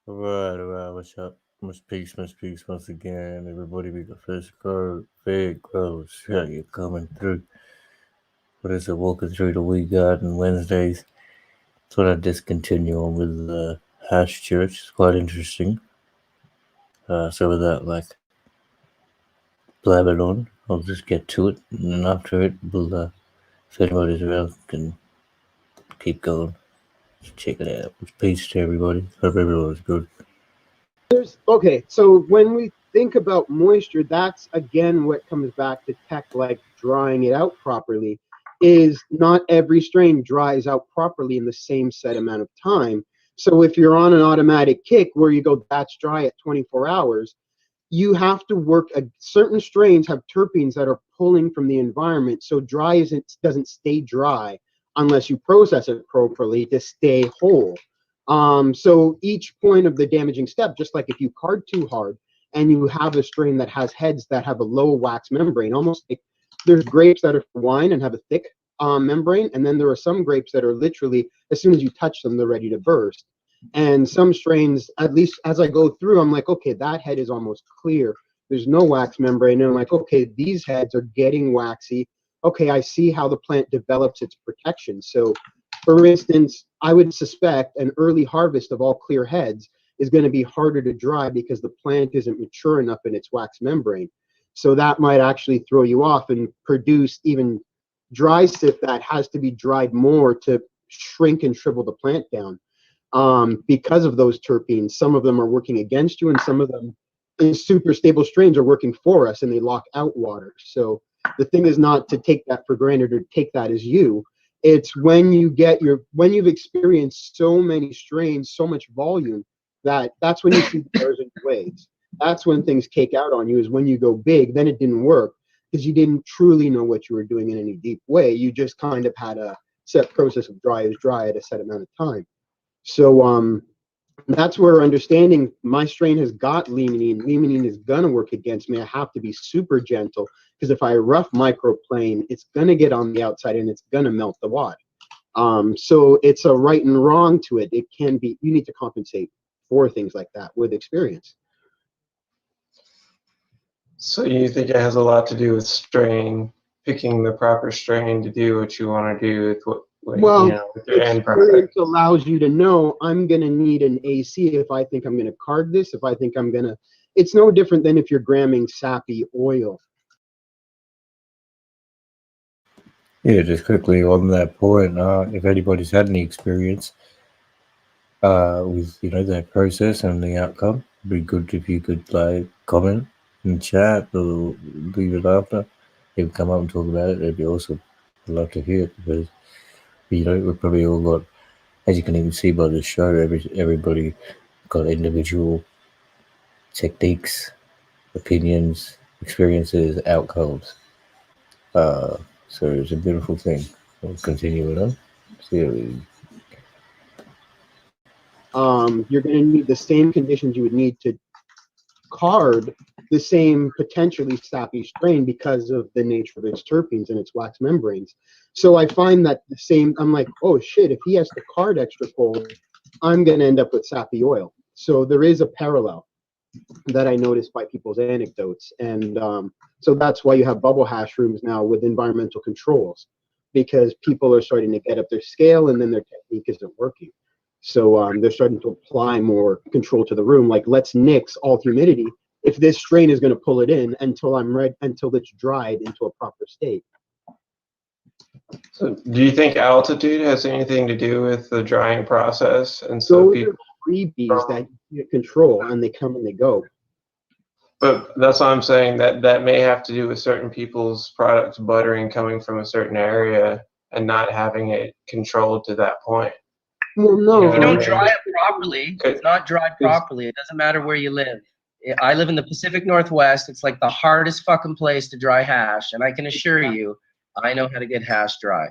Alright, what's up? Much peace once again, everybody. We got FairGrow Australia coming through. What is it, walking through the week garden Wednesdays? Thought I'd just continue on with the Hash Church. It's quite interesting. So without blabbing on, I'll just get to it, and then after it, if anybody's around, can keep going. Check it out. Peace to everybody. Hope everyone's good. Okay, so when we think about moisture, that's again what comes back to tech, like drying it out properly. Is not every strain dries out properly in the same set amount of time. So if you're on an automatic kick where you go batch dry at 24 hours, you have to work. Certain strains have terpenes that are pulling from the environment, so doesn't stay dry unless you process it properly to stay whole. So each point of the damaging step, just like if you card too hard and you have a strain that has heads that have a low wax membrane, almost like there's grapes that are for wine and have a thick membrane, and then there are some grapes that are literally, as soon as you touch them, they're ready to burst. And some strains, at least as I go through, I'm like, okay, that head is almost clear. There's no wax membrane. And I'm like, okay, these heads are getting waxy. Okay, I see how the plant develops its protection. So for instance, I would suspect an early harvest of all clear heads is going to be harder to dry because the plant isn't mature enough in its wax membrane. So that might actually throw you off and produce even dry sif that has to be dried more to shrink and shrivel the plant down. Because of those terpenes, some of them are working against you, and some of them in super stable strains are working for us, and they lock out water. So the thing is not to take that for granted or take that as you. It's when you've experienced so many strains, so much volume, that's when you see the errors and waves. That's when things cake out on you, is when you go big. Then it didn't work because you didn't truly know what you were doing in any deep way. You just kind of had a set process of dry is dry at a set amount of time. So that's where understanding my strain has got limonene. Limonene is gonna work against me. I have to be super gentle because if I rough microplane, it's gonna get on the outside and it's gonna melt the wad. So it's a right and wrong to it. It can be, you need to compensate for things like that with experience. So you think it has a lot to do with strain, picking the proper strain to do what you want to do with with your end product. It allows you to know I'm going to need an AC if I think I'm going to card this, if I think I'm going to. It's no different than if you're gramming sappy oil. Yeah, just quickly on that point, if anybody's had any experience with that process and the outcome, it'd be good if you could comment in chat or leave it after. You can come up and talk about it. It'd be awesome. I'd love to hear it because we've probably all got, as you can even see by the show, everybody got individual techniques, opinions, experiences, outcomes. So it's a beautiful thing. We'll continue it on. You're going to need the same conditions you would need to card the same potentially sappy strain because of the nature of its terpenes and its wax membranes. So I find that I'm like, oh shit, if he has to card extra cold, I'm going to end up with sappy oil. So there is a parallel that I noticed by people's anecdotes. And so that's why you have bubble hash rooms now with environmental controls, because people are starting to get up their scale and then their technique isn't working. So they're starting to apply more control to the room. Like, let's nix all humidity if this strain is going to pull it in until it's dried into a proper state. So do you think altitude has anything to do with the drying process? And so those are freebies that you control, and they come and they go. But that's what I'm saying, that may have to do with certain people's products buttering coming from a certain area and not having it controlled to that point. Well, no. If you don't dry it properly, it's not dried properly. It doesn't matter where you live. I live in the Pacific Northwest. It's like the hardest fucking place to dry hash, and I can assure you, I know how to get hash dry.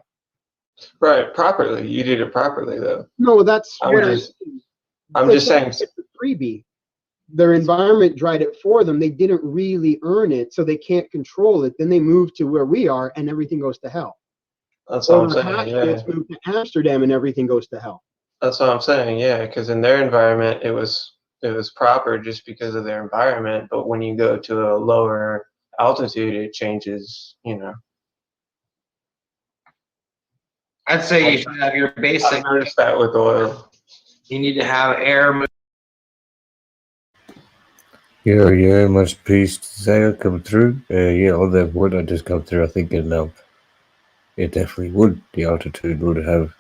Right, properly. You did it properly, though. No, that's I'm just saying. It's a freebie. Their environment dried it for them. They didn't really earn it, so they can't control it. Then they move to where we are, and everything goes to hell. That's what I'm saying. Yeah. Move to Amsterdam, and everything goes to hell. That's what I'm saying. Yeah, because in their environment, it was was proper just because of their environment. But when you go to a lower altitude, it changes. I'd say you should have your basic. I've noticed that with oil. You need to have air. Yeah, much peace to say come through. All that wood I just come through, I think it definitely would. The altitude would have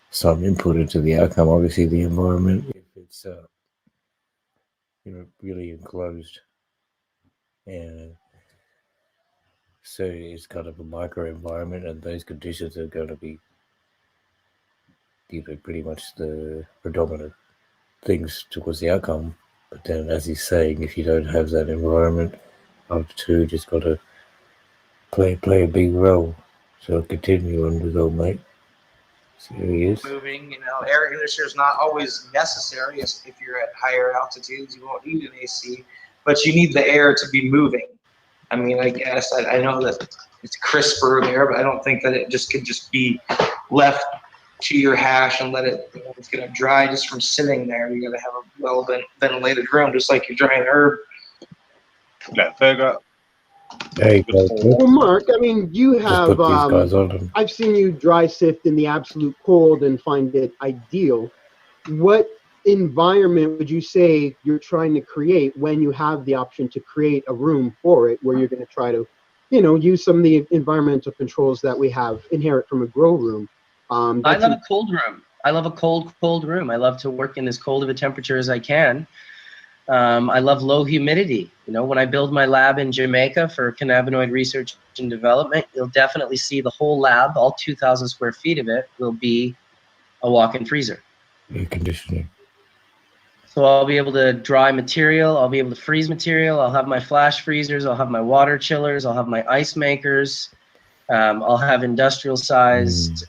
some input into the outcome. Obviously, the environment, if it's really enclosed, and so it's kind of a micro environment, and those conditions are going to be, pretty much the predominant things towards the outcome. But then, as he's saying, if you don't have that environment, altitude has got to play a big role. So continue on with old mate. So here he is. Moving, air conditioner is not always necessary. If you're at higher altitudes, you won't need an AC, but you need the air to be moving. I mean, I guess I know that it's crisper there, but I don't think that it could just be left to your hash and let it. It's gonna dry just from sitting there. You gotta have a well ventilated room, just like you're drying herb. Yeah, FairGrow. Hey, Well, Mark, I mean, you just have. put these guys on them. I've seen you dry sift in the absolute cold and find it ideal. What environment would you say you're trying to create when you have the option to create a room for it, where you're going to try to, use some of the environmental controls that we have inherent from a grow room? I love a cold room. I love a cold room. I love to work in as cold of a temperature as I can. I love low humidity. When I build my lab in Jamaica for cannabinoid research and development, you'll definitely see the whole lab, all 2,000 square feet of it, will be a walk-in freezer. Air conditioning. So I'll be able to dry material. I'll be able to freeze material. I'll have my flash freezers. I'll have my water chillers. I'll have my ice makers. I'll have industrial sized.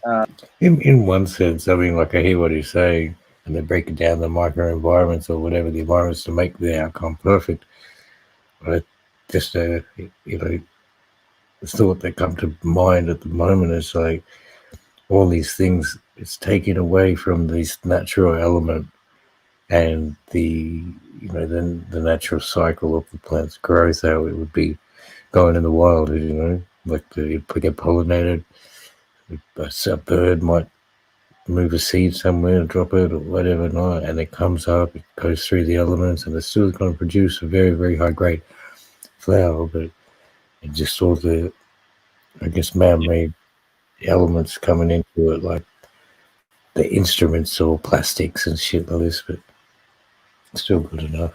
In one sense, I mean, like I hear what he's saying, and they're breaking down the microenvironments or whatever the environments to make the outcome perfect. But just the thought that come to mind at the moment is like all these things. It's taken away from this natural element and the natural cycle of the plant's growth, how it would be going in the wild. Like it get pollinated. A bird might move a seed somewhere and drop it or whatever, and it comes up, it goes through the elements, and it's still going to produce a very, very high grade flower, but it just all the, I guess, man-made elements coming into it, like the instruments or plastics and shit like this, but still good enough.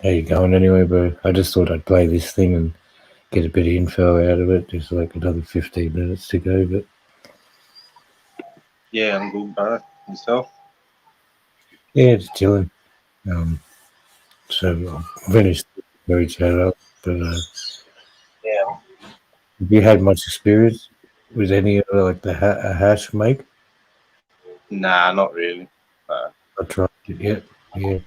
How you going anyway, bro? I just thought I'd play this thing and get a bit of info out of it. There's like another 15 minutes to go, but Yeah, I'm good, bro. Yourself? yeah, just chilling. So I finished the chat up, but Yeah. have you had much experience with any of like the hash make? Nah, not really. I tried it yet. Yeah.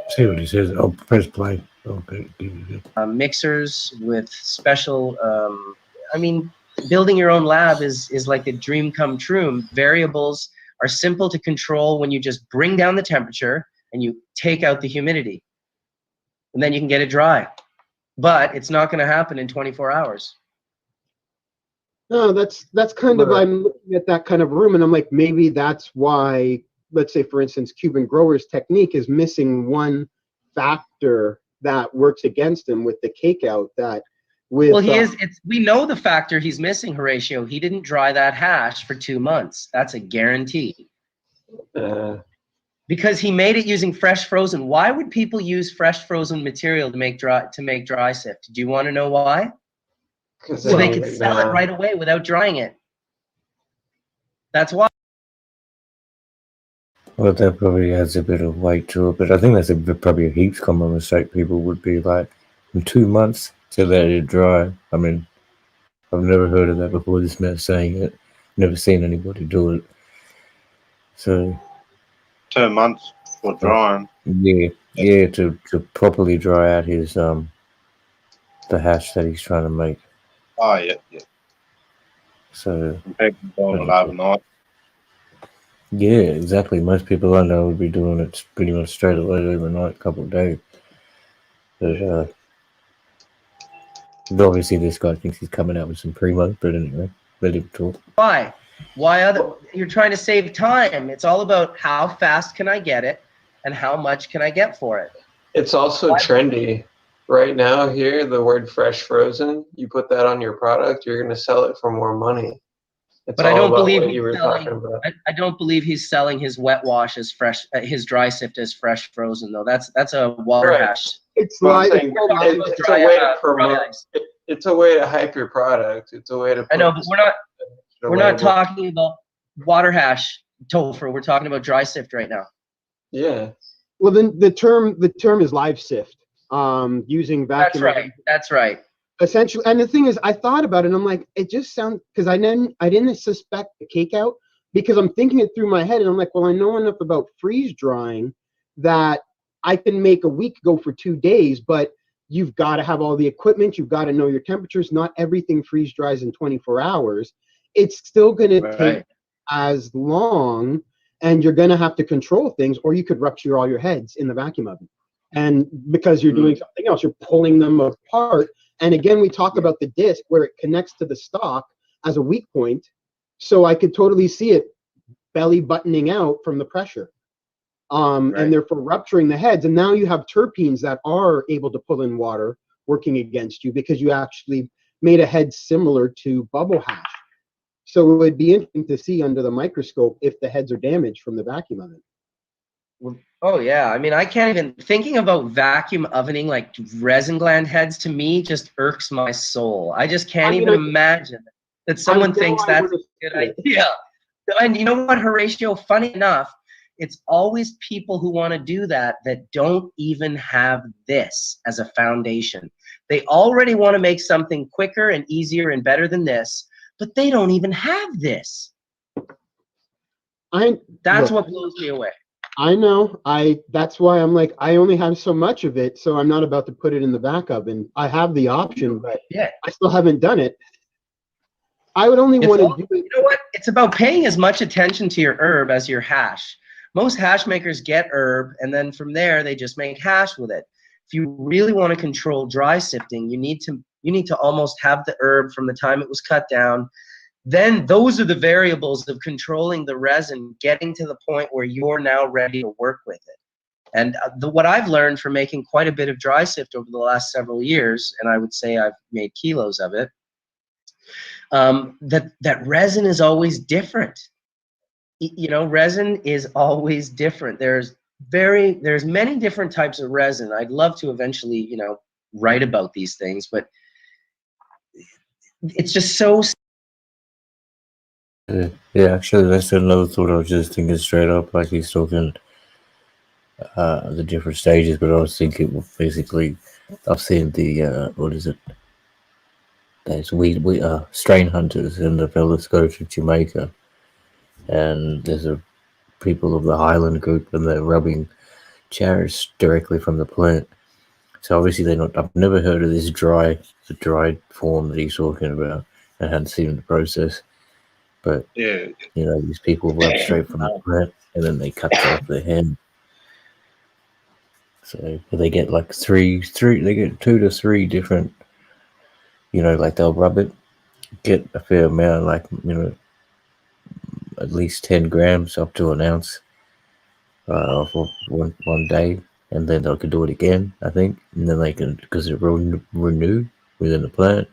See what he says. I'll press play. Okay. Mixers with special. Building your own lab is like a dream come true. Variables are simple to control when you just bring down the temperature and you take out the humidity, and then you can get it dry. But it's not going to happen in 24 hours. No, that's kind of, I'm looking at that kind of room, and I'm like, maybe that's why, let's say, for instance, Cuban Grower's technique is missing one factor that works against him with the cake out. That with we know the factor he's missing, Horatio. He didn't dry that hash for 2 months. That's a guarantee. Because he made it using fresh frozen. Why would people use fresh frozen material to make dry sift? Do you want to know why? So they could sell it right away without drying it. That's why. Well, that probably adds a bit of weight to it, but I think that's probably a heaps common mistake. People would be like, in 2 months to let it dry. I mean, I've never heard of that before. This man saying it. Never seen anybody do it. So 2 months for drying. Yeah, to properly dry out his the hash that he's trying to make. Oh, yeah. So Compared to going live night. Yeah, exactly. Most people I know would be doing it pretty much straight away overnight, a couple of days. But obviously this guy thinks he's coming out with some primo, but anyway, let him talk. Why? Why other? You're trying to save time. It's all about how fast can I get it, and how much can I get for it. It's also trendy. Right now here, the word fresh frozen, you put that on your product, you're going to sell it for more money. It's But I all don't about believe what you he's were selling. talking about. I don't believe he's selling his wet wash as fresh, his dry sift as fresh frozen though. That's a water Right. hash. It's But I'm like saying We're talking about it's dry, a way to dry promote. ice. It's a way to hype your product. It's a way to. I know, put but the we're not label. talking about water hash Topher. We're talking about dry sift right now. Yeah. Well, then the term is live sift. Using That's vacuum. right. That's right. Essentially, and the thing is, I thought about it, and I'm like, it just sounds, because I didn't suspect the cake out, because I'm thinking it through my head, and I'm like, well, I know enough about freeze drying that I can make a week go for 2 days, but you've got to have all the equipment, you've got to know your temperatures. Not everything freeze dries in 24 hours. It's still going to take as long, and you're going to have to control things, or you could rupture all your heads in the vacuum oven. And because you're doing something else, you're pulling them apart. And again, we talk about the disc where it connects to the stock as a weak point. So I could totally see it belly buttoning out from the pressure. And therefore rupturing the heads. And now you have terpenes that are able to pull in water working against you, because you actually made a head similar to bubble hash. So it would be interesting to see under the microscope if the heads are damaged from the vacuum oven. Oh yeah, I mean, I can't even thinking about vacuum ovening like resin gland heads to me just irks my soul. I just can't even imagine that someone thinks that's a good idea. And you know what, Horatio? Funny enough, it's always people who want to do that don't even have this as a foundation. They already want to make something quicker and easier and better than this, but they don't even have this. That's what blows me away. I know. That's why I'm like, I only have so much of it, so I'm not about to put it in the back oven. I have the option, but I still haven't done it. I would only want to do it. You know what? It's about paying as much attention to your herb as your hash. Most hash makers get herb, and then from there they just make hash with it. If you really want to control dry sifting, you need to almost have the herb from the time it was cut down. Then those are the variables of controlling the resin, getting to the point where you're now ready to work with it. And what I've learned from making quite a bit of dry sift over the last several years, and I would say I've made kilos of it, that resin is always different. You know, resin is always different. There's many different types of resin. I'd love to eventually, you know, write about these things, but it's just so. Yeah, actually, that's another thought I was just thinking straight up, like he's talking the different stages, but I was thinking, well, basically, I've seen the, what is it? There's strain hunters, and the fellas go to Jamaica, and there's people of the Highland group, and they're rubbing cherries directly from the plant. So obviously they're not. I've never heard of this the dried form that he's talking about. I hadn't seen the process, but you know, these people rub straight from the plant, and then they cut off their hand. So they get like they get 2 to 3 different. You know, like they'll rub it, get a fair amount, like, you know, at least 10 grams up to an ounce for one day, and then they can do it again, I think, and then they can, because it renew within the plant,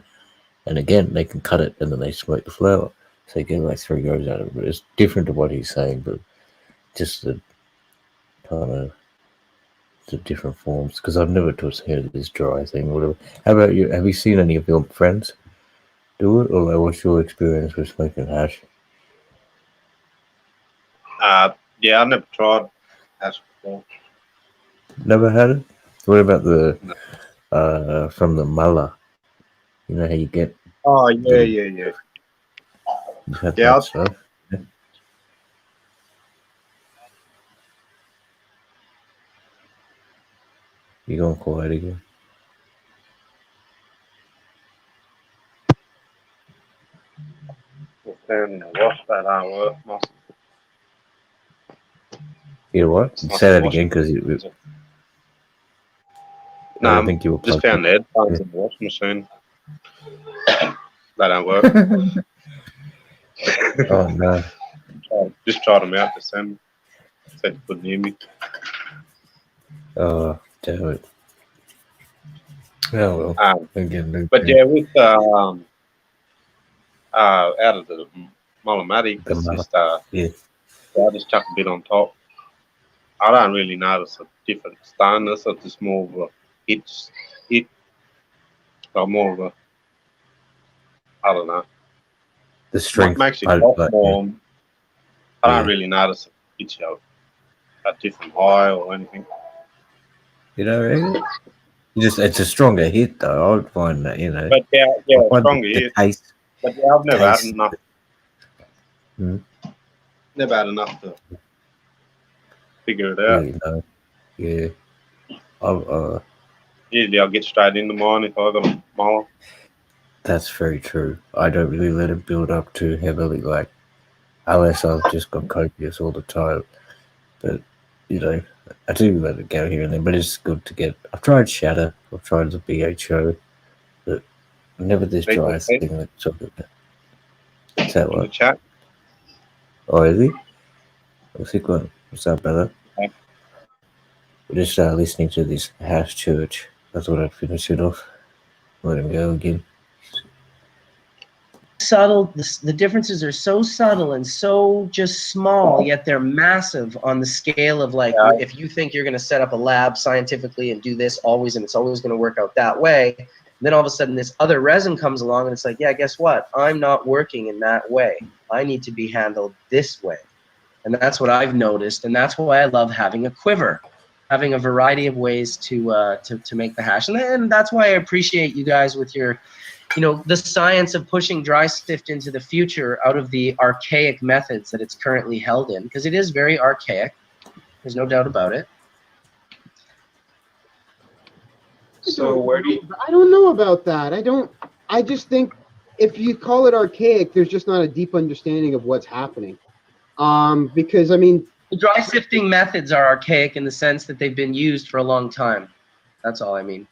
and again they can cut it, and then they smoke the flower, so they get like 3 goes out of it. But it's different to what he's saying, but just the kind of the different forms, because I've never heard of this dry thing or whatever. How about you? Have you seen any of your friends do it, or like, what's your experience with smoking hash? Yeah, I never tried hash before. Never had it? What about the from the mullah? You know how you get? Oh, yeah. You've had Yeah, that stuff. Yeah. You're going quiet again. down in the wash that I work. You know what? It's nice Say to that wash again it. because I No, don't think you were just plugged found the headphones in the washing machine. They don't work. in. Oh no. Just tried them out this time. Said you couldn't hear me. Oh, damn it. Oh well. Again, But yeah, with out of the Molomatic, the it's mother. just Yeah. I just chuck a bit on top. I don't really notice a different sternness. It's just more of a hit, or more of a, I don't know. The strength Makes you part, cough but more. yeah. I don't really notice it hits you a different high or anything. You know, it's a stronger hit though. I would find that, you know. But yeah, I find stronger the hit. taste. But yeah, I've never had Taste. enough. Never had enough to figure it out. You know. Yeah. Usually I'll get straight into mine if I got a molar. That's very true. I don't really let it build up too heavily, like unless I've just got copious all the time. But you know, I do let it go here and there. But it's good to get. I've tried Shatter. I've tried the BHO, but never this dry thing that's sort of. Is that In the what? chat. Oh, is he? What's he going? What's up, brother? Okay. We're just listening to this house church. I thought I'd finish it off. Let him go again. Subtle, the differences are so subtle and so just small, yet they're massive on the scale of like, if you think you're going to set up a lab scientifically and do this always, and it's always going to work out that way, then all of a sudden this other resin comes along and it's like, yeah, guess what? I'm not working in that way. I need to be handled this way. And that's what I've noticed. And that's why I love having a quiver, having a variety of ways to make the hash. And that's why I appreciate you guys with your, you know, the science of pushing dry sift into the future out of the archaic methods that it's currently held in, because it is very archaic. There's no doubt about it. So where do you? I don't know about that. I just think if you call it archaic, there's just not a deep understanding of what's happening. Because I mean, the dry sifting methods are archaic in the sense that they've been used for a long time. That's all I mean.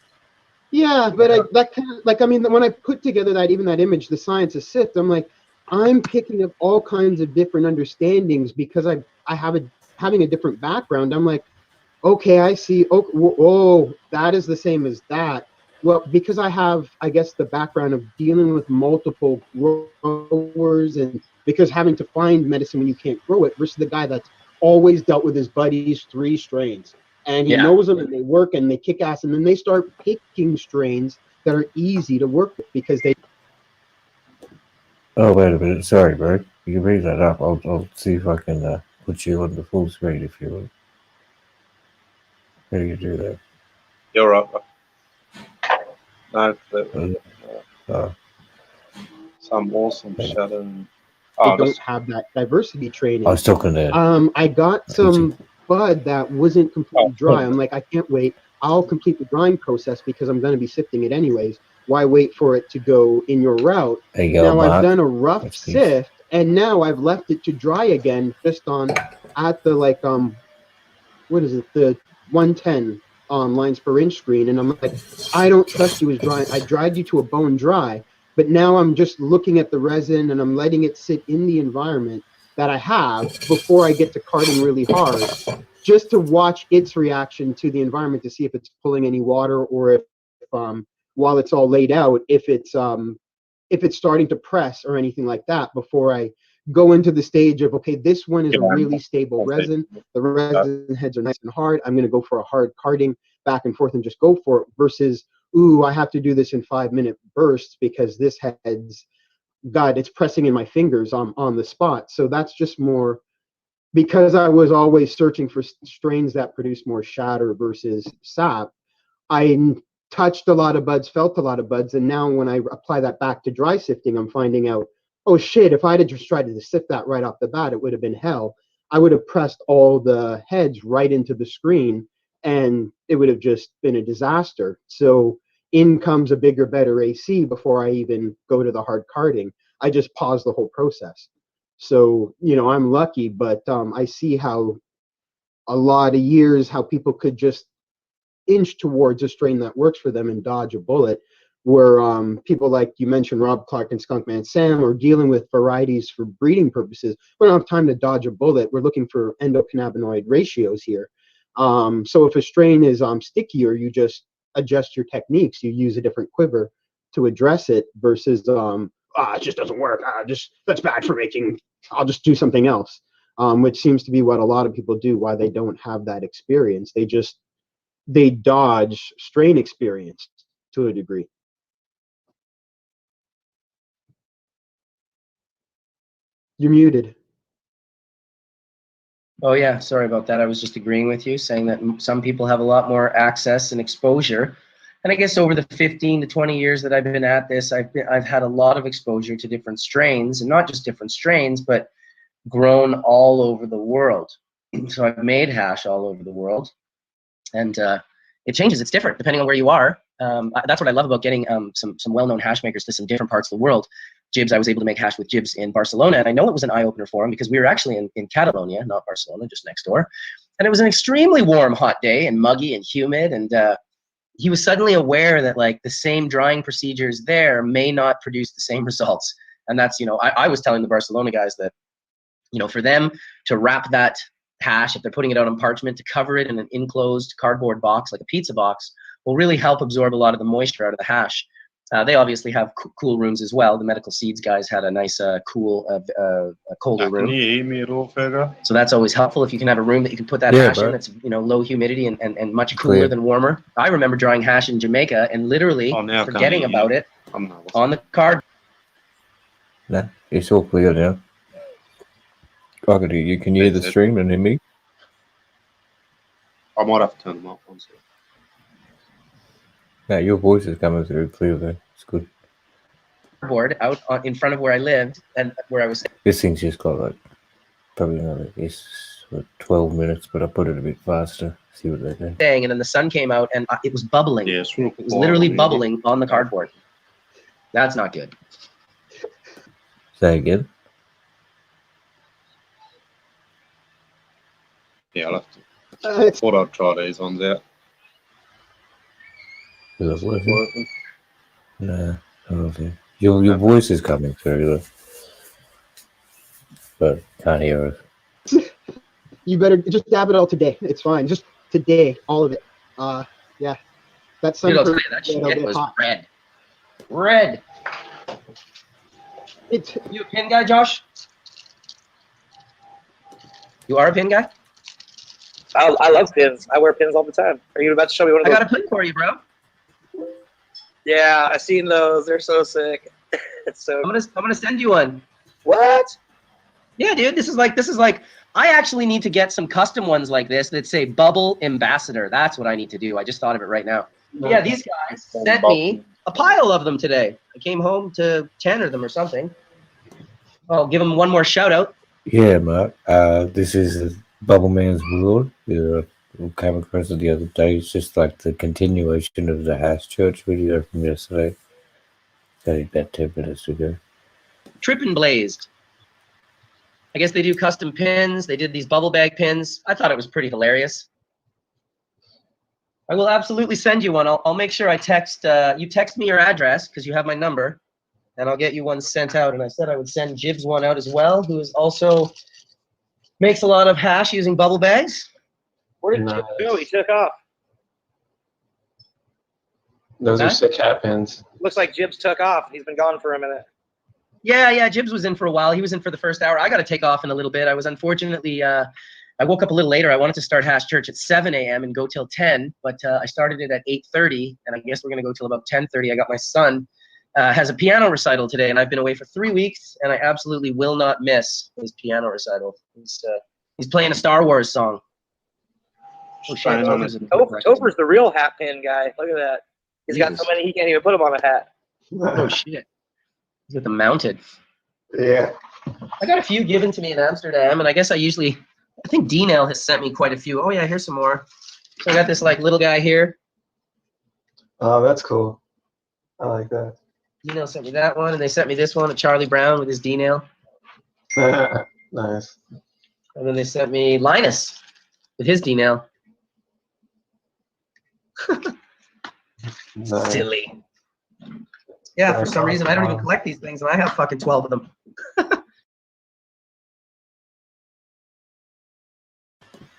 Yeah, but that kind of like, I mean, when I put together that image, the science of sift, I'm like, I'm picking up all kinds of different understandings because I having a different background. I'm like, okay, I see. Oh, that is the same as that. Well, because I have, I guess, the background of dealing with multiple growers and because having to find medicine when you can't grow it versus the guy that's always dealt with his buddies 3 strains and he knows them and they work and they kick ass and then they start picking strains that are easy to work with because they. Oh, wait a minute. Sorry, bro. You can read that up. I'll see if I can put you on the full screen if you want. How do you do that? You're right. No, some awesome shadow. They don't have that diversity training. I was talking to. I got some bud that wasn't completely dry. I'm like, I can't wait. I'll complete the drying process because I'm going to be sifting it anyways. Why wait for it to go in your route? There you go, now Mark. I've done a rough That's sift, and now I've left it to dry again, just on at the like what is it, the 110 lines per inch screen, and I'm like, I don't trust you as dry. I dried you to a bone dry, but now I'm just looking at the resin and I'm letting it sit in the environment that I have before I get to carting really hard, just to watch its reaction to the environment to see if it's pulling any water or if while it's all laid out, if it's starting to press or anything like that before I go into the stage of, okay, this one is a really stable resin. The resin heads are nice and hard. I'm going to go for a hard carting back and forth and just go for it versus, ooh, I have to do this in 5-minute bursts because this head's, God, it's pressing in my fingers on the spot. So that's just more because I was always searching for strains that produce more shatter versus sap. I touched a lot of buds, felt a lot of buds, and now when I apply that back to dry sifting, I'm finding out, oh shit, if I'd have just tried to sift that right off the bat, it would have been hell. I would have pressed all the heads right into the screen and it would have just been a disaster. So in comes a bigger, better AC before I even go to the hard carding. I just pause the whole process. So, I'm lucky, but I see how a lot of years how people could just inch towards a strain that works for them and dodge a bullet, where people like you mentioned, Rob Clark and Skunkman Sam, are dealing with varieties for breeding purposes. We don't have time to dodge a bullet. We're looking for endocannabinoid ratios here. So if a strain is stickier, you just adjust your techniques. You use a different quiver to address it versus it just doesn't work. That's bad for making. I'll just do something else, which seems to be what a lot of people do. Why they don't have that experience. They dodge strain experience to a degree. You're muted. Oh yeah, sorry about that. I was just agreeing with you, saying that some people have a lot more access and exposure. And I guess over the 15 to 20 years that I've been at this, I've had a lot of exposure to different strains, and not just different strains, but grown all over the world. So I've made hash all over the world, and it changes. It's different depending on where you are. That's what I love about getting some well-known hash makers to some different parts of the world. Jibs, I was able to make hash with Jibs in Barcelona, and I know it was an eye-opener for him because we were actually in Catalonia, not Barcelona, just next door. And it was an extremely warm, hot day and muggy and humid, and he was suddenly aware that like the same drying procedures there may not produce the same results. And that's, I was telling the Barcelona guys that, for them to wrap that hash, if they're putting it out on parchment, to cover it in an enclosed cardboard box, like a pizza box, will really help absorb a lot of the moisture out of the hash. They obviously have cool rooms as well. The medical seeds guys had a nice, colder room. Can you hear me at all, Fergo? So that's always helpful if you can have a room that you can put that hash in that's, low humidity and much cooler than warmer. I remember drying hash in Jamaica and literally forgetting about it on the card. No, it's all clear now. I can hear you. Can you hear the stream and hear me? I might have to turn them off one second. No, your voice is coming through clear there. It's good. Board out in front of where I lived and where I was. This thing's just got like probably another 12 minutes, but I put it a bit faster. See what they do. And then the sun came out and it was bubbling. Yeah, it was literally bubbling on the cardboard. That's not good. Say again. Yeah, I'll have to. Thought I'd try these ones out. Is it working? No, okay. Your voice is coming through, but can't hear us. You better just dab it all today. It's fine. Just today, all of it. Yeah. That's Dude, I'll tell you, that shit was hot. Red. You a pin guy, Josh? You are a pin guy? I love pins. I wear pins all the time. Are you about to show me one of those? I got a pin for you, bro. Yeah, I've seen those. They're so sick. It's so. I'm gonna send you one. What? Yeah, dude. This is like. I actually need to get some custom ones like this that say Bubble Ambassador. That's what I need to do. I just thought of it right now. But yeah, these guys sent me a pile of them today. I came home to tanner them or something. I'll give them one more shout out. Yeah, Mark. This is Bubble Man's World. We came across it the other day. It's just like the continuation of the House Church video from yesterday. About 10 minutes ago. Trippin' Blazed. I guess they do custom pins. They did these bubble bag pins. I thought it was pretty hilarious. I will absolutely send you one. I'll make sure I text you text me your address because you have my number, and I'll get you one sent out. And I said I would send Jibs one out as well, who is also makes a lot of hash using bubble bags. Where did Jibs go? He took off. Those are sick hat pins. Looks like Jibs took off. He's been gone for a minute. Yeah, Jibs was in for a while. He was in for the first hour. I got to take off in a little bit. I was unfortunately, I woke up a little later. I wanted to start Hash Church at 7 a.m. and go till 10, but I started it at 8:30, and I guess we're going to go till about 10:30. I got my son has a piano recital today, and I've been away for 3 weeks, and I absolutely will not miss his piano recital. He's playing a Star Wars song. Oh, shit. Topher's the real hat pin guy. Look at that. He's got so many he can't even put them on a hat. Oh, shit. He's got them mounted. Yeah. I got a few given to me in Amsterdam, and I guess I think D-Nail has sent me quite a few. Oh, yeah, here's some more. So I got this, like, little guy here. Oh, that's cool. I like that. D-Nail sent me that one, and they sent me this one, a Charlie Brown with his D-Nail. Nice. And then they sent me Linus. with his D now. No. Silly. Yeah, for some reason I don't even collect these things, and I have fucking 12 of them.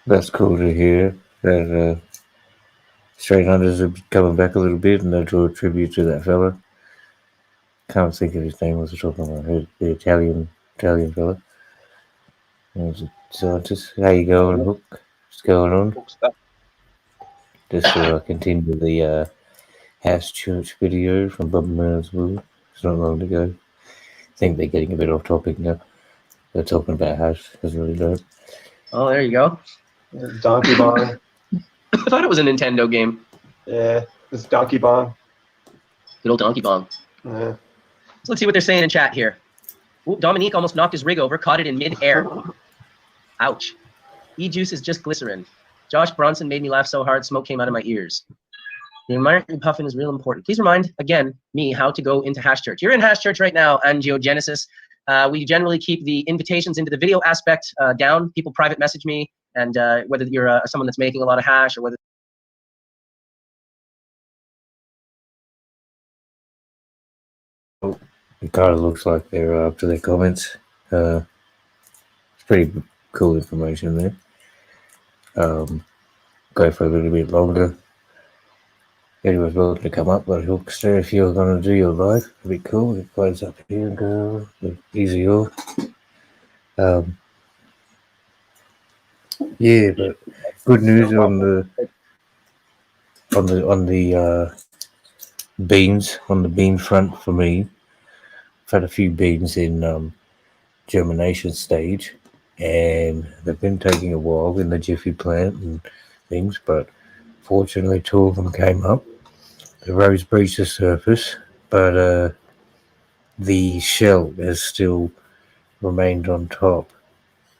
That's cool to hear that Straight Hunters are coming back a little bit, and they'll draw a tribute to that fella. Can't think of his name. Was talking about the Italian fella. So just how you going, Hook? What's going on? Book stuff. Just to continue the House Church video from Bob Merrill's movie. It's not long to go. I think they're getting a bit off topic now. They're talking about House. It's really dope. Oh, there you go. Donkey Bong. I thought it was a Nintendo game. Yeah, it's Donkey Bong. Good old Donkey Bong. Yeah. So let's see what they're saying in chat here. Ooh, Dominique almost knocked his rig over, caught it in mid-air. Ouch. E-juice is just glycerin. Josh Bronson made me laugh so hard, smoke came out of my ears. The environment puffin is real important. Please remind, again, me how to go into Hash Church. You're in Hash Church right now, Angiogenesis. We generally keep the invitations into the video aspect down. People private message me, and whether you're someone that's making a lot of hash or whether It kind of looks like they're up to their comments. It's pretty cool information there. Go for a little bit longer. Anyone's welcome to come up, but Hookster, if you're going to do your live, it'd be cool. It plays up here and go easy off. Yeah, but good news on the beans, on the bean front for me. I've had a few beans in germination stage, and they've been taking a while in the jiffy plant and things, but fortunately 2 of them came up. The rose breached the surface, but the shell has still remained on top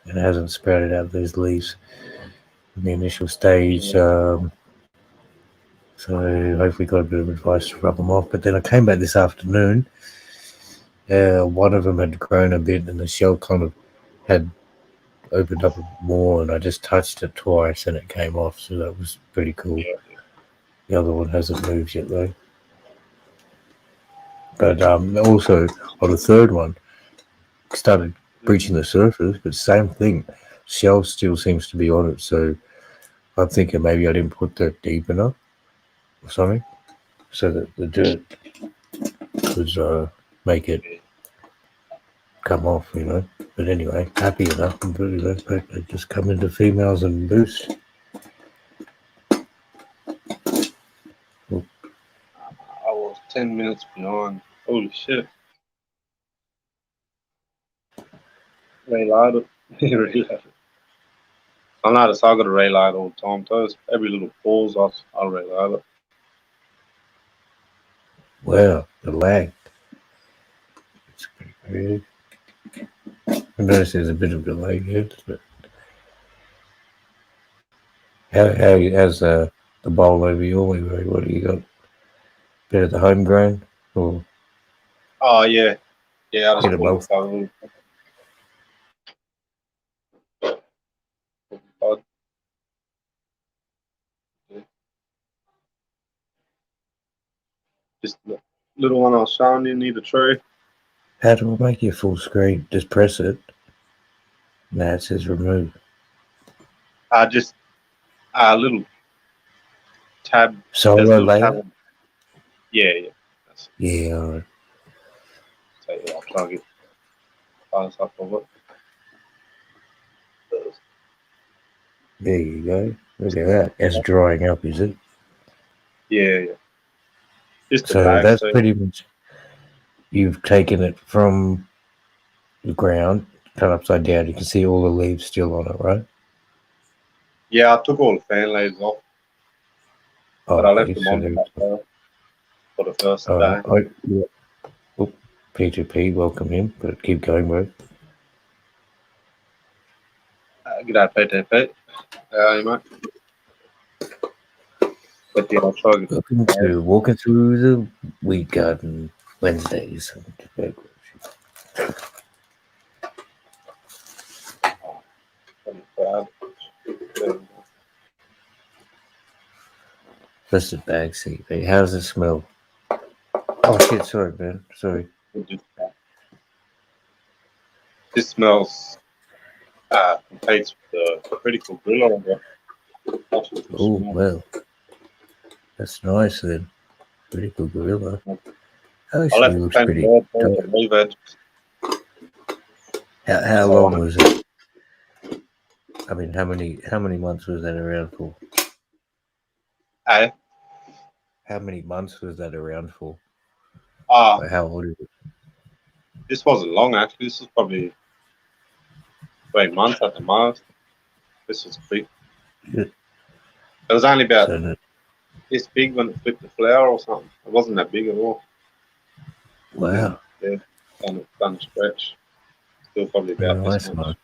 and hasn't sprouted out those leaves in the initial stage. So hopefully got a bit of advice to rub them off. But then I came back this afternoon. One of them had grown a bit, and the shell kind of had opened up more, and I just touched it twice, and it came off. So that was pretty cool. The other one hasn't moved yet, though. But also on the third one, started breaching the surface, but same thing. Shell still seems to be on it, so I'm thinking maybe I didn't put that deep enough or something, so that the dirt would make it come off, you know. But anyway, happy enough. They just come into females and boost. I was 10 minutes behind. Holy shit. Reloaded. Reloaded. I'm not a I got to reload all the time too. Every little pause I'll reload it. Wow, the lag. It's pretty crazy. I noticed there's a bit of delay here, but how's the bowl over your way? What do you got? Bit of the homegrown or? Oh yeah, yeah. I Bit just of both. Just the little one I was showing you near the tree. How do I make you full screen? Just press it. Now it says remove. Just a little tab. Solo layer? Tab. Yeah. Yeah, all right. So yeah, I'll plug it. Pass up of it. There you go. Look at that. It's drying up, is it? Yeah. Just so that's pretty much, you've taken it from the ground, cut upside down. You can see all the leaves still on it, right? Yeah, I took all the fan leaves off. But I left them on the back there for the first day. Yeah. Oh, P2P, welcome in, but keep going, bro. G'day, P2P. How are you, mate? But yeah, I'll try to Welcome to Walking Through the Weed Garden Wednesdays. Plastic bag seed. Hey, how does it smell? Oh shit! Sorry, man. Sorry. This smells competes with the critical grill. Oh well, that's nice then. Pretty cool gorilla. I'll have Actually, to looks change pretty. the leave it. How long was it? I mean, how many months was that around for? Hey, How many months was that around for? ah, Like, how old is it? this wasn't long actually. This was probably 3 months at the most. This was big. Yeah. It was only about So that, this big when it flipped the flower or something. It wasn't that big at all. wow, Yeah, done a stretch. Still probably about this nice much. man.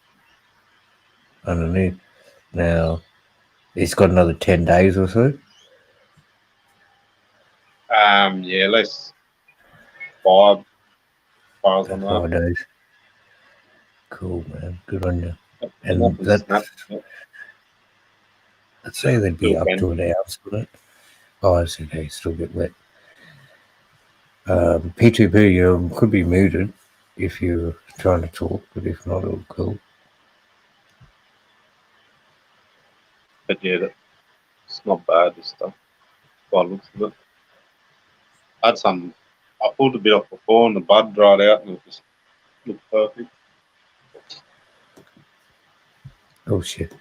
Underneath. Now, it's got another 10 days or so. Yeah, at least 5 as far as I know. 5 days. Cool, man. Good on you. And Nothing that, snapped. I'd say they'd be Still up to an ounce on it. Oh, I see. They still get wet. P2P could be muted if you're trying to talk, but if not, it'll cool. But yeah, it's not bad, this stuff. By the looks of it. I pulled a bit off before and the bud dried out and it just looked perfect. Oh shit.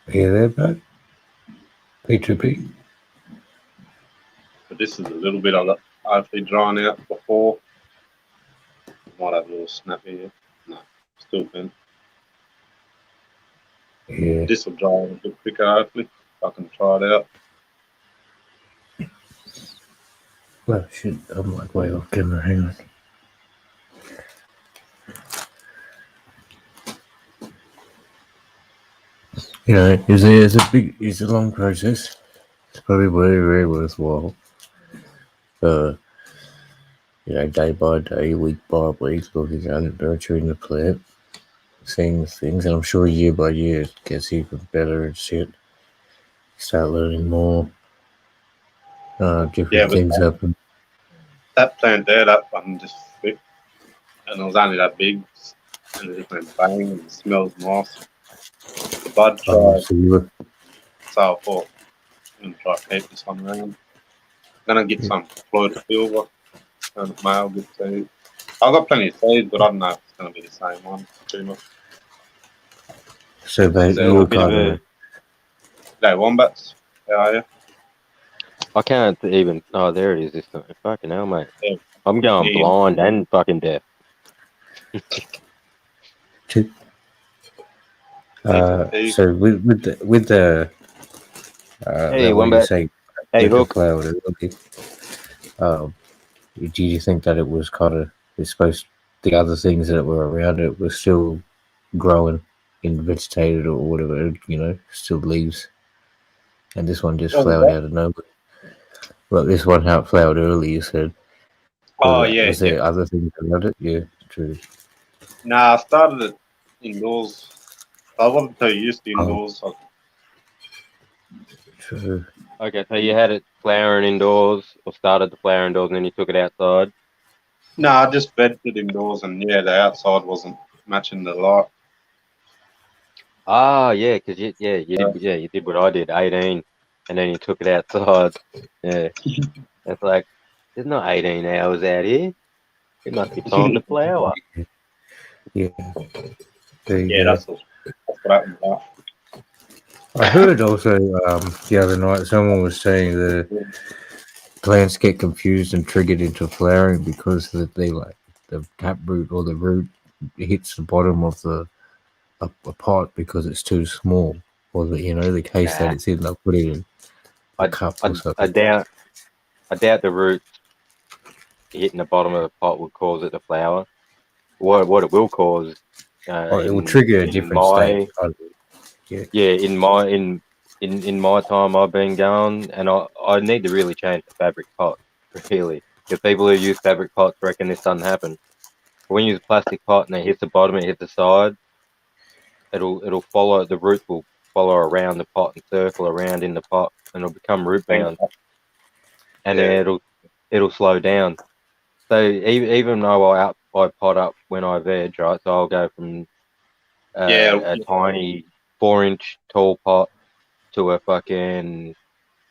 Are you there, bud? P2P? But this is a little bit I got hopefully drawn out before. Might have a little snap here. No, still thin. Yeah. This will dry a bit quicker hopefully. If I can try it out. Well, shit, I'm like way off camera. Hang on. You know, it's a long process. It's probably very, very worthwhile. Day by day, week by week, looking at it, nurturing the plant, seeing things, and I'm sure year by year it gets even better and shit. Start learning more. Different things happen. That plant there, that one just fit. And it was only that big. And it just went bang and it smells nice. The bud dried. So I thought I'm going to try to keep this one around. I'm going to get some Florida silver and male good seed. I've got plenty of seeds, but I don't know if it's going to be the same one too much. So they all kind of. Hey, wombats, how are you? I can't even. Oh, there it is. This time. Fucking hell, mate. Yeah. I'm going blind and fucking deaf. So with the hey, what you say, hey, Hook. Flower, do you think that it was kind of the other things that were around it were still growing in vegetated or whatever, still leaves, and this one just flowered out of nowhere? Well, this one how it flowered early, you said. Was there other things around it? Yeah, true. Nah, I started it indoors. I wasn't too used to indoors. True. Okay, so you had it flowering indoors, or started the flower indoors, and then you took it outside? No, I just fed it indoors, and the outside wasn't matching the light. Ah, yeah, because you did what I did, 18, and then you took it outside. Yeah, it's like there's not 18 hours out here. It must be time to flower. Yeah. That's what happened. I heard also the other night someone was saying the plants get confused and triggered into flowering because the taproot or the root hits the bottom of a pot because it's too small, or the case that it's in. They'll put it in a cup or something. I doubt the roots hitting the bottom of the pot would cause it to flower. What it will cause, it will trigger a different state. Yeah, in my time I've been going, and I need to really change the fabric pot, really. If people who use fabric pots reckon this doesn't happen. When you use a plastic pot and it hits the bottom, it hits the side, it'll follow, the roots will follow around the pot and circle around in the pot, and it'll become root bound, and then it'll slow down. So even though I pot up when I veg, right? So I'll go from a tiny 4-inch tall pot to a fucking,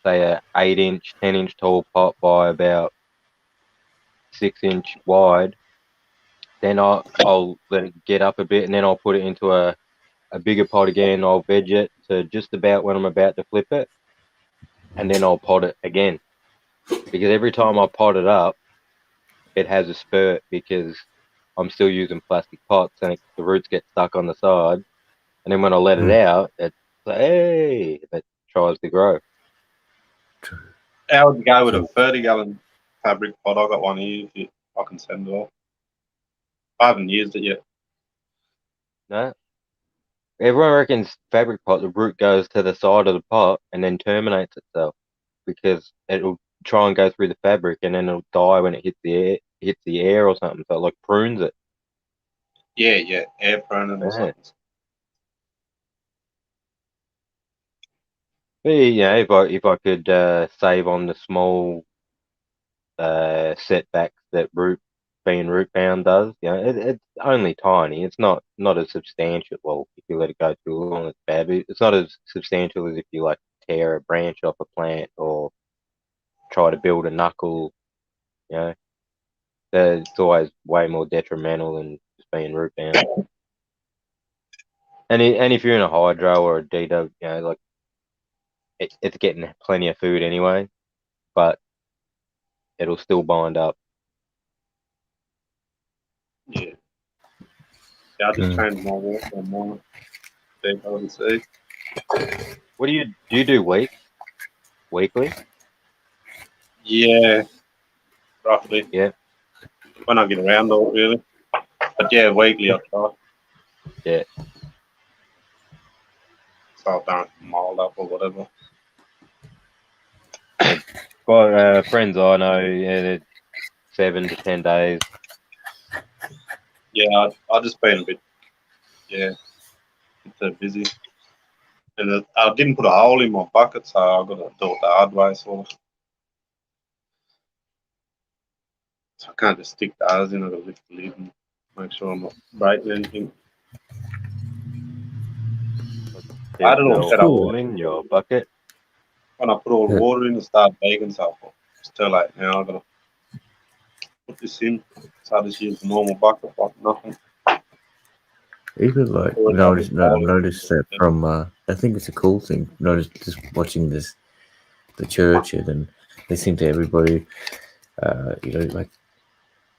say, a 8-inch, 10-inch tall pot by about 6-inch wide. Then I'll let it get up a bit, and then I'll put it into a bigger pot again. I'll veg it to just about when I'm about to flip it, and then I'll pot it again. Because every time I pot it up, it has a spurt because I'm still using plastic pots, and the roots get stuck on the side. And then when I let it out, it's like, hey, it tries to grow. I would go with a 30-gallon fabric pot. I got one here. If I can send it off. I haven't used it yet. No. Everyone reckons fabric pot, the root goes to the side of the pot and then terminates itself because it'll try and go through the fabric and then it'll die when it hits the air or something. So it like prunes it. Yeah, air pruning or something. But yeah, if I could save on the small setbacks that being root bound does, it's only tiny. It's not as substantial. Well, if you let it go too long, it's bad. But it's not as substantial as if you like tear a branch off a plant or try to build a knuckle. It's always way more detrimental than just being root bound. And if you're in a hydro or a DW, like it's getting plenty of food anyway, but it'll still bind up. Yeah, I just changed my water and more. I would say. What do you do weekly? Yeah, roughly. Yeah. When I get around to it, really. But yeah, weekly I try. Yeah. So I don't mold up or whatever. Got friends I know, 7 to 10 days. Yeah, I just been a bit busy. And I didn't put a hole in my bucket, so I got to do it the hard way, sort of. So I can't just stick the ours in. I got to lift the lid and make sure I'm not breaking anything. I don't know set up in your bucket. When I put all the water in and start baking, so it's too late now. I got to put this in. So I just use the normal bucket like nothing. Even like noticed that from I think it's a cool thing. Noticed just watching the church, and they seem to everybody, like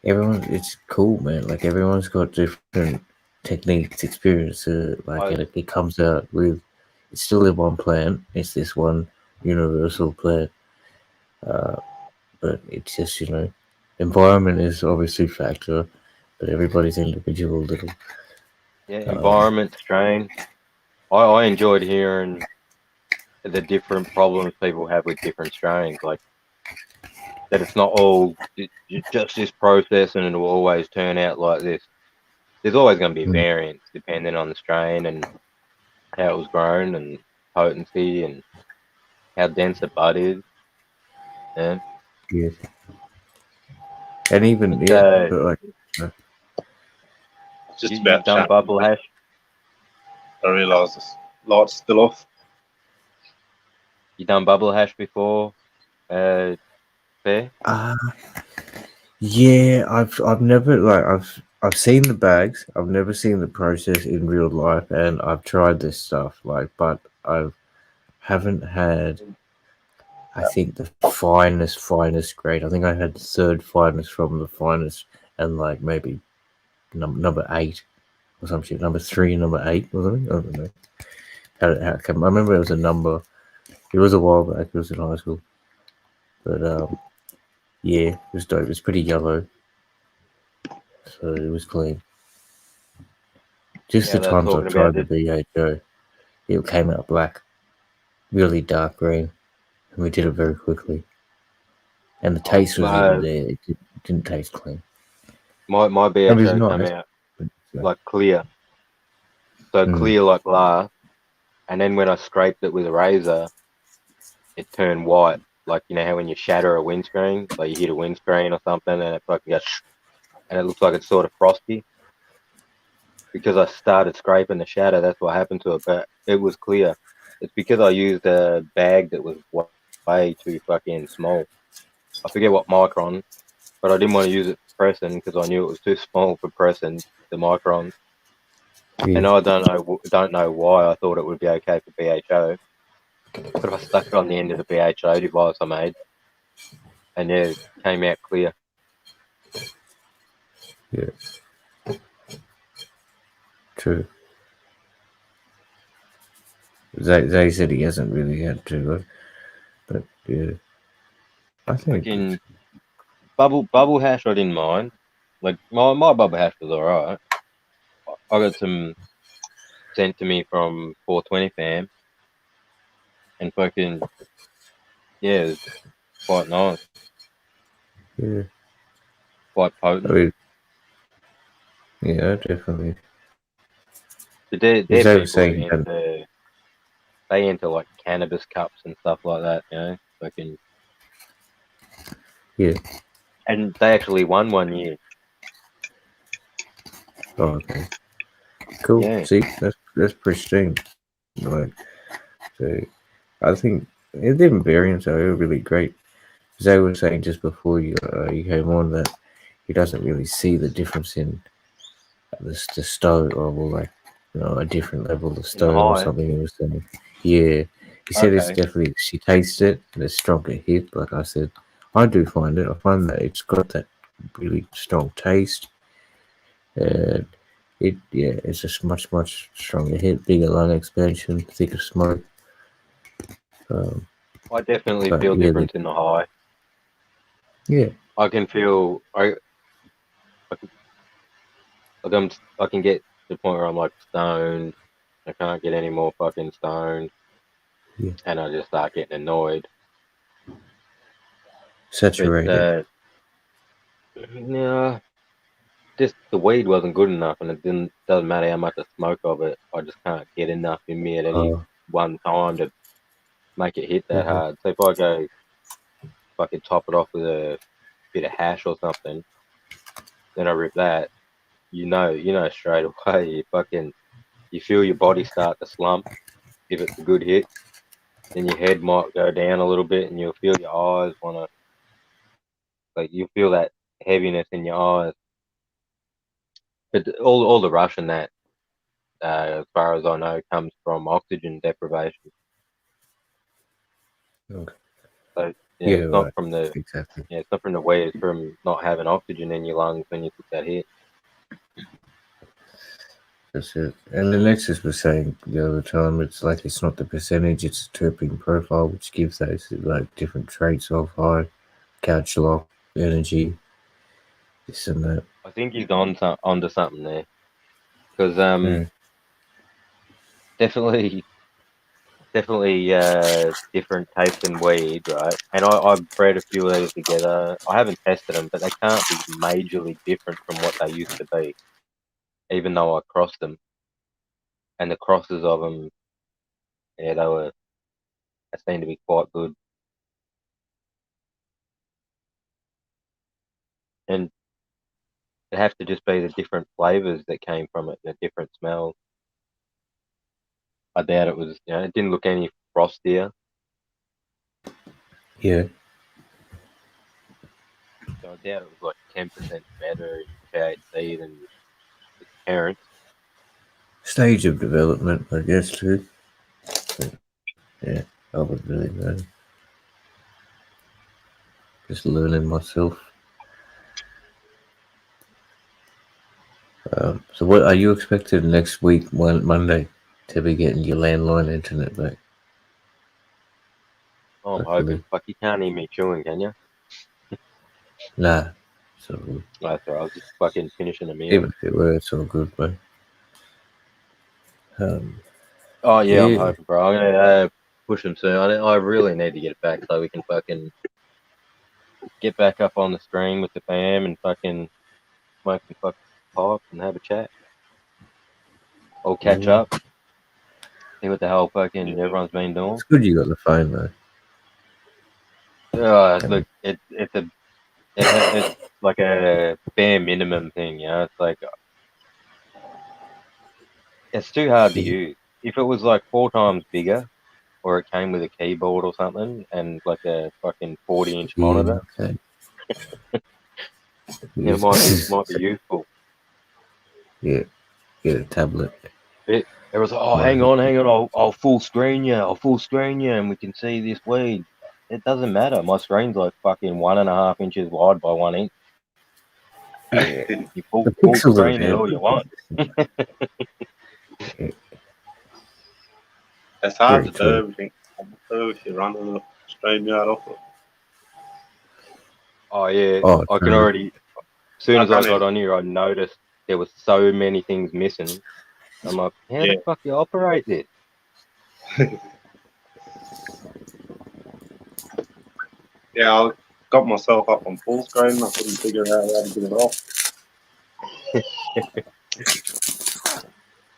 everyone. It's cool, man. Like everyone's got different techniques, experiences. It comes out with. It's still in one plant. It's this one universal plant, but it's just environment is obviously a factor, but everybody's individual little. Yeah, environment, strain. I enjoyed hearing the different problems people have with different strains, like that it's not all just this process and it will always turn out like this. There's always going to be variance depending on the strain and how it was grown and potency and how dense the bud is. Yeah. Yes. And even just you about done bubble hash. I realised this light's still off. You done bubble hash before, Fair? Yeah, I've never I've seen the bags. I've never seen the process in real life, and I've tried this stuff but I haven't had. I think the finest grade. I think I had the third finest from the finest, and maybe number 8 or some shit. Number 3, number 8 or something. I don't know. How come? I remember it was a number. It was a while back. It was in high school, but yeah, it was dope. It was pretty yellow, so it was clean. Just the times I tried the BHO, it came out black, really dark green, and we did it very quickly. And the taste was even there. It didn't taste clean. My BHO came out like clear. so clear like glass. And then when I scraped it with a razor, it turned white. Like, you know how when you shatter a windscreen, like you hit a windscreen or something, and it fucking goes, and it looks like it's sort of frosty. Because I started scraping the shatter, that's what happened to it. But it was clear. It's because I used a bag that was way too fucking small. I forget what micron, but I didn't want to use it for pressing because I knew it was too small for pressing the micron. Yeah. And I don't know why I thought it would be okay for BHO. But if I stuck it on the end of the BHO device I made, and yeah, it came out clear. Yeah. True. Zay said he hasn't really had to, but yeah. I think Fucking bubble hash I didn't mind. Like my bubble hash was alright. I got some sent to me from 420 fam, and fucking yeah, it's quite nice, yeah. quite I potent. mean, yeah, definitely. But they're As I was people saying, they enter like cannabis cups and stuff like that, you know, fucking yeah. and they actually won 1 year. Oh, okay. Cool. Yeah. See, that's pristine. Like, so I think the different variants are really great. As I was saying just before you came on, that he doesn't really see the difference in the stone or like a different level of stone or high. something. He was saying, yeah. He said it's Okay. definitely she tastes it and it's stronger hit. Like I said, I do find it. I find that it's got that really strong taste, and it's just much stronger hit, bigger lung expansion, thicker smoke. I definitely But feel yeah, difference in the high. yeah, I can feel I can get to the point where I'm like stoned. I can't get any more fucking stoned. Yeah. And I just start getting annoyed. saturated. But yeah, just the weed wasn't good enough, and it doesn't matter how much I smoke of it. I just can't get enough in me at any one time to make it hit that hard. So if I go fucking top it off with a bit of hash or something, then I rip that. You know straight away. You feel your body start to slump if it's a good hit. Then your head might go down a little bit, and you'll feel your eyes wanna you feel that heaviness in your eyes. But all the rush in that, as far as I know, comes from oxygen deprivation. Okay. So Yeah, it's not right. from the Exactly. it's not from the weed. It's from not having oxygen in your lungs when you took that hit. That's it. And the Nexus was saying the other time, it's not the percentage, it's the terpene profile, which gives those like different traits of high couch lock, energy, this and that. I think he's onto something there, because definitely different tasting weed, right? And I've bred a few of these together. I haven't tested them, but they can't be majorly different from what they used to be, even though I crossed them. And the crosses of them, yeah, they seem to be quite good. And it have to just be the different flavors that came from it, the different smells. I doubt it was, it didn't look any frostier. Yeah. So I doubt it was like 10% better in THC than its parents. Stage of development, I guess, too. But, yeah, I would really know. Just learning myself. So what are you expected next week, Monday, to be getting your landline internet back? Oh, I'm Hopefully. hoping. Fuck, you can't hear me chewing, can you? Nah. So That's right. I was just fucking finishing a meal. even if it were, it's all good, man. Oh yeah, I'm Yeah. hoping, bro. I'm gonna push them soon. I really need to get it back so we can fucking get back up on the stream with the fam and fucking smoke some fucking pipes and have a chat. I'll catch Yeah. up. See what the hell fucking everyone's been doing. It's good you got the phone though. Look, it's like a bare minimum thing, you know. It's like it's too hard to use. If it was like 4 times bigger, or it came with a keyboard or something, and like a fucking 40-inch monitor, Okay. it might be useful. Yeah, get a tablet. It was hang on, I'll full screen you, and we can see this weed. It doesn't matter. My screen's like fucking 1.5 inches wide by 1 inch. Yeah. You full The pixels are screen it all you want. It's hard Very to do true. everything if you're running a StreamYard off it. Oh yeah, Oh, I can true. already. As soon as I I got on here, I noticed there was so many things missing. I'm like, how the fuck you operate this? Yeah, I got myself up on full screen. I couldn't figure out how to get it off.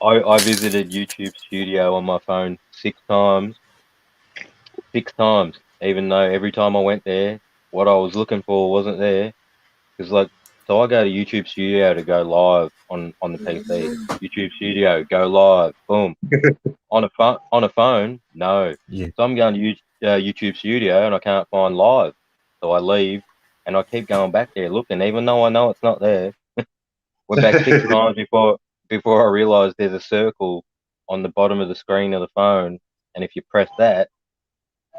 I visited YouTube Studio on my phone 6 times. 6 times, even though every time I went there, what I was looking for wasn't there. Because so I go to YouTube Studio to go live on the PC. YouTube Studio, go live, boom. on a phone, no. Yeah. So I'm going to YouTube Studio and I can't find live. So I leave and I keep going back there looking, even though I know it's not there. We're back 6 times before I realised there's a circle on the bottom of the screen of the phone, and if you press that,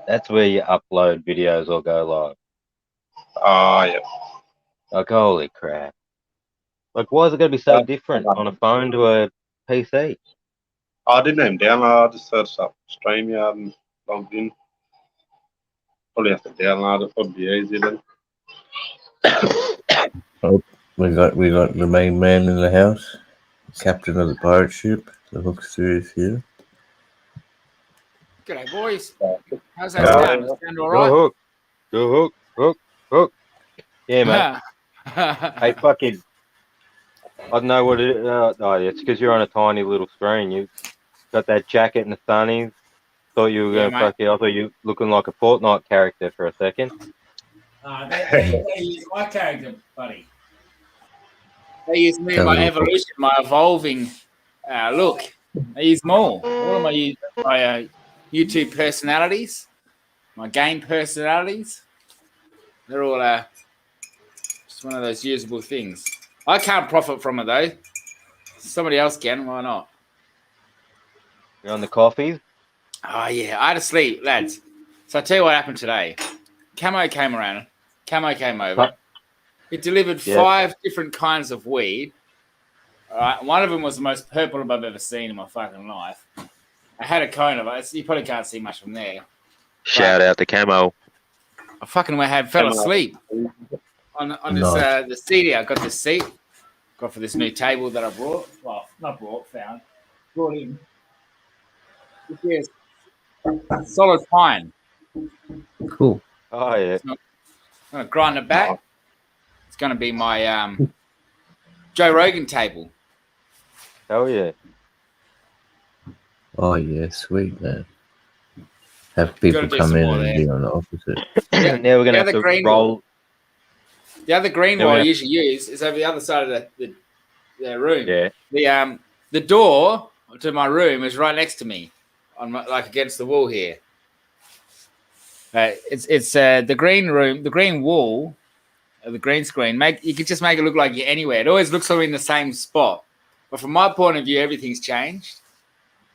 that's where you upload videos or go live. Oh, yeah. Like, holy crap. Like, why is it going to be so different on a phone to a PC? I didn't even download. I just searched up StreamYard and logged in. Probably have to download it. Probably be easier then. Oh, we got the main man in the house, captain of the pirate ship. The Hookster is here. G'day, boys. How's that Go sound? Sound all right? Go hook. Yeah, mate. Hey, fucking. I don't know what it is. It's because you're on a tiny little screen. You got that jacket and the sunnies. Thought you were going to fuck it. I thought you looking like a Fortnite character for a second. They use my character, buddy. They use me in my evolution, my evolving look. They use more. All of my YouTube personalities, my game personalities. They're all just one of those usable things. I can't profit from it though. Somebody else can. Why not? You're on the coffees? Oh yeah, I had to sleep, lads. So I tell you what happened today. Camo came around. Camo came over. It delivered 5 different kinds of weed. All right, one of them was the most purple I've ever seen in my fucking life. I had a cone of it. You probably can't see much from there. Shout out to Camo. I fucking fell asleep on this the seat. I got this seat. Got for this new table that I brought. Well, not brought, found. Brought in. This is solid pine. Cool. Oh yeah. I'm gonna grind it back. It's gonna be my Joe Rogan table. Oh yeah. Oh yeah, sweet man. Have people come in and be on the opposite. Now we're gonna have to roll. The other green wall I usually use is over the other side of the room. Yeah. The door to my room is right next to me, like against the wall here. It's the green room, the green wall, the green screen. You can just make it look like you're anywhere. It always looks like we're in the same spot, but from my point of view, everything's changed.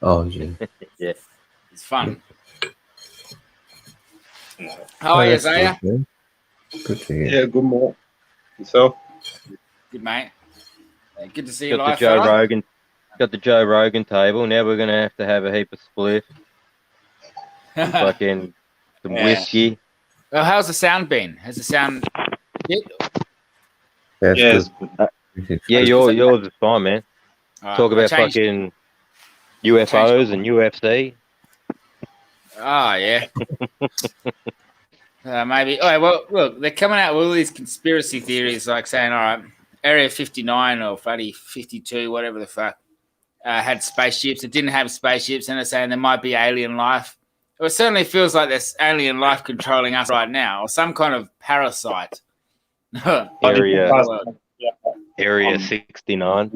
Oh yeah. Yeah. It's fun. How are you, Zaya? Good to hear. Yeah, good mate. Yourself? Good, mate. Good to see you Got live. the Joe Rogan table. Now we're gonna have a heap of spliff. Fucking some whiskey. Well, how's the sound been? Has the sound hit? Yes. Yeah, yours is fine, man. Talk about fucking UFOs and UFC. Oh, yeah. Maybe. Oh, well, look, they're coming out with all these conspiracy theories, like saying, all right, Area 59 or 52, whatever the fuck, had spaceships. It didn't have spaceships, and they're saying there might be alien life. It certainly feels like there's alien life controlling us right now, or some kind of parasite. Area 69.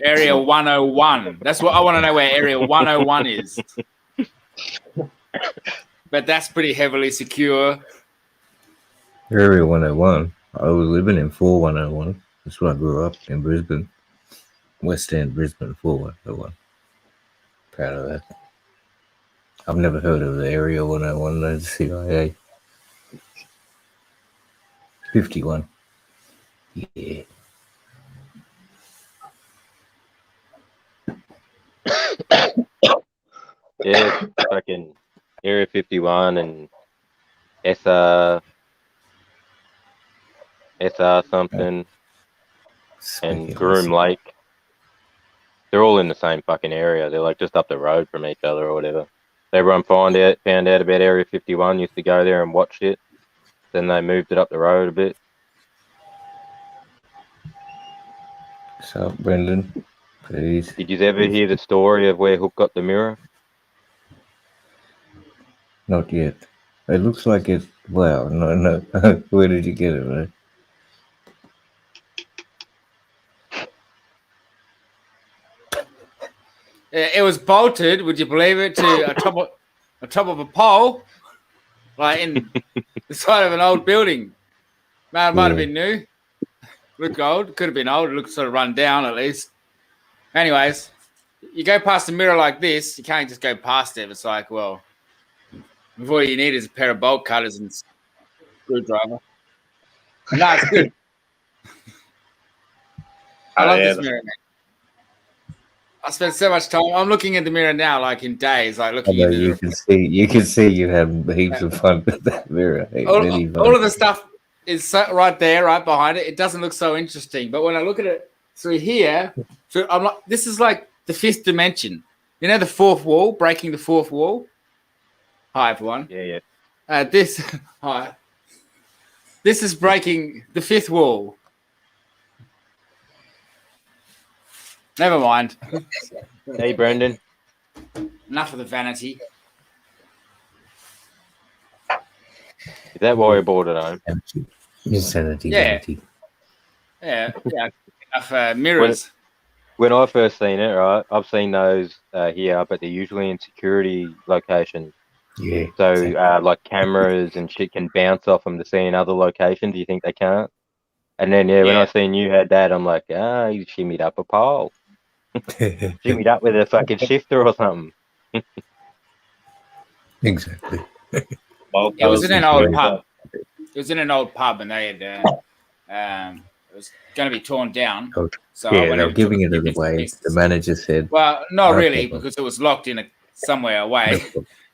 Area 101. That's what I want to know, where Area 101 is. But that's pretty heavily secure. Area 101. I was living in 4101. That's where I grew up in Brisbane. West End, Brisbane, 4101. Proud of that. I've never heard of the Area 101, no, the CIA. 51. Yeah. Yeah, fucking Area 51 and SR something and Groom Lake. They're all in the same fucking area. They're like just up the road from each other or whatever. Everyone found out about Area 51, used to go there and watch it. Then they moved it up the road a bit. So, Brendan, please. Did you ever hear the story of where Hook got the mirror? Not yet. It looks like it. Wow, no. Where did you get it, right? It was bolted, would you believe it, to a top of a pole, like in the side of an old building. Might have been new. Looked old. Could have been old. It looked sort of run down at least. Anyways, you go past a mirror like this, you can't just go past it. It's like, well, all you need is a pair of bolt cutters and screwdriver. No, it's good. I love this mirror, man. I spent so much time. I'm looking at the mirror now, like in days, like looking at you can see you have heaps of fun with that mirror. All of the stuff is right there, right behind it. It doesn't look so interesting, but when I look at it through here, I'm like, this is like the fifth dimension. You know, the fourth wall, breaking the fourth wall. Hi, everyone. Yeah. Hi. This is breaking the fifth wall. Never mind. Hey, Brendan. Enough of the vanity. Is that why you bought it home? Insanity. Yeah. Vanity. Yeah. Enough mirrors. When I first seen it, right, I've seen those here, but they're usually in security locations. Yeah. So, exactly. like cameras and shit can bounce off them to see in other locations. Do you think they can't? And then, when I seen you had that, I'm like, you shimmied up a pole. Shimmied up with a fucking shifter or something. Exactly. It was in an old pub. It was in an old pub, and they had it was going to be torn down. So they were giving it away. The manager said, "Well, not really, because it was locked in somewhere away.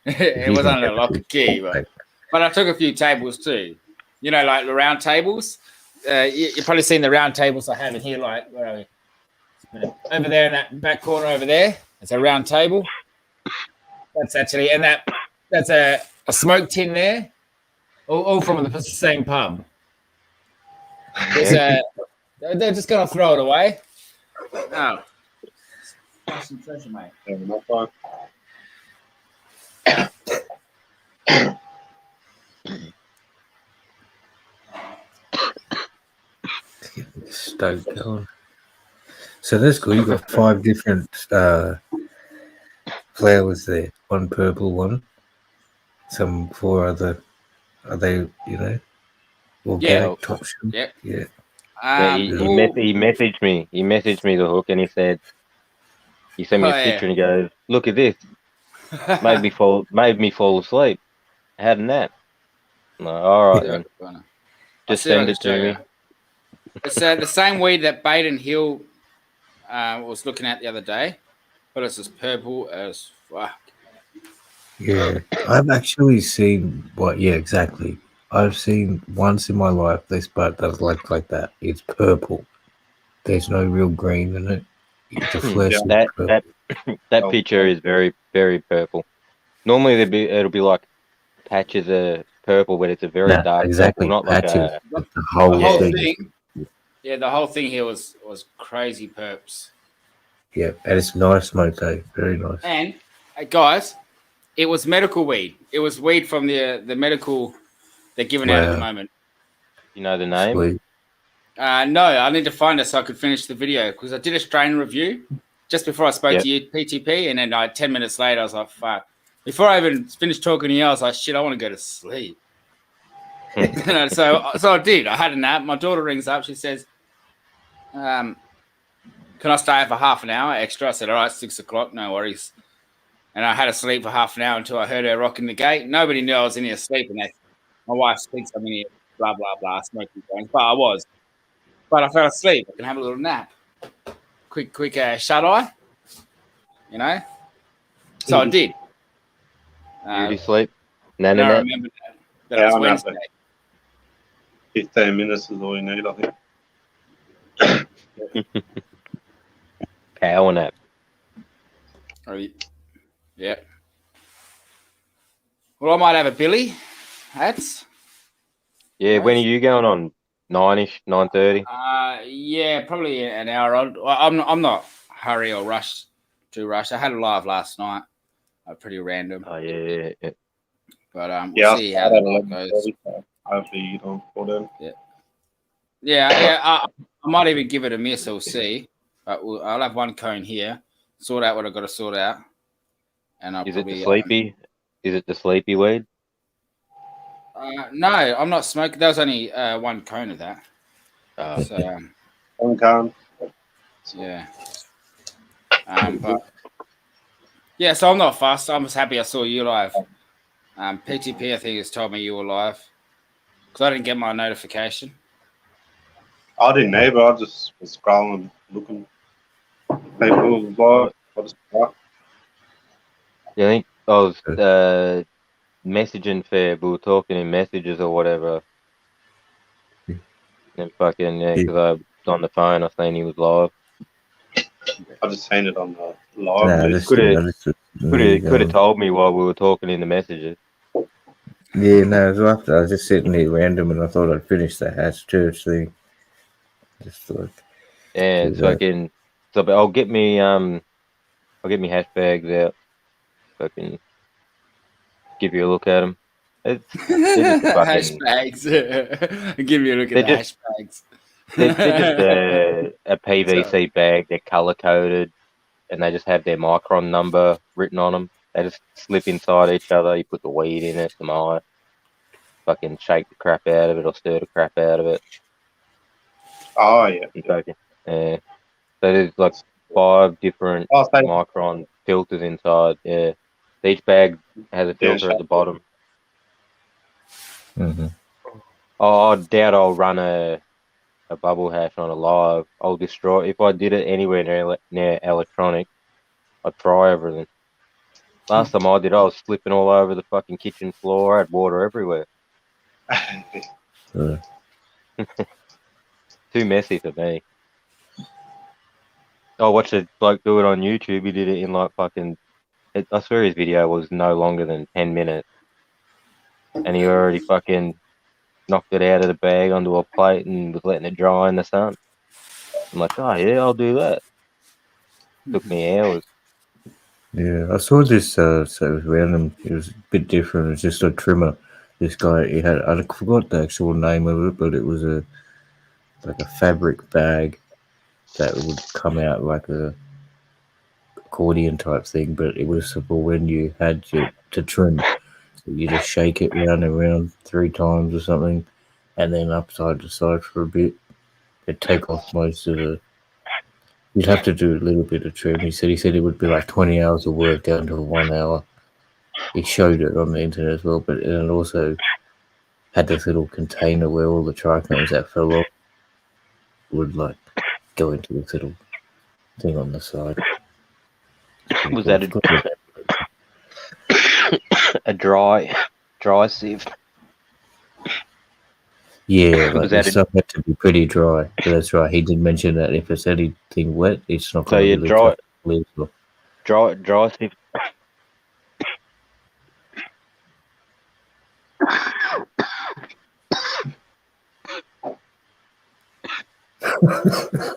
It was under lock and key, but I took a few tables too. You know, like the round tables. You've probably seen the round tables I have in here, like where are we? Over there in that back corner over there. It's a round table. That's actually, and that's a smoke tin there. All from the same pub. They're just going to throw it away. Oh. Some treasure, mate. Stoked going. So that's cool. You've got 5 different flowers there. One purple one. Some 4 other. Are they, organic top shelf? Yep. Yeah. He messaged me. He messaged me the Hook, and he said, he sent me a picture, and he goes, "Look at this. Made me fall asleep. Had a nap." I'm like, all right, then. Just send it to me. It's the same weed that Baden Hill was looking at the other day, but it's as purple as fuck. Yeah, I've actually seen exactly. I've seen once in my life this bud that looks like that. It's purple. There's no real green in it. The flesh is purple. That picture is very, very purple. Normally it'll be like patches of purple, but it's a very dark purple, not patches. like the whole thing. Yeah, the whole thing here was crazy perps. Yeah, and it's nice smoke though, very nice. And guys, it was medical weed. It was weed from the medical they're giving out at the moment. You know the name? Sweet. No, I need to find it so I could finish the video because I did a strain review just before I spoke to you, PTP, and then 10 minutes later I was like, fuck. Before I even finished talking to you, I was like, shit, I want to go to sleep. So I did. I had a nap. My daughter rings up. She says, can I stay for half an hour extra? I said, all right, 6 o'clock, no worries. And I had to sleep for half an hour until I heard her rocking the gate. Nobody knew I was in here sleeping. My wife thinks I'm in here, blah, blah, blah, smoking joints. But I was. But I fell asleep. I can have a little nap. Quick shut eye. You know? So I did. Beauty sleep. I remember that it was Wednesday. 15 minutes is all you need, I think. Power nap. Yeah. Well, I might have a Billy. Hats. Yeah, when are you going on? 9ish, 9:30? Yeah, probably an hour on. I'm not hurry or rush. I had a live last night. Pretty random. Oh yeah. But we'll see how that goes. Hopefully you don't fall down. Yeah. I might even give it a miss. We'll see. But I'll have one cone here. Sort out what I've got to sort out. And I'll Is probably, it the sleepy? Is it the sleepy weed? No, I'm not smoking. There was only one cone of that. So, One cone. Yeah. But yeah, so I'm not fussed. I'm just happy I saw you live. PTP, I think, has told me you were live because I didn't get my notification. I didn't either. I just was scrolling, looking. People live. I just Yeah, I think I was messaging Fair. We were talking in messages or whatever. And fucking because I was on the phone, I seen he was live. I just seen it on the live. Could have told me while we were talking in the messages. Yeah, no, it was after I was just sitting here random, and I thought I'd finish the Hatch Church thing. Just thought. And fucking. So, but I'll get me hashbags out. Fucking give you a look at them. They're just fucking hashbags. Give you a look at the hashbags. They're just a PVC bag. They're color coded, and they just have their micron number written on them. They just slip inside each other. You put the weed in it, some ice, fucking shake the crap out of it or stir the crap out of it. Oh yeah. Yeah. So there's like 5 different micron filters inside. Yeah. Each bag has a filter at the bottom. Mm-hmm. Oh, I doubt I'll run a bubble hash on a live. I'll destroy. If I did it anywhere near electronic, I'd try everything. Last time I did, I was slipping all over the fucking kitchen floor. I had water everywhere. Too messy for me. I watched a bloke do it on YouTube. He did it in like fucking. I swear his video was no longer than 10 minutes, and he already fucking knocked it out of the bag onto a plate and was letting it dry in the sun. I'm like, oh yeah, I'll do that. Took me hours. Yeah, I saw this. So it was random. It was a bit different. It's just a trimmer. This guy, he had. I forgot the actual name of it, but it was like a fabric bag that would come out like a accordion type thing, but it was for when you had to trim. So you just shake it round and round 3 times or something, and then upside to side for a bit. It'd take off most of the. You'd have to do a little bit of trim. He said it would be like 20 hours of work down to 1 hour. He showed it on the internet as well, but it also had this little container where all the trichomes that fell off would like go into this little thing on the side. Was that a dry sieve? Yeah, like the stuff had to be pretty dry. But that's right. He did mention that if it's anything wet, it's not going to really dry sieve.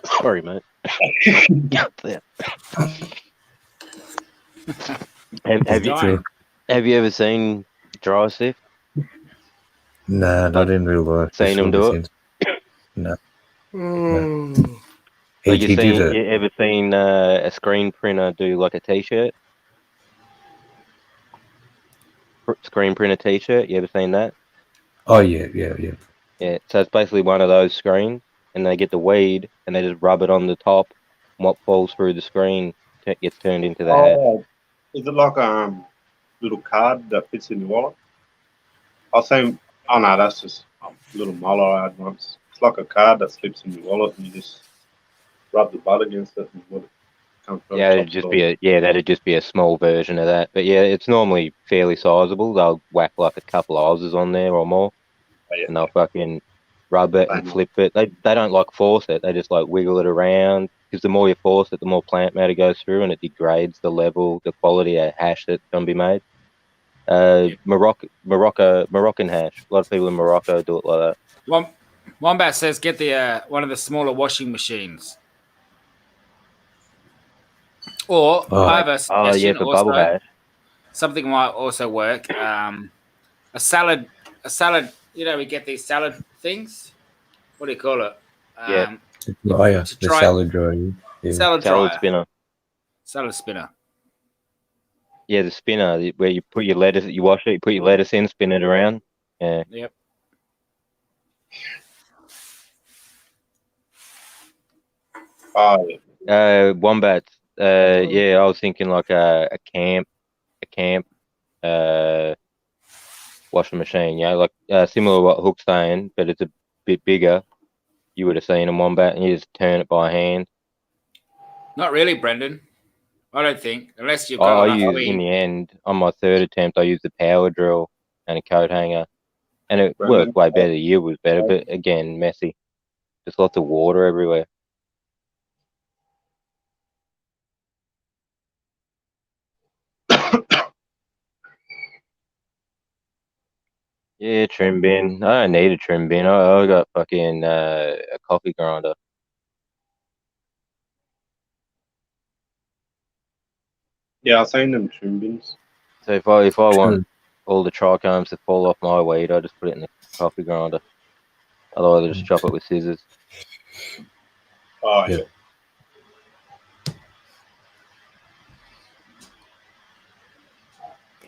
Sorry, mate. Have you ever seen dry sift? Nah, not in real life. Seen him do it? No. Like He did it. you ever seen a screen printer do like a t-shirt? Screen printer t-shirt. You ever seen that? Oh yeah. Yeah. So it's basically one of those screens, and they get the weed and they just rub it on the top. And what falls through the screen gets turned into the hat. Oh, is it like a little card that fits in your wallet? I'll say, oh no, that's just a little Molo I had once. It's like a card that slips in your wallet, and you just rub the butt against it, and it comes from Yeah, the top. that'd just be a small version of that. But yeah, it's normally fairly sizable. They'll whack like a couple of Aussies on there or more, and they'll fucking rub it and flip it. They don't like force it. They just like wiggle it around, because the more you force it, the more plant matter goes through, and it degrades the level, the quality of hash that's going to be made. Moroccan hash. A lot of people in Morocco do it like that. Wombat says get the one of the smaller washing machines. Or I have a suggestion for also. bubble hash. Something might also work. A salad. You know, we get these salad things. What do you call it? The salad dryer. Yeah. Salad dryer. Spinner. Salad spinner. Yeah, the spinner where you put your lettuce, you wash it, you put your lettuce in, spin it around. Yeah. Yep. Wombats. Yeah, I was thinking like a camp washing machine. Yeah, like similar to what Hook's saying, but it's a bit bigger. You would have seen a Wombat, and you just turn it by hand. Not really, Brendan. I don't think, unless you've got enough weed. In the end, on my third attempt, I used a power drill and a coat hanger, and it worked way better. The yield was better, but again, messy. Just lots of water everywhere. Yeah, trim bin. I don't need a trim bin. I got fucking a coffee grinder. Yeah, I've seen them trim bins. So if I want all the trichomes to fall off my weed, I just put it in the coffee grinder. Otherwise, I just chop it with scissors. Oh yeah.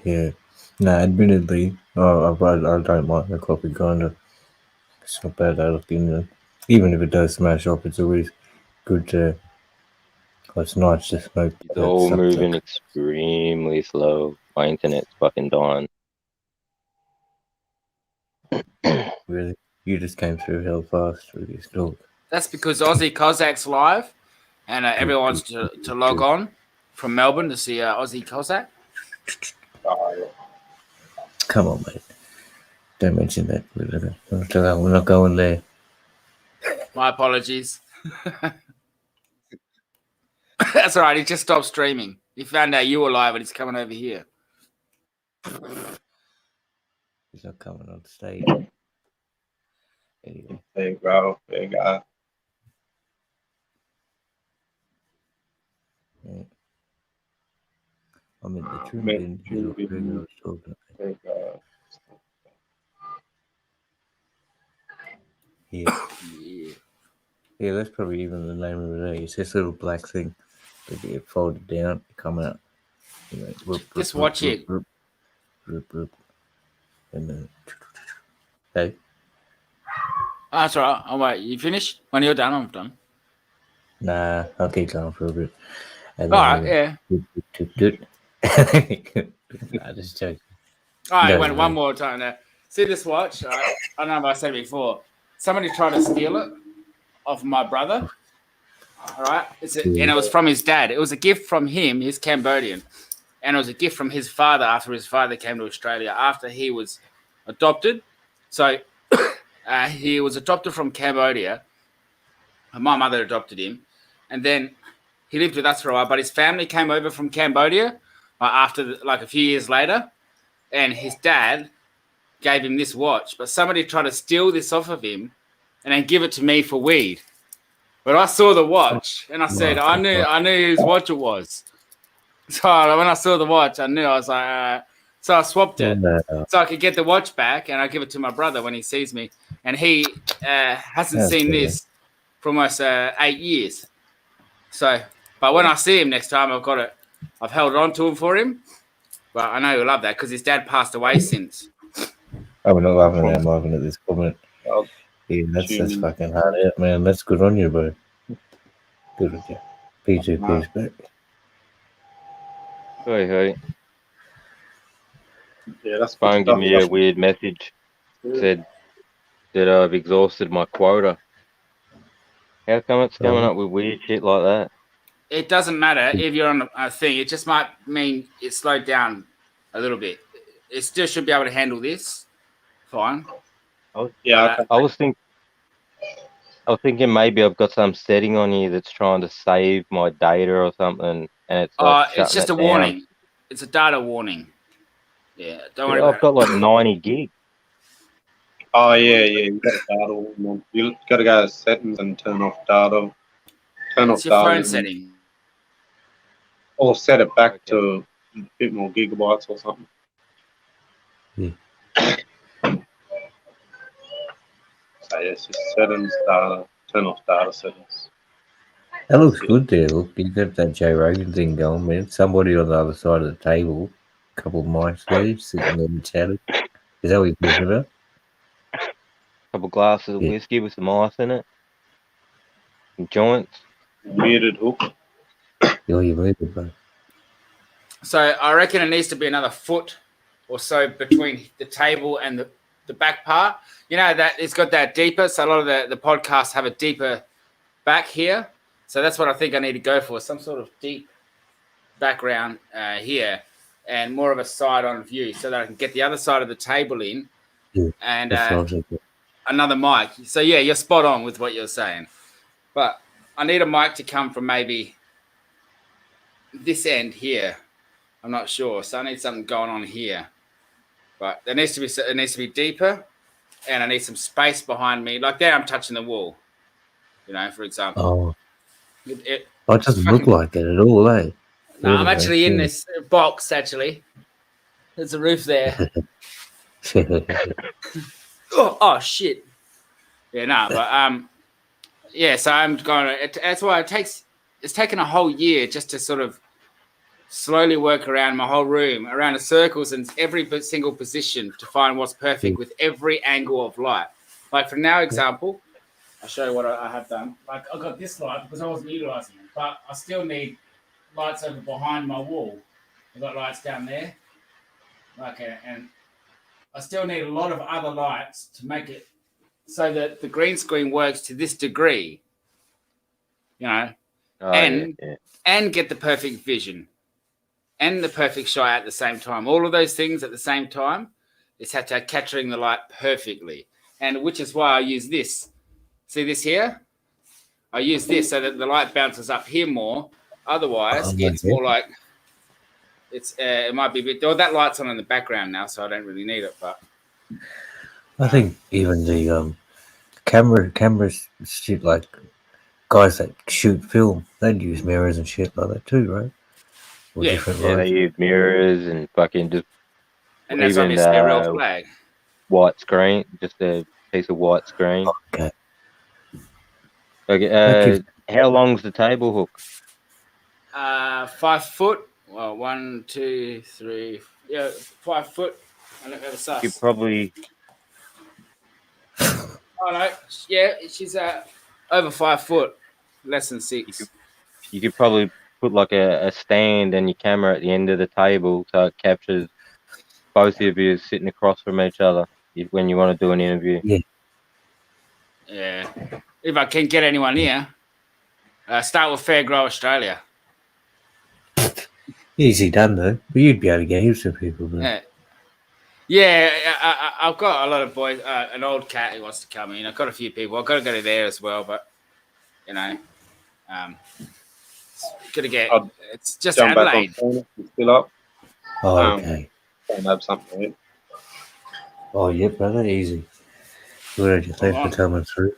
Yeah. Nah, admittedly, I don't like the coffee grinder. It's not bad at it. Even if it does smash up, it's always good to. It's nice to smoke. It's all moving extremely slow. My internet's fucking dying. Really? You just came through hell fast with this dog. That's because Aussie Cossacks live, and everyone wants to log on from Melbourne to see Aussie Cossack. Come on, mate. Don't mention that. We're not going there. My apologies. That's all right. He just stopped streaming. He found out you were live and he's coming over here. He's not coming on stage. Anyway. There you go. There you go. Yeah. I'm in the trim bin. I was talking about. Yeah, that's probably even the name of it. It's this little black thing that you fold it down, come out. Just watch it. And then, hey. Oh, that's all right. Oh, wait. You finished? When you're done, I'm done. Nah, I'll keep going for a bit. And all right, yeah. Nah, just joking. All right, went one more time now. See this watch? I don't know if I said it before. Somebody tried to steal it off my brother. All right. And it was from his dad. It was a gift from him. He's Cambodian. And it was a gift from his father after his father came to Australia after he was adopted. So he was adopted from Cambodia. My mother adopted him. And then he lived with us for a while. But his family came over from Cambodia after a few years later. And his dad gave him this watch. But somebody tried to steal this off of him and then give it to me for weed. But I saw the watch and I said, I knew whose watch it was. So when I saw the watch, I knew. I was like, so I swapped it so I could get the watch back, and I give it to my brother when he sees me, and he hasn't seen this for almost 8 years. So, but when I see him next time, I've got it. I've held on to him for him. But I know he'll love that because his dad passed away since. Oh, we're not laughing at him, laughing at this comment. Yeah, that's fucking hard out, man. That's good on you, bro. Good on you. P2P's back. Hey. Yeah, that's phone gave me a weird message. Said that I've exhausted my quota. How come it's coming up with weird shit like that? It doesn't matter if you're on a thing. It just might mean it slowed down a little bit. It still should be able to handle this. Fine. I was thinking maybe I've got some setting on here that's trying to save my data or something, and it's like it's just a warning. It's a data warning. Yeah, don't worry about it. I've got like 90 gig. Oh yeah, you got data on. You got to go to settings and turn off data. It's your phone setting. Or set it back to a bit more gigabytes or something. Yeah. So yeah, it's just settings, data, turn off data settings. That looks good there. Look, you got that Joe Rogan thing going, man. Somebody on the other side of the table, a couple of mics there, sitting there and chatting. Is that what you're talking about? A couple glasses of whiskey with some ice in it. Some joints. Muted hook. You're muted, bro. So I reckon it needs to be another foot or so between the table and the back part. You know that it's got that deeper. So a lot of the podcasts have a deeper back here. So that's what I think I need to go for. Some sort of deep background here and more of a side-on view so that I can get the other side of the table in and another mic. So, yeah, you're spot on with what you're saying. But I need a mic to come from maybe this end here. I'm not sure. So I need something going on here. But it needs to be deeper, and I need some space behind me. Like there, I'm touching the wall, you know, for example. Oh, it doesn't look like it at all, eh? No, I'm actually in this box, actually. There's a roof there. oh, shit. Yeah, no, but, yeah, so I'm going to, that's why it's taken a whole year just to sort of slowly work around my whole room, around the circles and every single position to find what's perfect with every angle of light. Like for now example, I'll show you what I have done. Like I got this light because I wasn't utilizing it, but I still need lights over behind my wall. I've got lights down there. And I still need a lot of other lights to make it so that the green screen works to this degree, you know, and get the perfect vision and the perfect shot at the same time. All of those things at the same time is capturing the light perfectly, and which is why I use this. See this here? I use this so that the light bounces up here more. Otherwise, it's more like it might be a bit. Well, that light's on in the background now, so I don't really need it. But I think even the cameras shit, like guys that shoot film, they'd use mirrors and shit like that too, right? Or they use mirrors and fucking just and that's obviously a real flag. White screen, just a piece of white screen. Okay. How long's the table hook? 5 foot. Well, 1, 2, 3. Yeah, 5 foot. I don't have a sus. You probably. Oh no, yeah, she's over 5 foot, less than 6. You could probably put like a stand and your camera at the end of the table so it captures both of you sitting across from each other when you want to do an interview. Yeah. If I can get anyone here, start with FairGrowAustralia. Easy done though, but you'd be able to get heaps of people. Yeah, I've got a lot of boys. An old cat who wants to come in. I've got a few people. I've got to go to there as well, but you know, gotta get. It's just Adelaide. Still up. Oh, okay. Don't have something. Oh, yeah, brother, easy. Good, thanks for coming through.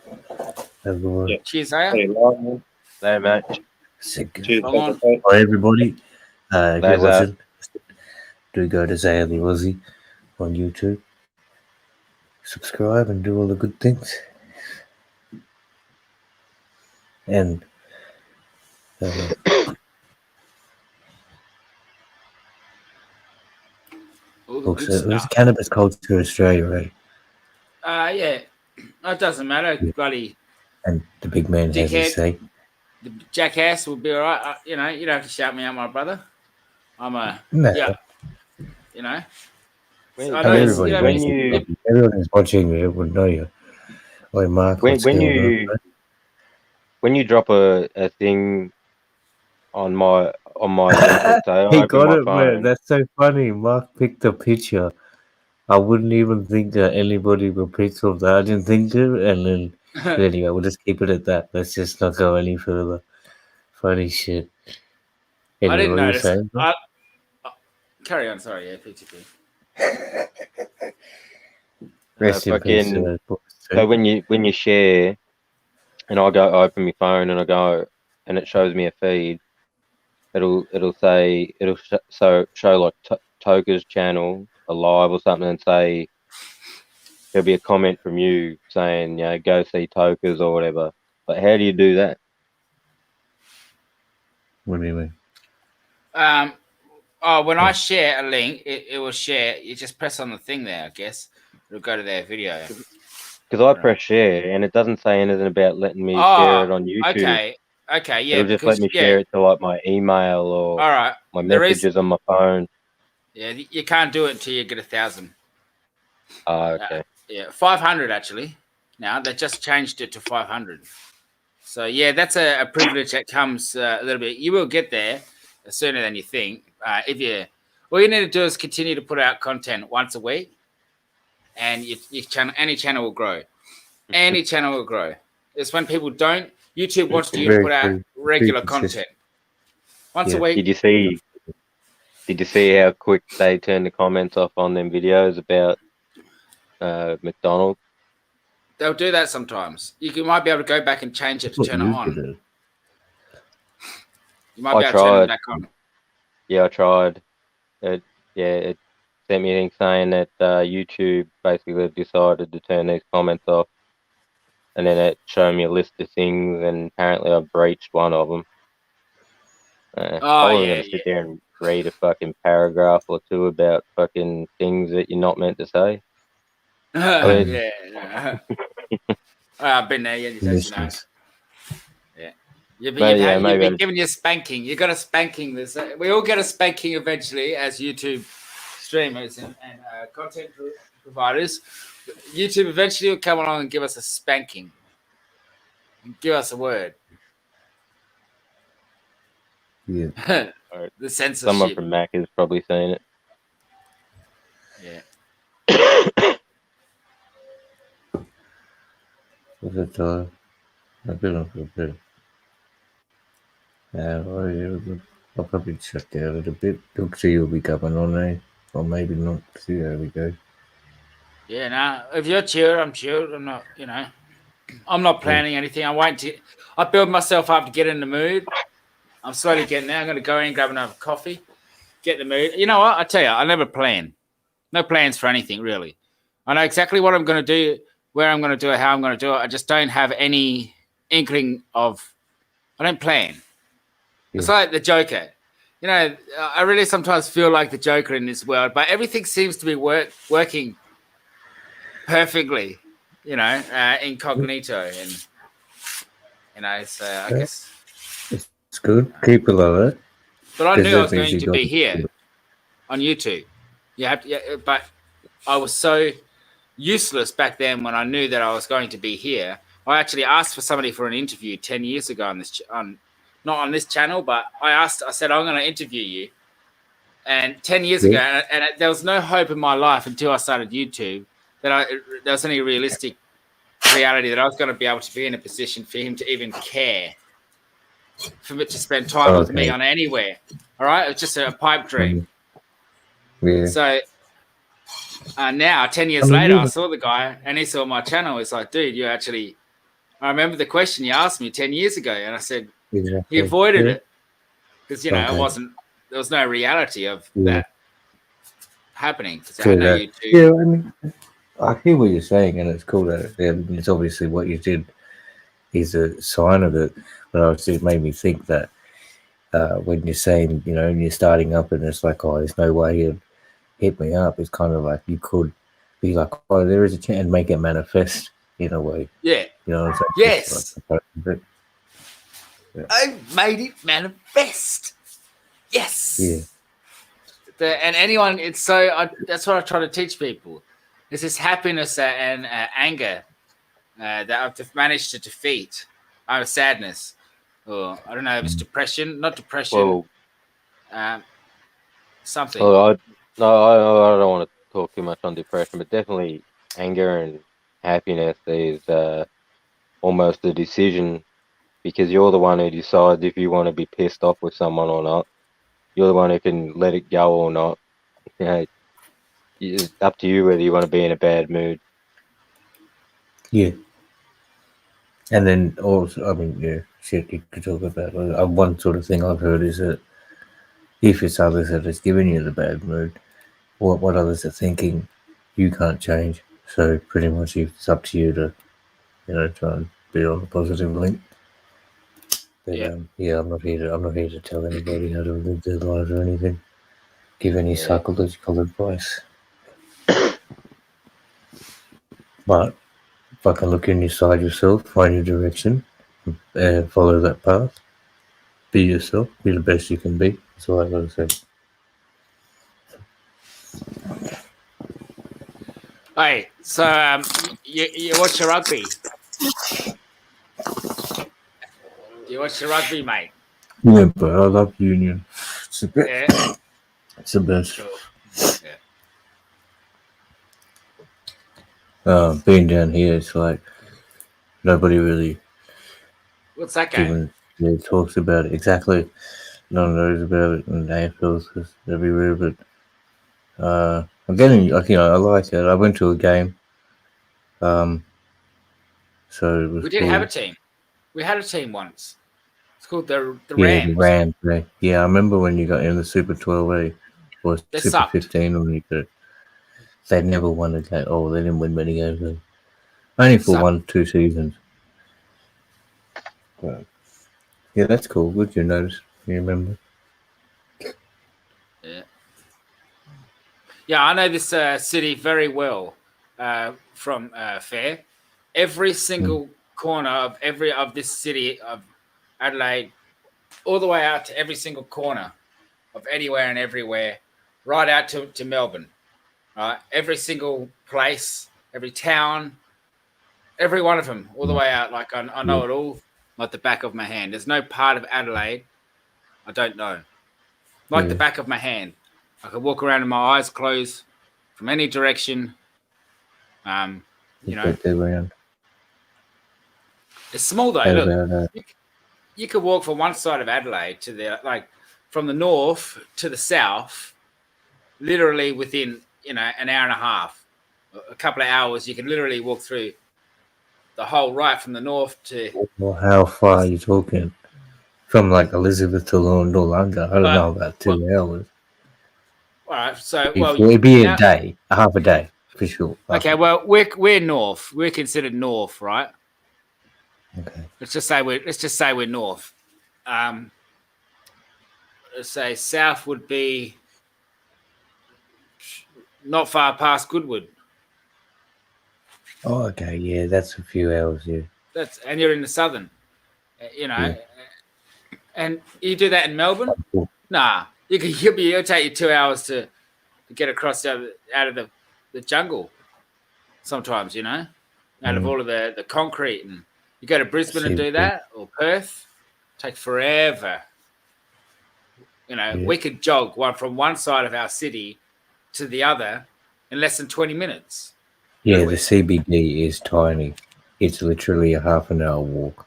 Have a good one. Yeah. Cheers, Aya. Hey, Lord, There, mate. cheers. Come on. Hi, everybody. If you're There's that. watching, do go to Zaya the Aussie on YouTube. Subscribe and do all the good things. And All the good also, there's stuff. Cannabis Culture Australia, right? Yeah. It doesn't matter. Yeah. Bloody And the big man has his dickhead. say. The jackass will be all right. You know, you don't have to shout me out, my brother. I'm a No. yeah. You know. When, I know it's, Everybody you know, when knows you everyone who's watching it would know you. Oi, Mark, when what's when going on? you when you drop a thing on my link, let's say I He open got my it, man. phone. That's so funny. Mark picked a picture. I wouldn't even think that anybody would pick of that. I didn't think of it, and then but anyway, we'll just keep it at that. Let's just not go any further. Funny shit. I Anyway, didn't what were you notice. saying? Bro? Carry on. Sorry. Yeah, PTP. Rest in peace, Fucking boys. so when you share, and I open my phone and I go and it shows me a feed. It'll say show like Toka's channel alive or something, and say there'll be a comment from you saying, you know, go see Toka's or whatever. But how do you do that? What do you mean? When I share a link, it will share. You just press on the thing there, I guess. It'll go to their video. Because I press share and it doesn't say anything about letting me share it on YouTube. Okay, yeah. It'll just let me share it to like my email or All right. my messages on my phone. Yeah, you can't do it until you get 1,000. Okay. 500 actually. Now they just changed it to 500. So yeah, that's a privilege that comes a little bit. You will get there sooner than you think. All you need to do is continue to put out content once a week, and your channel, any channel will grow. Any channel will grow. It's when people don't. YouTube wants you to put out regular content once a week. Did you see how quick they turned the comments off on them videos about McDonald's? They'll do that sometimes. You might be able to go back and change it to turn it on. You might be able to turn it back on. Yeah, I tried. It sent me a thing saying that YouTube basically decided to turn these comments off, and then it showed me a list of things, and apparently I've breached one of them. I wasn't going to sit there and read a fucking paragraph or two about fucking things that you're not meant to say. Yeah. I've been there. Yeah, you've been given your spanking. You got a spanking. We all get a spanking eventually as YouTube streamers and content providers. YouTube eventually will come along and give us a spanking. Give us a word. Yeah. The censorship. Someone from Mac has probably seen it. Yeah. What's it called? I've been on for a bit. I'll probably shut down a little bit. Look, see you'll be coming on, eh? Or maybe not. See how we go. Yeah, now if you're chilled, I'm chilled. I'm not, I'm not planning anything. I build myself up to get in the mood. I'm slowly getting there. I'm going to go in, grab another coffee, get in the mood. You know what? I tell you, I never plan. No plans for anything, really. I know exactly what I'm going to do, where I'm going to do it, how I'm going to do it. I just don't have any inkling of, I don't plan. Yeah. It's like the Joker. I really sometimes feel like the Joker in this world, but everything seems to be working perfectly, incognito. And, so I guess. It's good. Keep it like that. But I knew I was going to be here on YouTube. But I was so useless back then when I knew that I was going to be here. I actually asked for somebody for an interview 10 years ago not on this channel, but I said, I'm going to interview you. And 10 years ago, and there was no hope in my life until I started YouTube that there was any realistic reality that I was going to be able to be in a position for him to even care, for him to spend time with me on anywhere. All right? It was just a pipe dream. Yeah. So now, 10 years later, I saw the guy and he saw my channel. It's like, dude, you actually I remember the question you asked me 10 years ago, and I said Exactly. he avoided Yeah. it because, you know, there was no reality of that happening. So I know you two. Yeah, I mean, I hear what you're saying, and it's cool that it's obviously what you did is a sign of it. But obviously, it made me think that when you're saying, you know, when you're starting up and it's like, oh, there's no way you'd hit me up, it's kind of like you could be like, oh, there is a chance, and make it manifest in a way. Yeah. You know what I'm saying? Yes. Like, I made it manifest. Yes. Yeah. And anyone, it's so, that's what I try to teach people. It's this happiness and anger that I've managed to defeat. Sadness. Or I don't know if it's depression, not depression. Well, something. Well, I don't want to talk too much on depression, but definitely anger and happiness is almost a decision because you're the one who decides if you want to be pissed off with someone or not. You're the one who can let it go or not. You know, it's up to you whether you want to be in a bad mood. Yeah. And then also, I mean, yeah, shit, you could talk about. One sort of thing I've heard is that if it's others that has given you the bad mood, what others are thinking, you can't change. So pretty much it's up to you to, you know, try and be on the positive link. But yeah, I'm not here to tell anybody how to live their lives or anything. Give any psychological advice. But if I can look inside yourself, find your direction, follow that path, be yourself, be the best you can be. That's all I gotta say. Hey, so you watch the rugby? You watch the rugby, mate? Yeah, but I love Union. It's the best. Yeah. It's the best. Sure. Yeah. Being down here, it's like nobody really. What's that game? Talks about it. Exactly. No one knows about it, and AFL's just everywhere. But I'm getting, like, you know, I like it. I went to a game. So it was. We did have a team. We had a team once. It's called the Rams. The Rams. Yeah, I remember when you got in the Super 12A or They Super sucked. 15 when you could. They never won a game. Oh, they didn't win many games. Though. Only for 1-2 seasons. But, yeah, that's cool. Good you notice. You remember? Yeah. Yeah, I know this city very well from Fair. Every single corner of this city of Adelaide, all the way out to every single corner of anywhere and everywhere, right out to Melbourne. Every single place, every town, every one of them, all the way out. Like I know it all like the back of my hand. There's no part of Adelaide I don't know. Like the back of my hand. I could walk around with my eyes closed from any direction. You know, it's small though. Look, you could walk from one side of Adelaide to the from the north to the south, literally within an hour and a half, a couple of hours. You can literally walk through the whole right from the north to. Well, how far are you talking? From like Elizabeth to Noarlunga? I don't know about 2 hours. All right, so it'd be a day, half a day for sure. Okay, well we're north. We're considered north, right? Okay. Let's just say we're north. Let's say south would be not far past Goodwood. Oh, okay, yeah, that's a few hours, yeah. And you're in the southern, and you do that in Melbourne? Cool. Nah, it'll take you 2 hours to get across out of the jungle. Sometimes, out of all of the concrete, and you go to Brisbane and do that, or Perth, take forever. We could jog from one side of our city to the other in less than 20 minutes. Yeah, the CBD is tiny. It's literally a half an hour walk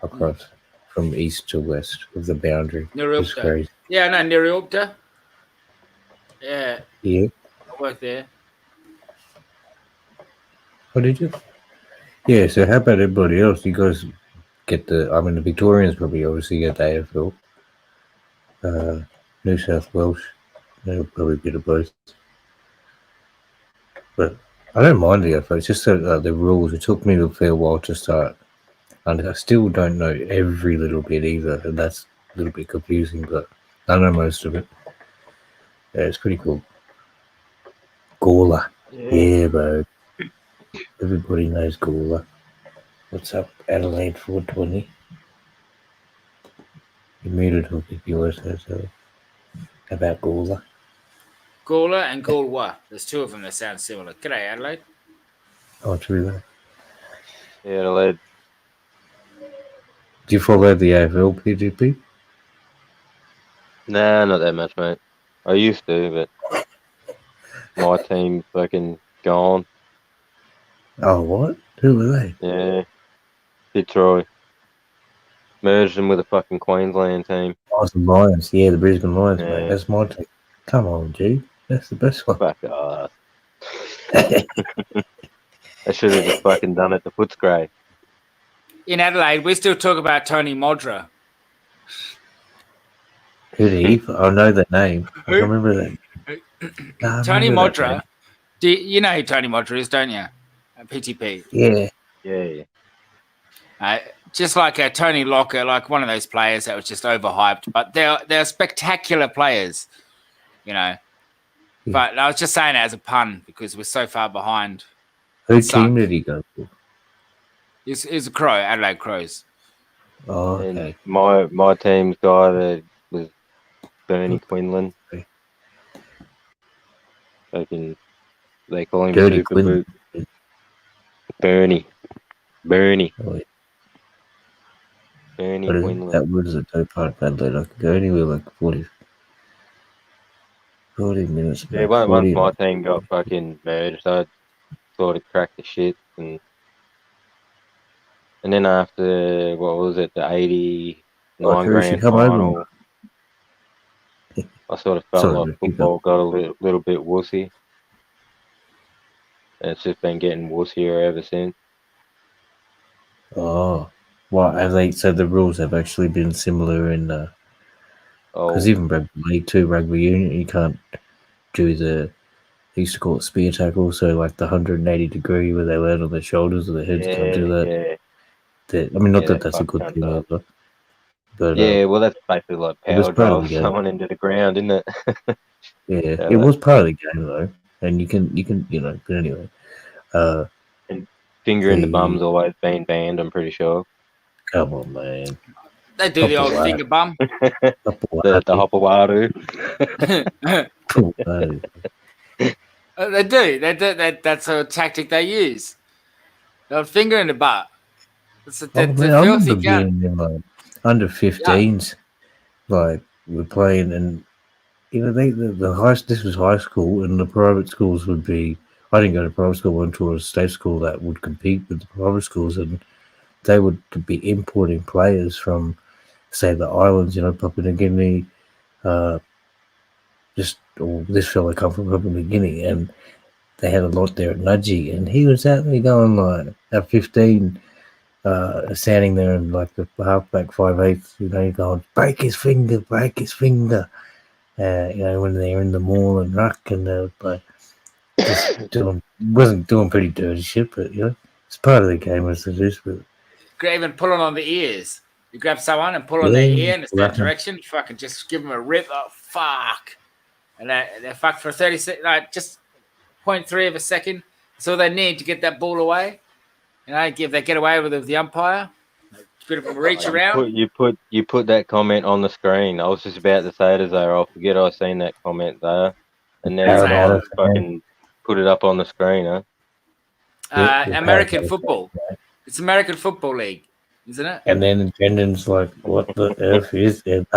across from east to west of the boundary. It's crazy. Yeah, no, Nirulta. Yeah. Yeah. I worked there. What did you? Yeah, so how about everybody else? You guys get the... I mean, the Victorians probably obviously get the AFL. New South Wales, they'll probably get a both. But I don't mind the AFL. It's just the rules. It took me a fair while to start. And I still don't know every little bit either. And that's a little bit confusing, but I know most of it. Yeah, it's pretty cool. Gawler. Yeah, bro. Everybody knows Gawler. What's up, Adelaide 420? You muted Hook if you want to so about Gawler. Gawler and Galway. There's two of them that sound similar. G'day, Adelaide. Oh, true. Yeah, Adelaide. Do you follow the AFL, PGP? Nah, not that much, mate. I used to, but my team's fucking gone. Oh, what? Who were they? Yeah, Fitzroy. Merged them with a fucking Queensland team. Oh, the Lions. Yeah, the Brisbane Lions, Yeah. mate. That's my team. Come on, G. That's the best one. Fuck off. I should have just fucking done it to Footscray. In Adelaide, we still talk about Tony Modra. Who did he? I know that name. I can remember that. Tony Modra. You know who Tony Modra is, don't you? PTP. Yeah. Yeah. Just like Tony Locker, like one of those players that was just overhyped, but they're spectacular players, you know. Yeah. But I was just saying it as a pun because we're so far behind. Who team did he go for? He's a Crow, Adelaide Crows. Oh, okay. And my team's guy that was Bernie Quinlan. They call him Dirty Super Quinlan. Boot. Bernie. Oh, yeah. Bernie What is Quinlan. that word is a dope part of Adelaide. I could go anywhere like 40 minutes. Yeah, once my team got fucking merged, I sort of cracked the shit, and then after what was it, the 89 grand final, I sort of felt like football got a little bit wussy, and it's just been getting wussier ever since. Oh, well, have they said the rules have actually been similar in? Because even rugby league too, rugby union, you can't do they used to call it spear tackle, so like the 180 degree where they land on their shoulders or their heads, can't do that. Yeah. I mean, not that that's a good thing either. But yeah, well, that's basically like power drive someone into the ground, isn't it? Yeah, it was part of the game though, and you can But anyway, and fingering the bum's always been banned. I'm pretty sure. Come on, man. They do the old finger bum. the Hopawadu. They do. That's a tactic they use. They'll finger in the butt. It's a filthy gun. Under 15s, like we're playing, and this was high school, and the private schools would be. I didn't go to private school. I went to a state school that would compete with the private schools, and they would be importing players from, say, the islands, Papua New Guinea, this fella come from Papua New Guinea, and they had a lot there at Nudgee, and he was out there going like at 15, standing there in like the halfback 5/8, going break his finger, when they're in the mall and ruck, and they're like just wasn't doing pretty dirty shit, but it's part of the game as it is. But even pulling on the ears. You grab someone and pull on their ear in a certain direction. Fucking just give them a rip. Oh, fuck. And they're fucked for 30 seconds. Like just 0.3 of a second. That's all they need to get that ball away. If they get away with the umpire, a bit of a reach around. You put that comment on the screen. I was just about to say to Zara, I forget I seen that comment there. And now I fucking put it up on the screen, huh? American football. It's American Football League, isn't it? And then Brendan's like, what the F is it?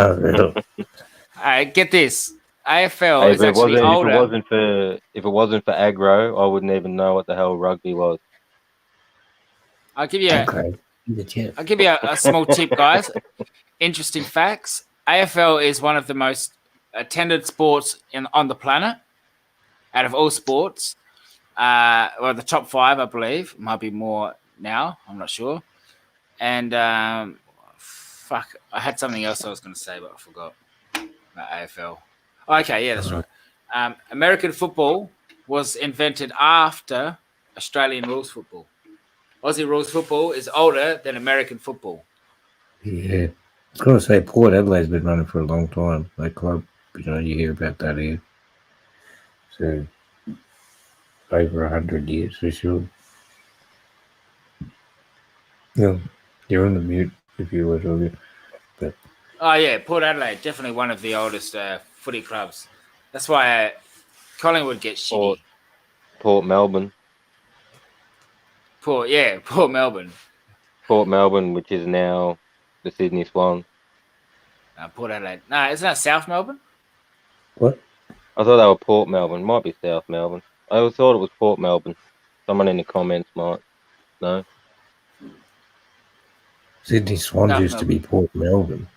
Get this. AFL is actually older. If it wasn't for aggro, I wouldn't even know what the hell rugby was. I'll give you a small tip, guys. Interesting facts. AFL is one of the most attended sports on the planet out of all sports. The top 5, I believe. Might be more now. I'm not sure. And fuck, I had something else I was going to say, but I forgot. About AFL. Okay, yeah, that's right. American football was invented after Australian rules football. Aussie rules football is older than American football. Yeah. I was going to say, Port Adelaide's been running for a long time. That club, you hear about that here. So, over 100 years for sure. Yeah, you're on the mute if you were talking. But Oh, yeah, Port Adelaide, definitely one of the oldest footy clubs. That's why Collingwood gets shitty. Port Melbourne. Port Melbourne. Port Melbourne, which is now the Sydney Swans. Port Adelaide. No, isn't that South Melbourne? what? I thought they were Port Melbourne. Might be South Melbourne. I always thought it was Port Melbourne. Someone in the comments might know. Sydney Swans South used to be Port Melbourne.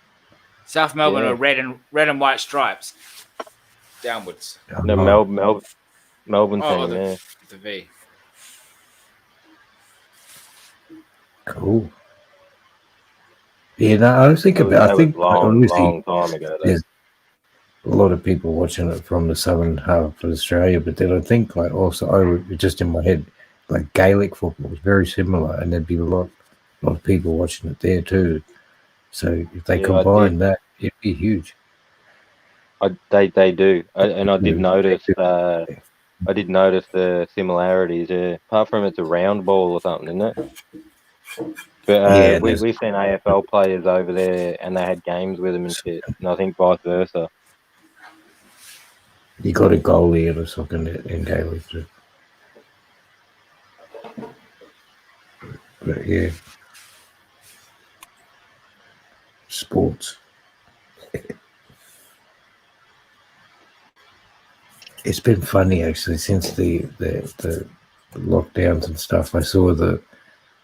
South Melbourne Yeah. are red and white stripes. Downwards. No, Melbourne team, the V. Cool. Yeah, no, I was thinking about. I think long time ago. There's a lot of people watching it from the southern half of Australia, but then I think just in my head, like Gaelic football was very similar, and there'd be a lot of people watching it there too. So if they combine that, it'd be huge. They do, and I did notice. I did notice the similarities. Apart from it's a round ball or something, isn't it? But we've seen AFL players over there, and they had games with them and shit. And I think vice versa. You got a goalie and a soccer net in Gaelic too. But yeah, sports. It's been funny actually since the lockdowns and stuff. I saw the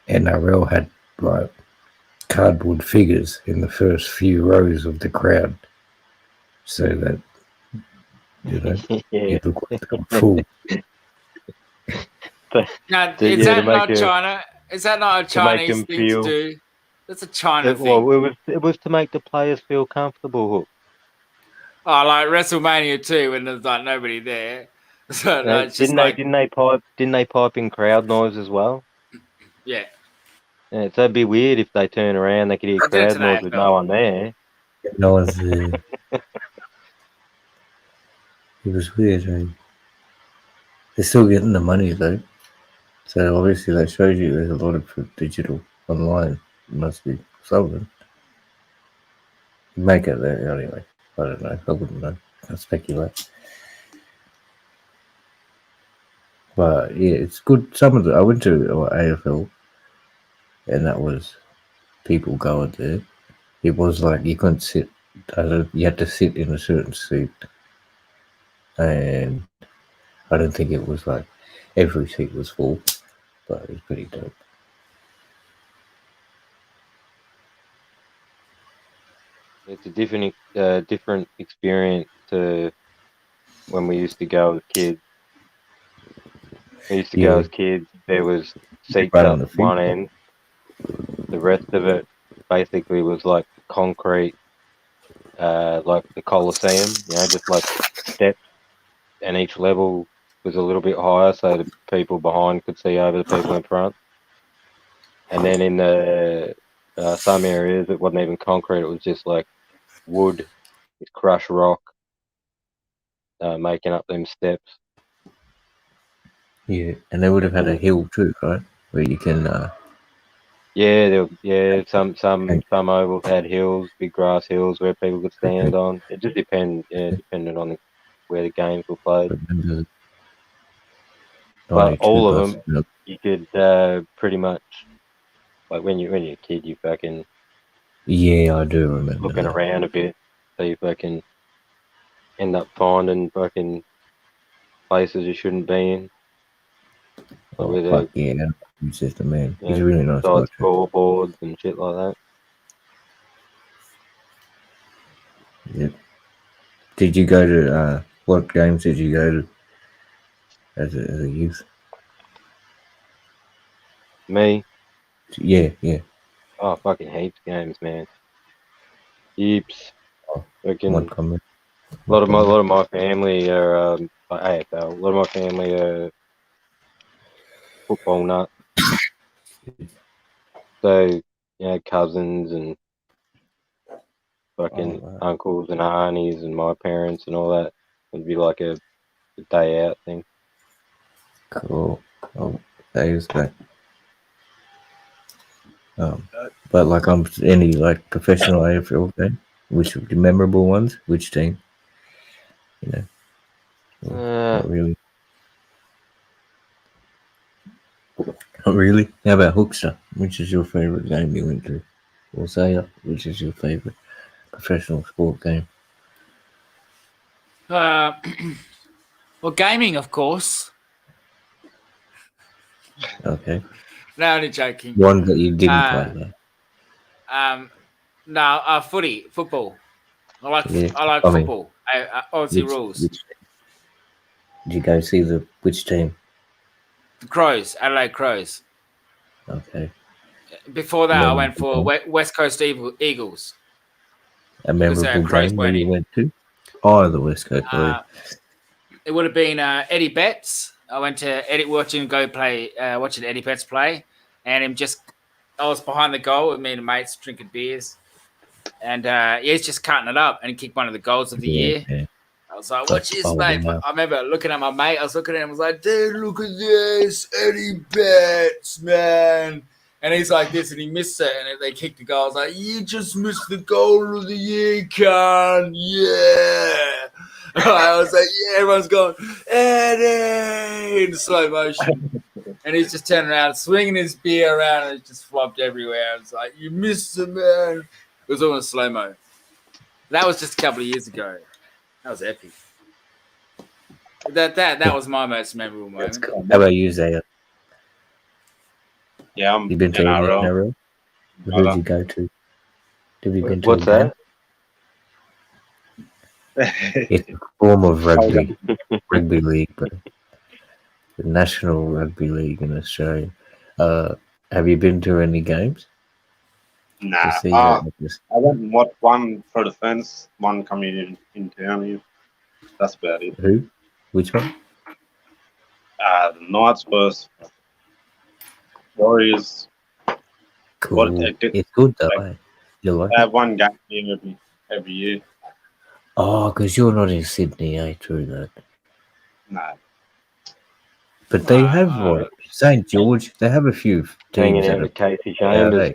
NRL had like cardboard figures in the first few rows of the crowd, so that it looked like a fool. Now, is that not China? Is that not a Chinese thing to do? That's a China thing. Well, it was to make the players feel comfortable. Oh, like WrestleMania 2 when there's like nobody there. So didn't they pipe in crowd noise as well? Yeah. Yeah, so it'd be weird if they turn around, they could hear crowd noise with no one there. No one's there. It was weird. They're still getting the money though, so obviously that shows you there's a lot of digital online. It must be something. Make it there anyway. I don't know. I wouldn't know. I speculate. But yeah, it's good. I went to AFL, and that was people going there. It was like you couldn't sit. You had to sit in a certain seat, and I don't think it was like every seat was full, but it was pretty dope. It's a different experience to when we used to go as kids. We used to go as kids. There was seats up one end. The rest of it basically was like concrete, like the Colosseum. Just like steps, and each level was a little bit higher, so the people behind could see over the people in front. And then in the some areas, it wasn't even concrete; it was just like wood with crushed rock, making up them steps. Yeah, and they would have had a hill too, right? Where you can. Some ovals had hills, big grass hills where people could stand on. It just depended on where the games were played. But all of them, you could pretty much, like when you're a kid, you fucking. Yeah, I do remember. Looking around a bit, so you fucking end up finding fucking places you shouldn't be in. He's just a man. He's a really nice guy. Scoreboards and shit like that. Yep. Did you go to what games did you go to as a youth? Me? Yeah, yeah. Oh, fucking heaps games, man. Heaps. Fucking One comment. a lot of my family are AFL. A lot of my family are football nuts. So, you know, cousins and fucking right. uncles and aunties and my parents and all that. It'd be like a day out thing. Cool. Oh, that is great. But like any like professional AFL game, which of the memorable ones, which team? You know, not really. Not really. How about Hookster? Which is your favourite game you went to? Or Saya, which is your favourite professional sport game? Well, gaming, of course. Okay. No, only joking. One that you didn't play though. No, football. I like I mean, football. Aussie rules. Did you go see which team? The Crows, Adelaide Crows. Okay. Before that, I went for West Coast Eagles. A memorable Crows game where you went to? Oh, the West Coast. It would have been Eddie Betts. I went to watching Eddie Betts play, and I was behind the goal with me and mates drinking beers, and he's just cutting it up, and he kicked one of the goals of the year. Yeah. I was like, "What's this, mate?" I remember looking at my mate. I was looking at him. I was like, "Dude, look at this, Eddie Betts, man." And he's like this, and he missed it, and they kicked the goal. I was like, "You just missed the goal of the year, cunt. Yeah." I was like, "Yeah." Everyone's going, "Eddie," in slow motion, and he's just turning around, swinging his beer around, and it just flopped everywhere. I was like, "You missed it, man." It was all in slow mo. That was just a couple of years ago. That was epic. That was my most memorable moment. Cool. How about you, Zaya? Yeah, You've been to NRL? Who did you go to? Have you been to What's that? It's a form of rugby league, but the National Rugby League in Australia. Have you been to any games? Nah. I went and watched one for the fence, one coming in town here. That's about it. Who? Which one? The Knights versus Warriors. Cool. It's good though. You like they have one game here every year. Oh, because you're not in Sydney, true that. No. But they have St. George. They have a few teams hanging out with Casey Chambers.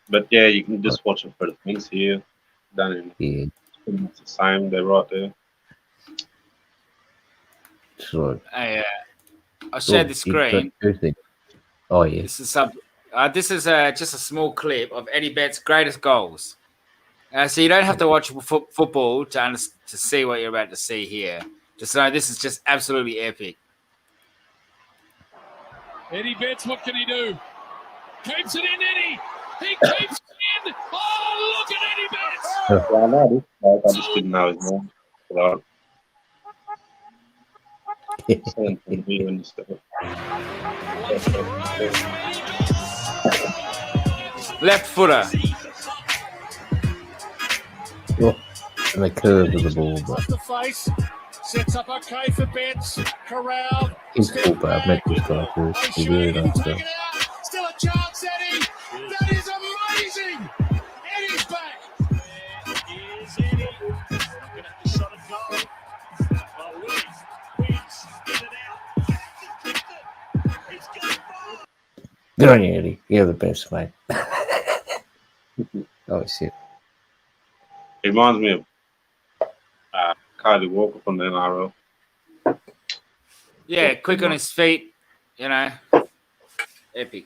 But yeah, you can just watch it for the things here. It's the same. They're right there. So I shared the screen. Oh yeah. This is just a small clip of Eddie Betts' greatest goals. So you don't have to watch football to see what you're about to see here. Just know this is just absolutely epic. Eddie Betts, what can he do? Keeps it in, Eddie. He keeps it in. Oh, look at Eddie Betts. I just didn't know his name. Left footer. And the curve of the ball, but the face. Sets up okay for Betts. Corral. he's cool, but I've met this guy too. He's really nice guy. Still a chance, Eddie. That is amazing. Eddie's back. Here's Eddie. Not going to have to shot a goal. Well, Williams get it out. It's gone. Good on you, Eddie. You're the best, mate. Oh shit. It reminds me of Kylie Walker from the NRL. Yeah, quick on his feet, epic.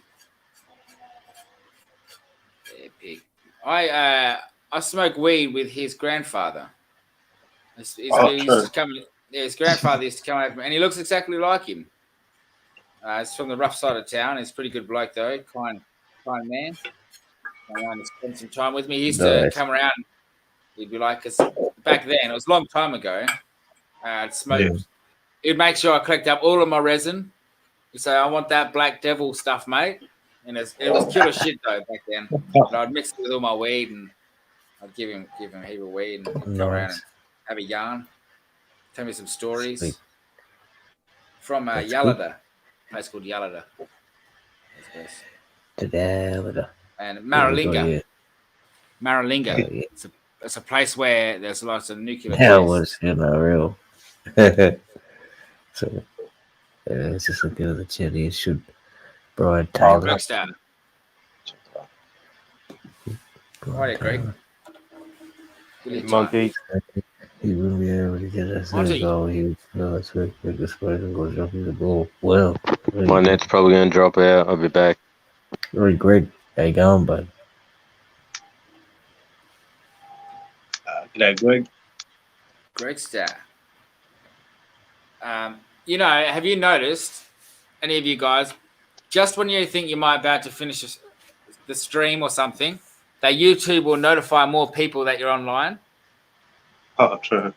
I smoked weed with his grandfather. His grandfather used to come over, and he looks exactly like him. He's from the rough side of town. He's a pretty good bloke though, kind man. I want to spend some time with me. He used to come around. He'd be like, because back then, it was a long time ago, I'd smoke. He'd make sure I collect up all of my resin, You say, I want that Black Devil stuff, mate. And it was killer shit though back then. But I'd mix it with all my weed, and I'd give him a heap of weed, and he'd go around and have a yarn, tell me some stories. Sweet. From That's Yalada, a place called Yalada. That's best. And Maralinga. Maralinga. Oh, yeah. It's a place where there's lots of nuclear Hell tests. was real. So it's just looking at the chat here. Should Brian Taylor? Gregstar. Right, Greg. Monkey. He wouldn't be able to get us Monty. a goal. He was with the spot and go dropping the ball. Well, My net's probably going to drop out. I'll be back. very great. How you going, bud? G'day, Greg. Gregstar. You know, have you noticed, any of you guys, just when you think you might be about to finish the stream or something, that YouTube will notify more people that you're online? Oh, true.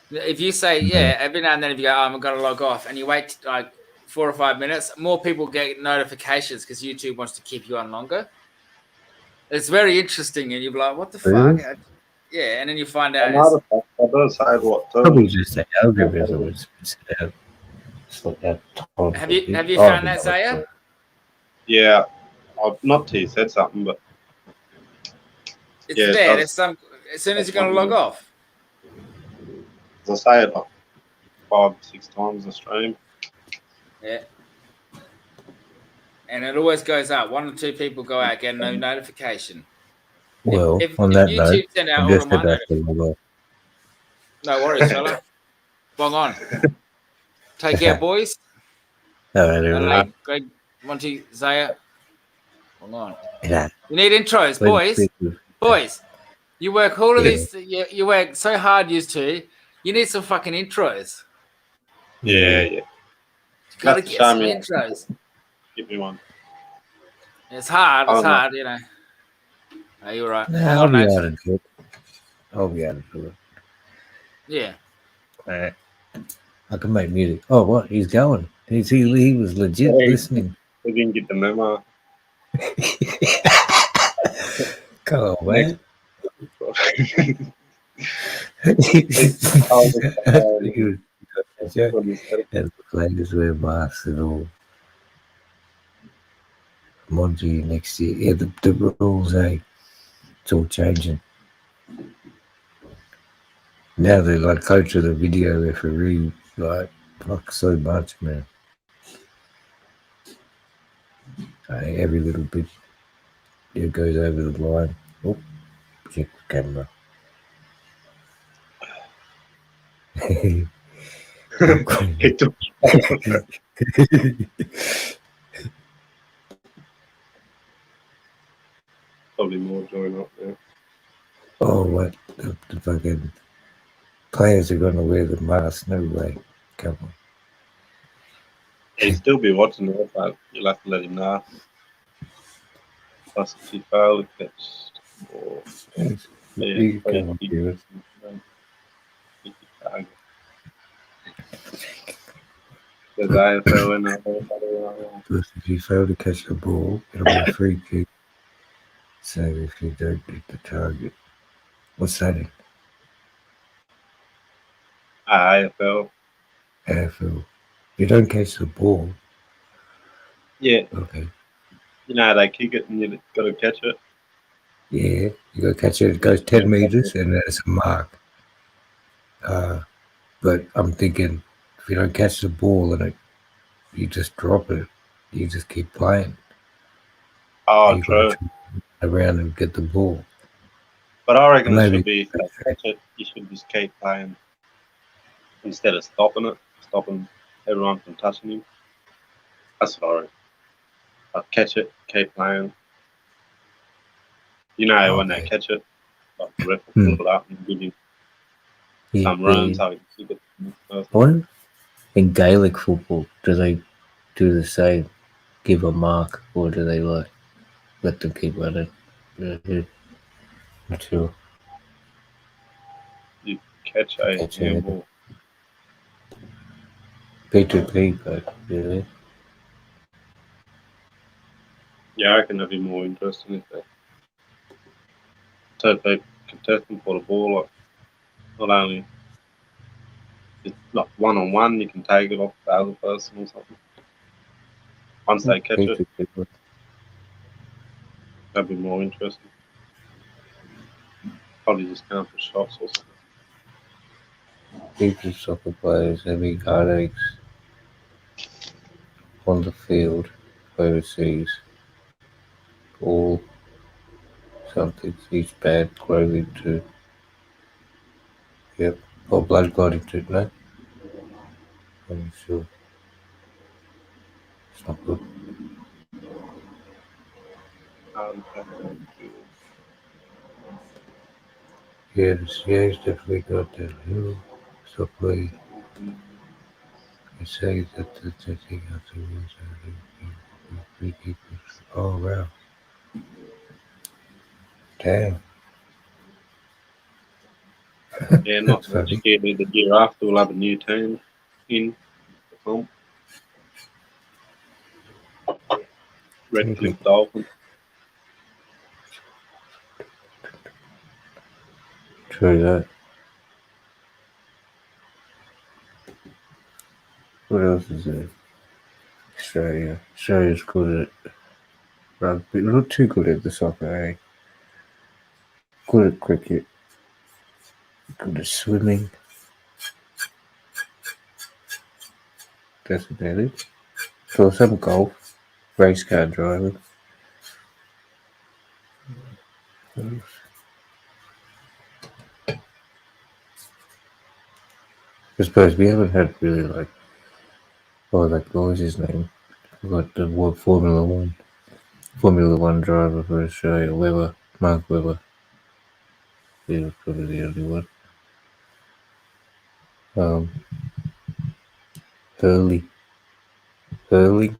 If you say, yeah, every now and then if you go, I'm going to log off, and you wait like 4 or 5 minutes, more people get notifications because YouTube wants to keep you on longer. It's very interesting, and you're like, what the Really? fuck? Yeah, and then you find out. I don't say what to. Probably just the algorithm was set out. It's like that. Have you found that, Zaya? Yeah, I've not till you said something, but It's yeah, there. it There's some. As soon as you're going to log off. as I say it like 5, 6 times a stream. Yeah. And it always goes up. 1 or 2 people go out, get no notification. Well, If on that YouTube note, send out I'm all just of my about to log off. No worries, fella. Bong on. Take care, boys. All right, everyone. Adelaide, Greg, Monty, Zaya. Bong on. Yeah. You need intros, boys. Boys, you work all of these. You work so hard, used to. You need some fucking intros. Yeah. You gotta get some intros. Give me one. It's hard. It's Oh, no. hard, you know. Are you all right? Nah, Hang I'll on, be mate. out of it. I'll be out of it. Yeah. Alright. I can make music. Oh, what? He's going. He was legit listening. We didn't get the memo. Come on, man. And the players wear masks and all. Monty next year. Yeah, the rules, it's all changing. Now they're like coach of the video referee, like, fuck so much, man. Every little bit it goes over the line. Oh, check the camera. Probably more join up there. Oh, what? The fucking players are going to wear the mask? No way. Come on. He'd still be watching it, but you'll have to let him know. Plus, if he failed, it gets more. You can't do it. There's AFL in there. Plus, if you fail to catch the ball, it'll be a free kick. So if you don't hit the target, what's that in? AFL. AFL. You don't catch the ball. Yeah. Okay. You know how they kick it and you got to catch it? Yeah, you got to catch it. It goes 10 meters and there's a mark. But I'm thinking, if you don't catch the ball and you just drop it, you just keep playing. Oh, true. Around and get the ball. But I reckon Maybe. it should be, if you catch it, you should just keep playing instead of stopping everyone from touching him. That's what I reckon. Like, catch it, keep playing. You know, when they catch it, like the ref will pull it up and give him some room so he can keep it. What? In Gaelic football, do they do the same? Give a mark, or do they like let them keep running? Not sure. You catch a handball. P2P, but really. Yeah, I reckon that'd be more interesting if they so people contesting for the ball, like not only it's like one on one, you can take it off the other person or something. Once they catch it, that'd be more interesting. Probably just going for shots or something. Heaps of soccer players having heartaches on the field, overseas, or something. He's bad clothing too. Yep. Or blood clotting too, no? I'm sure. It's not good. Yes, he's definitely got that hill. So play. I say that the thing afterwards free keepers. Oh wow. Damn. Yeah, not That's next funny. year, but the year after we'll have a new team in the film. Redcliffe Dolphins. True that. What else is there? Australia. Australia's good at rugby. Not too good at the soccer, eh? Good at cricket. Good at swimming. That's about it. So some golf. Race car driving. I suppose we haven't had really like, what was his name? I got the Formula One driver for Australia, Mark Webber. He was probably the only one. Hurley, Hurley,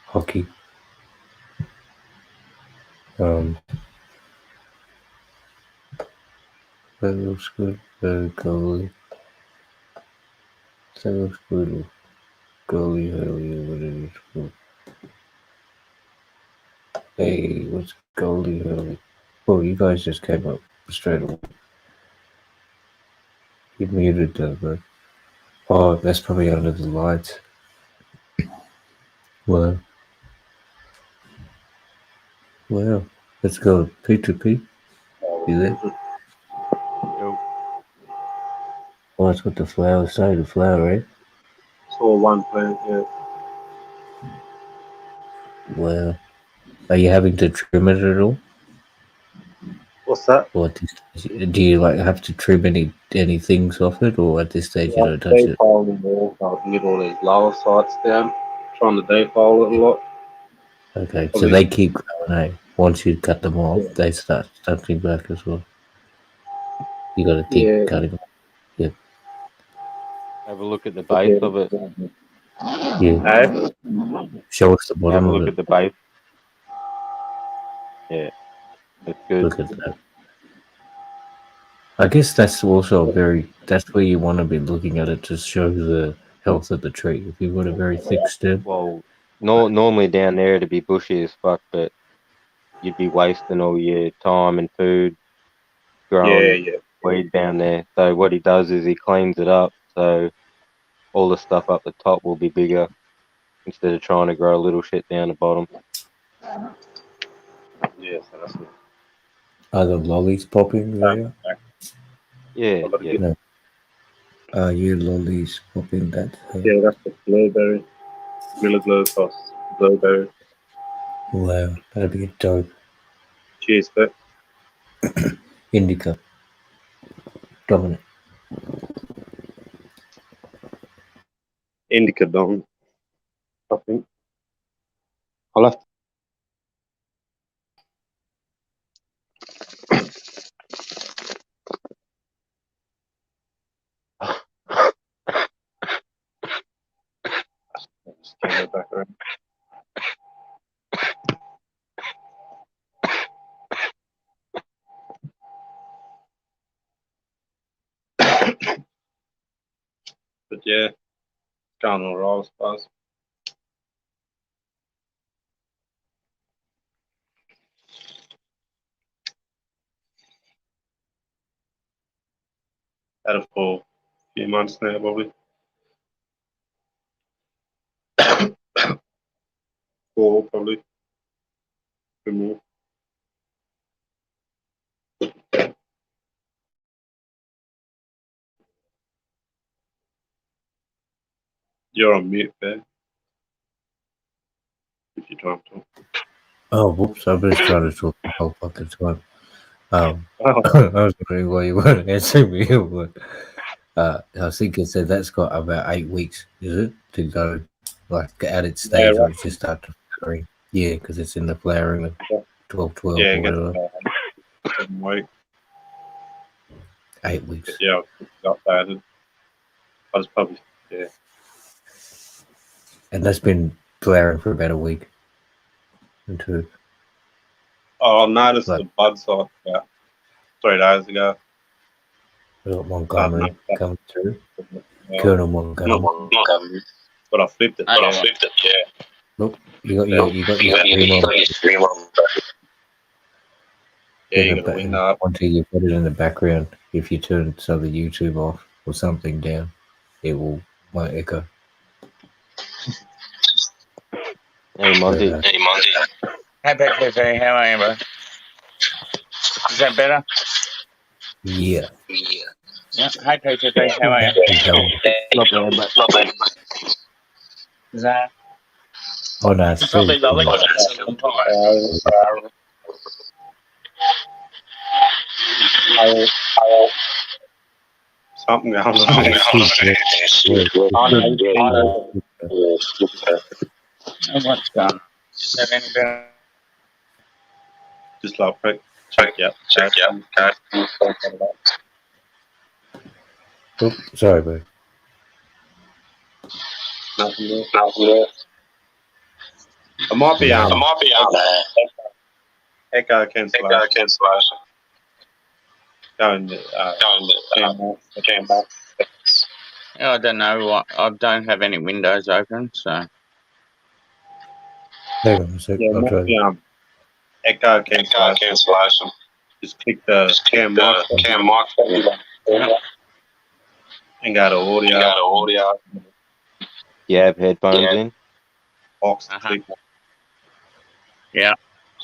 hockey. That looks good. Goalie. That looks good. Goalie, Hurley, or whatever it's called. Hey, what's goalie, Hurley? Oh, you guys just came up straight away. You muted that, bro. Oh, that's probably under the lights. Well, let's go. P2P. You there? Yo. Oh, that's what the flowers say. The flower, right? Saw one plant, yeah. Well, are you having to trim it at all? What's that? Or do you like have to trim any things off it, or at this stage you Yeah, don't touch it? defold the wall, so I can get all these lower sides down. Trying to defold it a lot. Okay, so Probably, they keep growing, eh? Once you cut them off, they start stunting back as well. You got to keep yeah. cutting them. Yeah. Have a look at the base of it. Yeah. Hey? Show us the Have bottom a of look it. at the base. Yeah, it's good. Look at that. I guess that's also that's where you want to be looking at it to show the health of the tree. If you've got a very thick stem, Well, normally down there it'd be bushy as fuck, but you'd be wasting all your time and food Yeah, growing yeah. weed down there. So what he does is he cleans it up, so all the stuff up the top will be bigger instead of trying to grow little shit down the bottom. Yeah, so that's it. are the lollies popping there? Yeah, I've got to yeah. get, No. Are you lollies popping that? yeah, that's the blueberry. Miller Glow plus blueberry. Wow, that'd be a dope. Cheers, Pet. Indica. Dominant. Indica Don, I think. I'll have to. Just turn it back around. But yeah, it's going all right, I suppose. Had it for a few months now, probably. 4, probably. Or more. You're on mute there. If you're trying to talk. Oh, whoops! I was trying to talk the whole fucking time. Oh. I was wondering why you weren't answering me. But, I think it said that's got about 8 weeks, is it, to go, like at its stage where it just starts flowering. Yeah, because it's in the flowering of 12, Yeah, or whatever. 7 weeks. 8 weeks. But yeah, I got that. I was probably, yeah. And that's been flowering for about a week. And 2. Oh, I noticed But- the bud site about 3 days ago. We got Montgomery coming through. Yeah. Colonel Montgomery. But I flipped it. Yeah. Look, you got your stream on. Yeah, you got a window up. Until you put it in the background, if you turn some of the YouTube off or something down, it won't echo. Hey, Monty. Hey, Pepe, how are you, bro? Is that better? Yeah. Yeah. Hey, Pepe, how are you? Not bad. Is that? Oh, no, it's still. Probably lovely. Something going on. What's going on? Is that any better? Just like check out. Oh, sorry, bro. Nothing there. I might be echo cancellation. Going back. I don't know. I don't have any windows open, so. Hang on a sec. Yeah, I'll try that. Echo cancellation. Just click the cam mic and go to audio. You have headphones in? Box click. Yeah.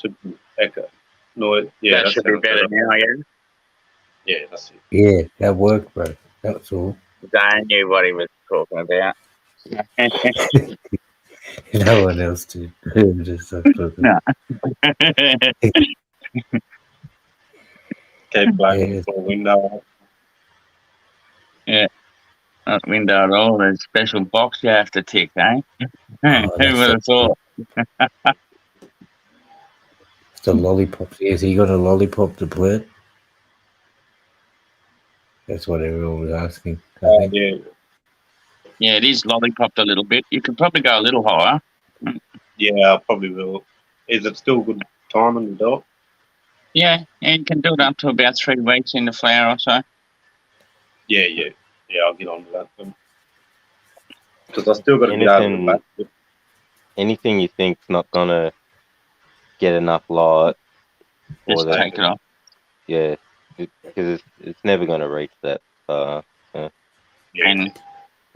Should be echo. Noise. Yeah, That should be better now, I guess. Yeah, that's it. Yeah, that worked, bro. That's all. I knew what he was talking about. No one else did. Just No. Keep blowing for a window. Yeah. Not window at all. There's a special box you have to tick, eh? Oh, Who would have thought? It's the lollipops. Yes, he got a lollipop to play. That's what everyone was asking. I think. Yeah. Yeah, it is lollipopped a little bit. You could probably go a little higher. Yeah, I probably will. Is it still good timing to do it? Yeah, you can do it up to about 3 weeks in the flower or so. Yeah, I'll get on to that then. Because I still got to get over the back. Anything you think's not gonna get enough light, Just take it off. Yeah, because it's never gonna reach that far. And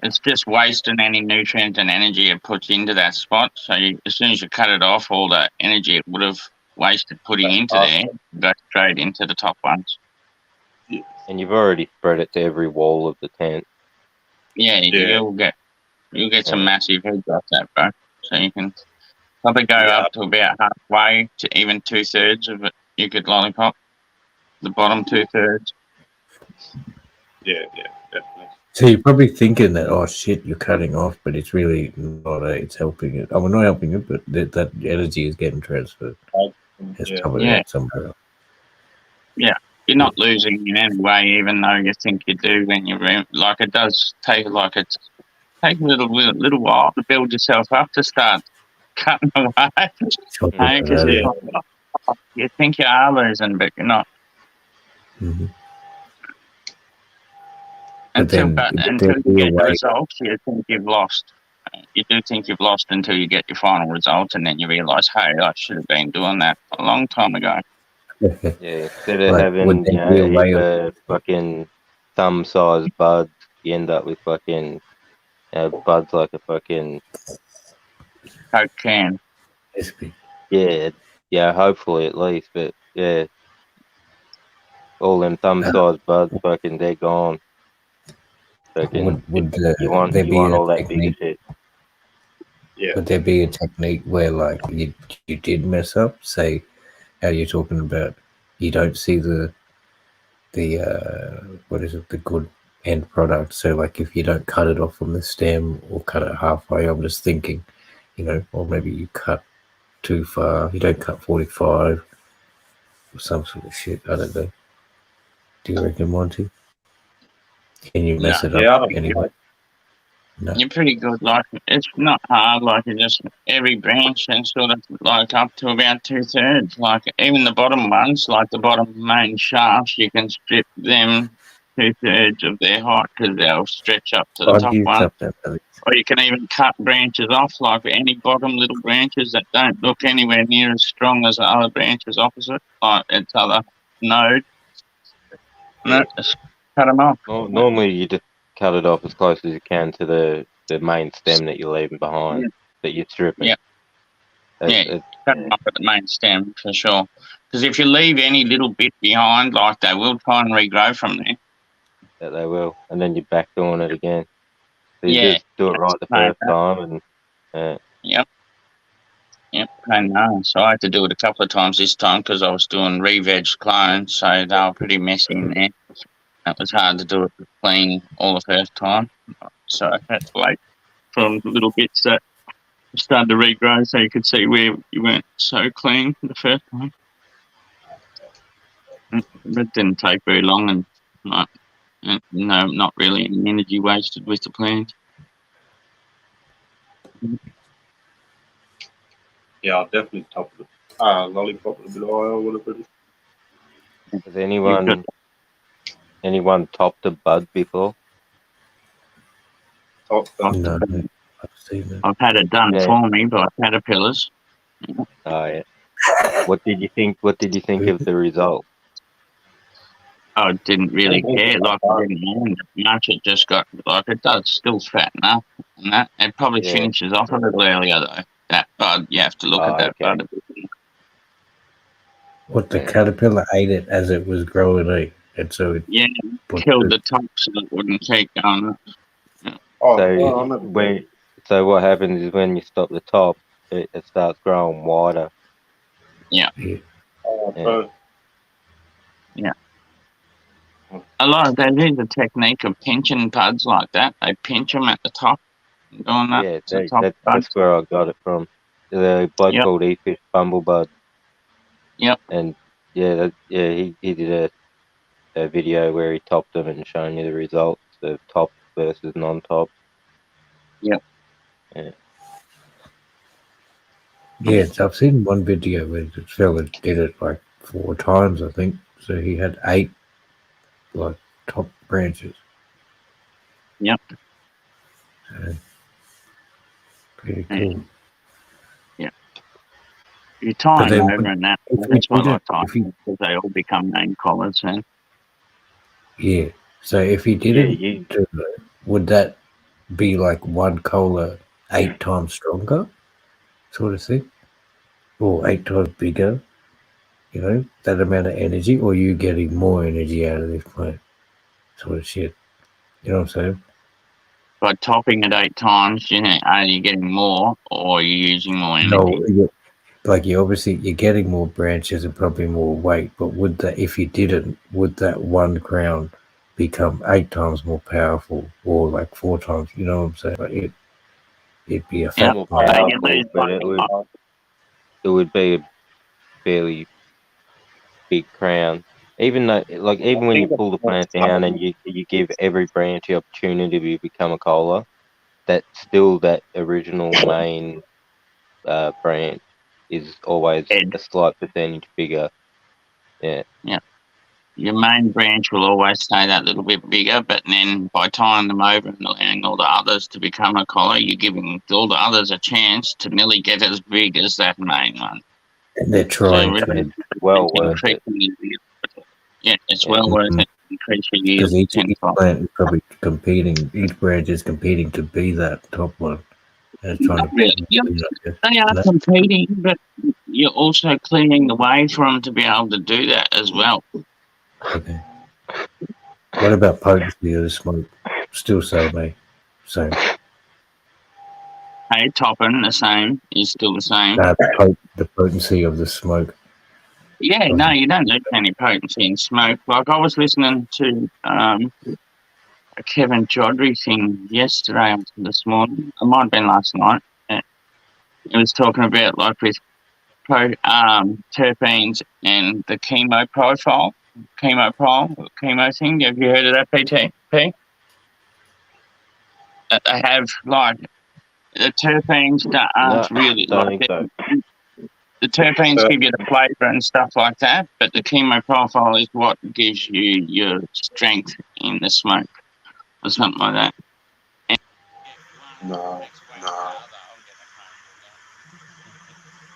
it's just wasting any nutrients and energy it puts into that spot. So as soon as you cut it off, all the energy it would have wasted putting into there goes straight into the top ones. And you've already spread it to every wall of the tent. Yeah, you'll get some massive heads off that, bro. So you can probably go up to about halfway to even 2/3 of it. You could lollipop the bottom 2/3. Yeah, definitely. So you're probably thinking that, oh shit, you're cutting off, but it's really not. It's helping it. Oh, we're not helping it, but that energy is getting transferred. It's coming out somewhere else. Yeah, you're not losing in any way, even though you think you do when you're like it does take a little while to build yourself up to start cutting away. Because you think you are losing, but you're not. Mm-hmm. Until you get the results, you think you've lost. You do think you've lost until you get your final results, and then you realise, hey, I should have been doing that a long time ago. Yeah, instead of having fucking thumb-sized buds, you end up with fucking buds like a fucking Coke can. yeah, hopefully at least, but yeah, all them thumb-sized buds, fucking they're gone. Fucking, Would you want there be a all that bigger technique? shit. Yeah. Would there be a technique where, like, you did mess up? Say, how you're talking about, you don't see the what is it, the good end product. So, like, if you don't cut it off from the stem or cut it halfway, I'm just thinking, or maybe you cut too far. You don't cut 45 or some sort of shit. I don't know. Do you reckon, Monty? Can you mess it Yeah, I up don't anyway? No. You're pretty good. Like, it's not hard. Like, you just every branch and sort of like up to about 2/3. Like, even the bottom ones, like the bottom main shafts, you can strip them 2/3 of their height because they'll stretch up to the I'd top use one. something. Or you can even cut branches off, like any bottom little branches that don't look anywhere near as strong as the other branches opposite, like its other node. And just cut them off. Normally, you just cut it off as close as you can to the main stem that you're leaving behind, that you're stripping. Yeah. Cut them off at the main stem for sure. Because if you leave any little bit behind, like they will try and regrow from there. That they will, and then you're back doing it again. So you just do it right the first time, and Yep, I know. So I had to do it a couple of times this time because I was doing re-veg clones, so they were pretty messy in there. It was hard to do it clean all the first time, so I had to wait for little bits that started to regrow, so you could see where you weren't so clean the first time. It didn't take very long, and no, not really any energy wasted with the plant. Yeah, I'll definitely top it. Lollipop with a bit of oil, whatever it is. has anyone topped a bud before? No, I've seen it. I've had it done for me by caterpillars. Oh yeah. What did you think? What did you think of the result? I didn't really care. Like, I didn't mind it much. It just got, like, it does still fatten up and that. It probably finishes off a little earlier, though. That bud, you have to look at that bud a bit. What, the caterpillar ate it as it was growing, and so it killed the top so it wouldn't keep going up. So what happens is when you stop the top, it starts growing wider. Yeah. A lot of they do the technique of pinching buds like that. They pinch them at the top. Doing that. That's where I got it from. The bloke called E-Fish Bumblebud. Yep. And he did a video where he topped them and showing you the results of top versus non-top. Yep. Yeah, I've seen one video where the fella did it like 4 times, I think. So he had 8 like top branches. Yep. So, pretty cool. Yeah. You tie them over and that. That's what I tie because they all become main collars then. Yeah. So if he didn't do it, would that be like one collar 8 times stronger, sort of thing? Or 8 times bigger? That amount of energy, or you getting more energy out of this plant? Sort of shit. You know what I'm saying? By topping it 8 times, are you getting more or are you using more energy? No, you're getting more branches and probably more weight, but if you didn't, would that one crown become 8 times more powerful, or like 4 times? You know what I'm saying? Like it'd be a fat more powerful, but it would be a fairly big crown. Even though, even when you pull the plant down and you give every branch the opportunity to become a cola, that's still that original main branch is always a slight percentage bigger. Yeah. Yeah. Your main branch will always stay that little bit bigger, but then by tying them over and allowing all the others to become a collar, you're giving all the others a chance to nearly get as big as that main one. And they're trying to. Well worth it. Yeah, it's well worth it. increase your Because yield each plant is probably competing, each branch is competing to be that top one. And it's trying Not to really. They are competing, but you're also clearing the way for them to be able to do that as well. Okay. What about potency of the smoke? Still same, eh? Same. Hey, topping the same is still the same. The potency of the smoke. Yeah, no, you don't need any potency in smoke. Like I was listening to a Kevin Jodry thing yesterday or this morning. It might have been last night. It was talking about like with terpenes and the chemo thing. Have you heard of that, PT? They have like the terpenes that aren't really like that. The terpenes give you the flavour and stuff like that, but the chemo profile is what gives you your strength in the smoke or something like that. No.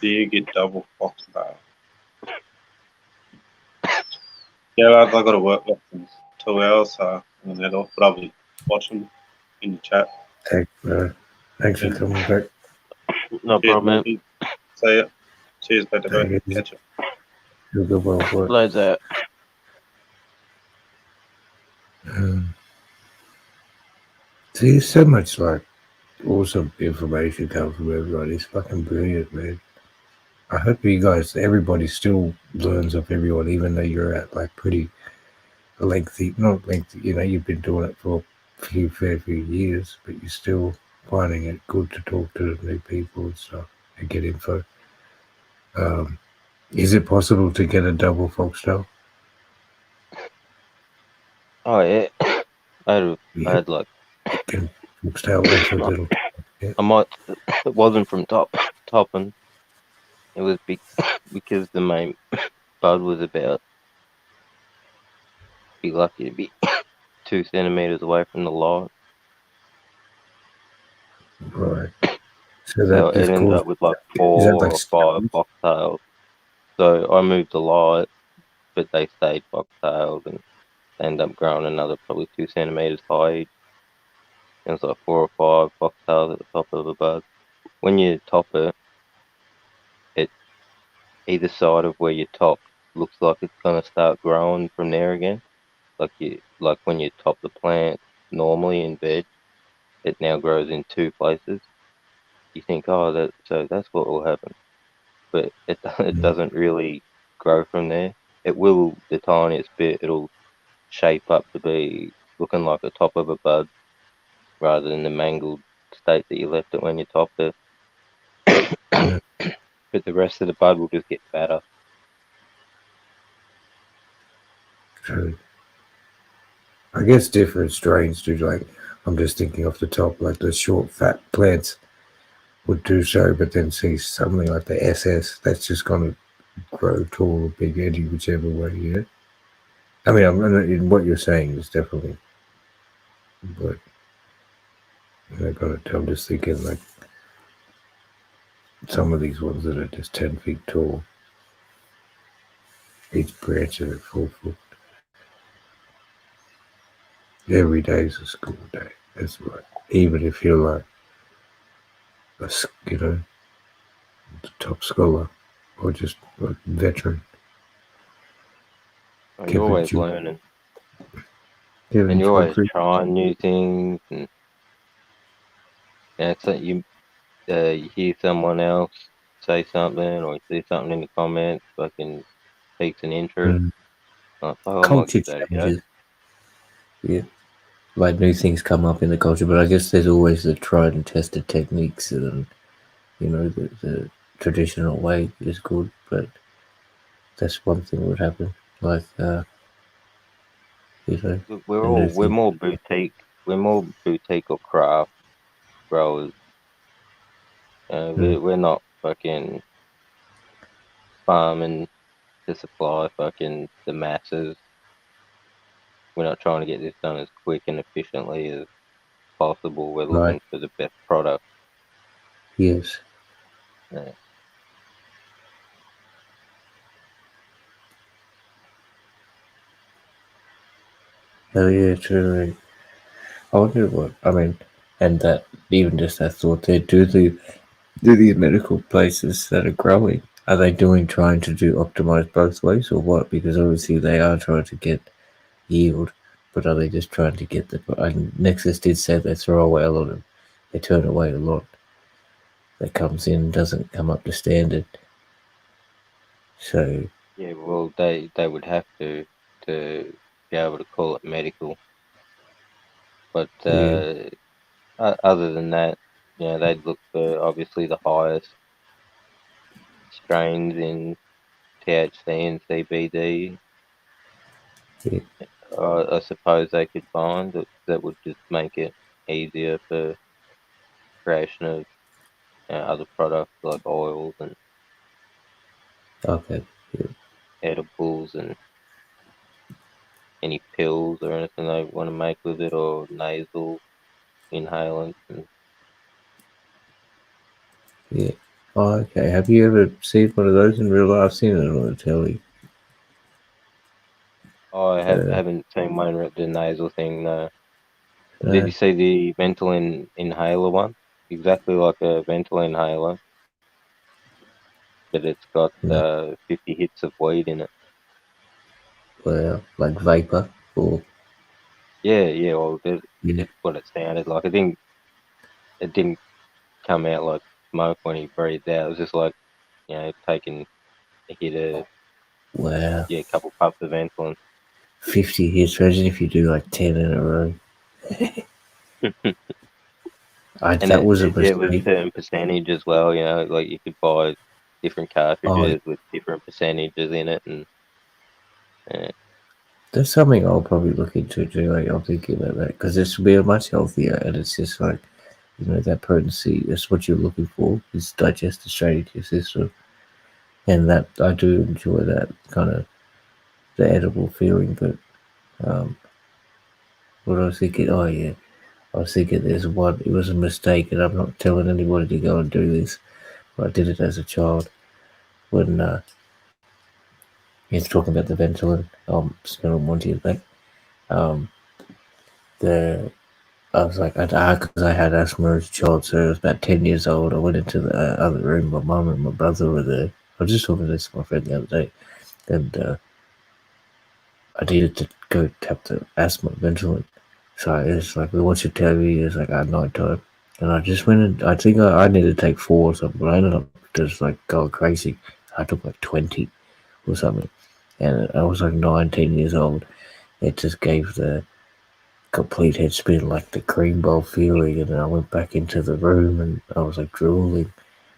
Do you get double foxtail? Yeah, I got to work less than 2 hours, so I'm head off, but I'll be watching in the chat. Thanks for coming back. No problem, man. See ya. Cheers, better. Catch you. You'll go well for it. Loads out. See, so much like awesome information comes from everybody. It's fucking brilliant, man. I hope you guys, everybody still learns of everyone, even though you're at like pretty lengthy, not lengthy, you've been doing it for a fair few years, but you're still finding it good to talk to new people and stuff and get info. Is it possible to get a double foxtail? Oh yeah, I had like foxtail off a little. Yeah. I might. It wasn't from topping. It was because the main bud was about. Be lucky to be 2 centimeters away from the light. Right. So it ended up with like 4 or 5 foxtails. So I moved the light, but they stayed foxtailed and they ended up growing another probably 2 centimeters high each. It was like 4 or 5 foxtails at the top of the bud. When you top it, either side of where you top looks like it's gonna start growing from there again. Like when you top the plant normally in bed, it now grows in 2 places. You think, oh, that's what will happen, but it doesn't really grow from there. It will the tiniest bit. It'll shape up to be looking like the top of a bud, rather than the mangled state that you left it when you topped it. But the rest of the bud will just get fatter. True. I guess different strains do, like, I'm just thinking off the top, like the short fat plants would do so, but then see something like the SS that's just going to grow tall or big, edgy, whichever way, yeah. I mean, what you're saying is definitely, but I'm just thinking like some of these ones that are just 10 feet tall, each branch of it 4 foot. Every day is a school day. That's right. Even if you're like the top scholar or just a veteran. You're always learning. And you're always trying new things, and it's like you hear someone else say something, or you see something in the comments, fucking piques an interest. Like, I might give that a go. Yeah, like new things come up in the culture, but I guess there's always the tried and tested techniques, and the traditional way is good, but that's one thing that would happen. Like, we're more boutique. We're more boutique or craft growers. We're not fucking farming to supply fucking the masses. We're not trying to get this done as quick and efficiently as possible. We're looking for the best product. Yes. Yeah. Oh yeah, true. I wonder what I mean, and that even just that thought there. Do the medical places that are growing, are they trying to do optimize both ways or what? Because obviously they are trying to get yield, but are they just trying to get the? And Nexus did say they throw away a lot of, they turn away a lot that comes in, doesn't come up to standard. So Yeah, well, they would have to be able to call it medical, but yeah, other than that, they'd look for obviously the highest strains in THC and CBD. yeah, I suppose they could find that would just make it easier for creation of other products like oils and okay, yeah, edibles and any pills or anything they want to make with it, or nasal inhalants. And yeah. Oh, okay. Have you ever seen one of those in real life? I've seen it on the telly. I haven't seen one with the nasal thing. No. Did you No, see the Ventolin inhaler one? Exactly like a Ventolin inhaler, but it's got no. 50 hits of weed in it. Well, like vapor or Yeah. Well, that's yeah. what it sounded like. It didn't come out like smoke when he breathed out. It was just like taking a hit of Wow, a couple puffs of Ventolin. 50 hits. Imagine if you do like 10 in a row. And That was a it was mistake. certain percentage as well. Like you could buy different Oh, cartridges with different percentages in it, and that's something I'll probably look into too. Like, I'm thinking about that because this will be much healthier, and it's just like that potency. That's what you're looking for. Is digested straight into your system, and that I do enjoy that kind of the edible feeling. But um, what I was thinking, oh yeah, I was thinking there's one. It was a mistake, and I'm not telling anybody to go and do this. But I did it as a child when he's talking about the Ventolin. Smell Monty back. Um, the I was like, because I had asthma as a child, so I was about 10 years old. I went into the other room. My mum and my brother were there. I was just talking to this to my friend the other day, and I needed to go tap the asthma Ventolin. So it's like, we watched your TV. It's like at night time, and I just went and I think I needed to take 4 or something, but I ended up just like going crazy. I took like 20 or something, and I was like 19 years old. It just gave the complete head spin, like the cream bowl feeling, and then I went back into the room and I was like drooling.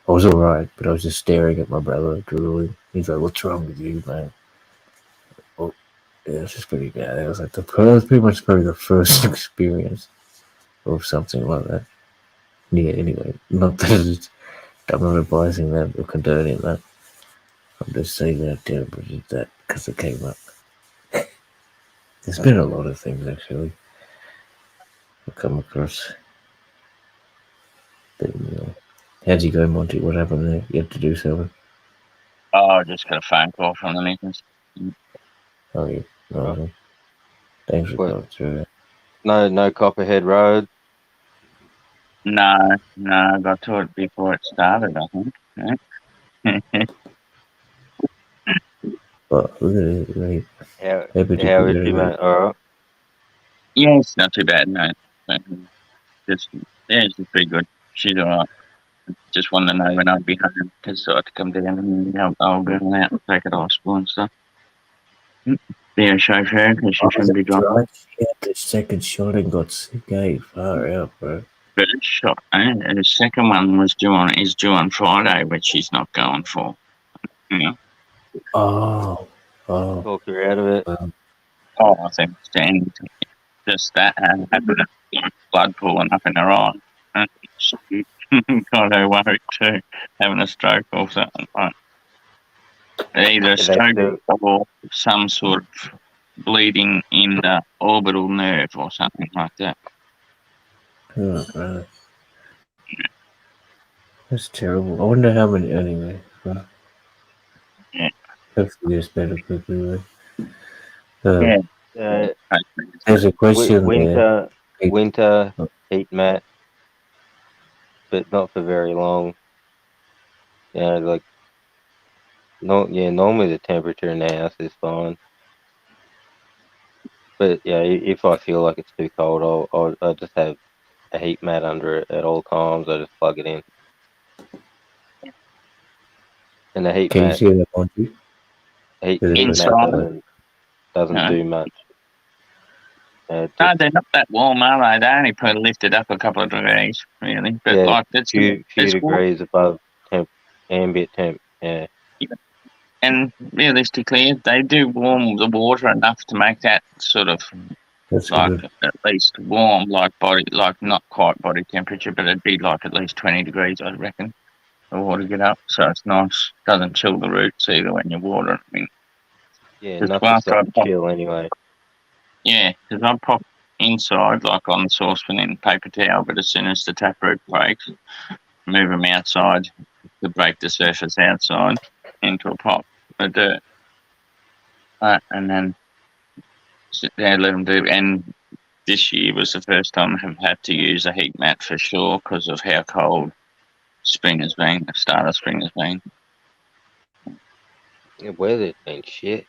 I was alright, but I was just staring at my brother drooling. He's like, "What's wrong with you, man?" Oh, yeah, it's just pretty bad. It was like that was pretty much probably the first experience of something like that. Yeah, anyway, not that I'm not advising that or condoning that. I'm just saying that I terribly did that because it came up. There's been a lot of things actually I've come across. But, how'd you go, Monty? What happened there? You had to do something? Oh, I just got a phone call from the missus. Oh, yeah. No, thanks for what? going through that. No Copperhead Road. No, I got to it before it started, I think. But look at it, right? How Happy to how be is she, there. mate? All right. Yeah, it's not too bad, no. Just, yeah, she's pretty good. She's all right. Just wanted to know when I'd be home because I had to come down and I'll go out and take her to hospital and stuff. Be a chauffeur because she shouldn't be driving. Right? She had the second shot and got sick, eh? Far out, bro. First shot, and the second one is due on Friday, which she's not going for. Oh. Talk her out of it. Oh, I think standing just that and having blood pooling up in her eye. And she got her worried too, having a stroke or something like either a stroke or some sort of bleeding in the orbital nerve or something like that. Oh, brother. That's terrible. I wonder how many, anyway. Well, yeah. Hopefully it's better quickly, Yeah. There's a question there. Winter heat mat, but not for very long. Yeah, like normally the temperature in the house is fine. But yeah, if I feel like it's too cold, I'll just have a heat mat under it at all times. I just plug it in, and the heat Can you mat, see that on you? heat Inside. mat doesn't No. do much. No, they're not that warm, are they? They only put lifted up a couple of degrees, really. But Yeah, like it's few warm. degrees above ambient temp. Yeah. And realistically, they do warm the water enough to make that sort of That's like good. at least warm, like not quite body temperature, but it'd be like at least 20 degrees, I reckon. The water get up, so it's nice. Doesn't chill the roots either when you water it. I mean, Yeah, just enough to after stop the chill anyway. Yeah, because I pop inside, like on the saucepan in paper towel, but as soon as the taproot breaks, move them outside to break the surface outside into a pot of dirt. And then sit there, let them do. And this year was the first time I've had to use a heat mat for sure because of how cold spring has been, the start of spring has been. The weather's been shit.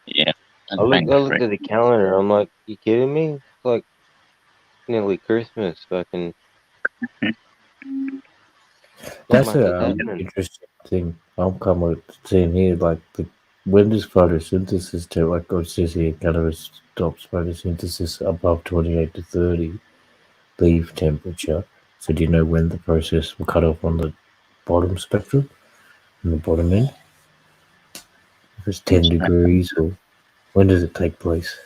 Yeah. I looked at the calendar. I'm like, you kidding me? It's like nearly Christmas. Fucking. That's an an interesting thing. I'm kind of seeing here, like when does photosynthesis do? Like it says here, cannabis stops photosynthesis above 28 to 30 leaf temperature. So do you know when the process will cut off on the bottom spectrum, on the bottom end? If it's 10 degrees, or when does it take place?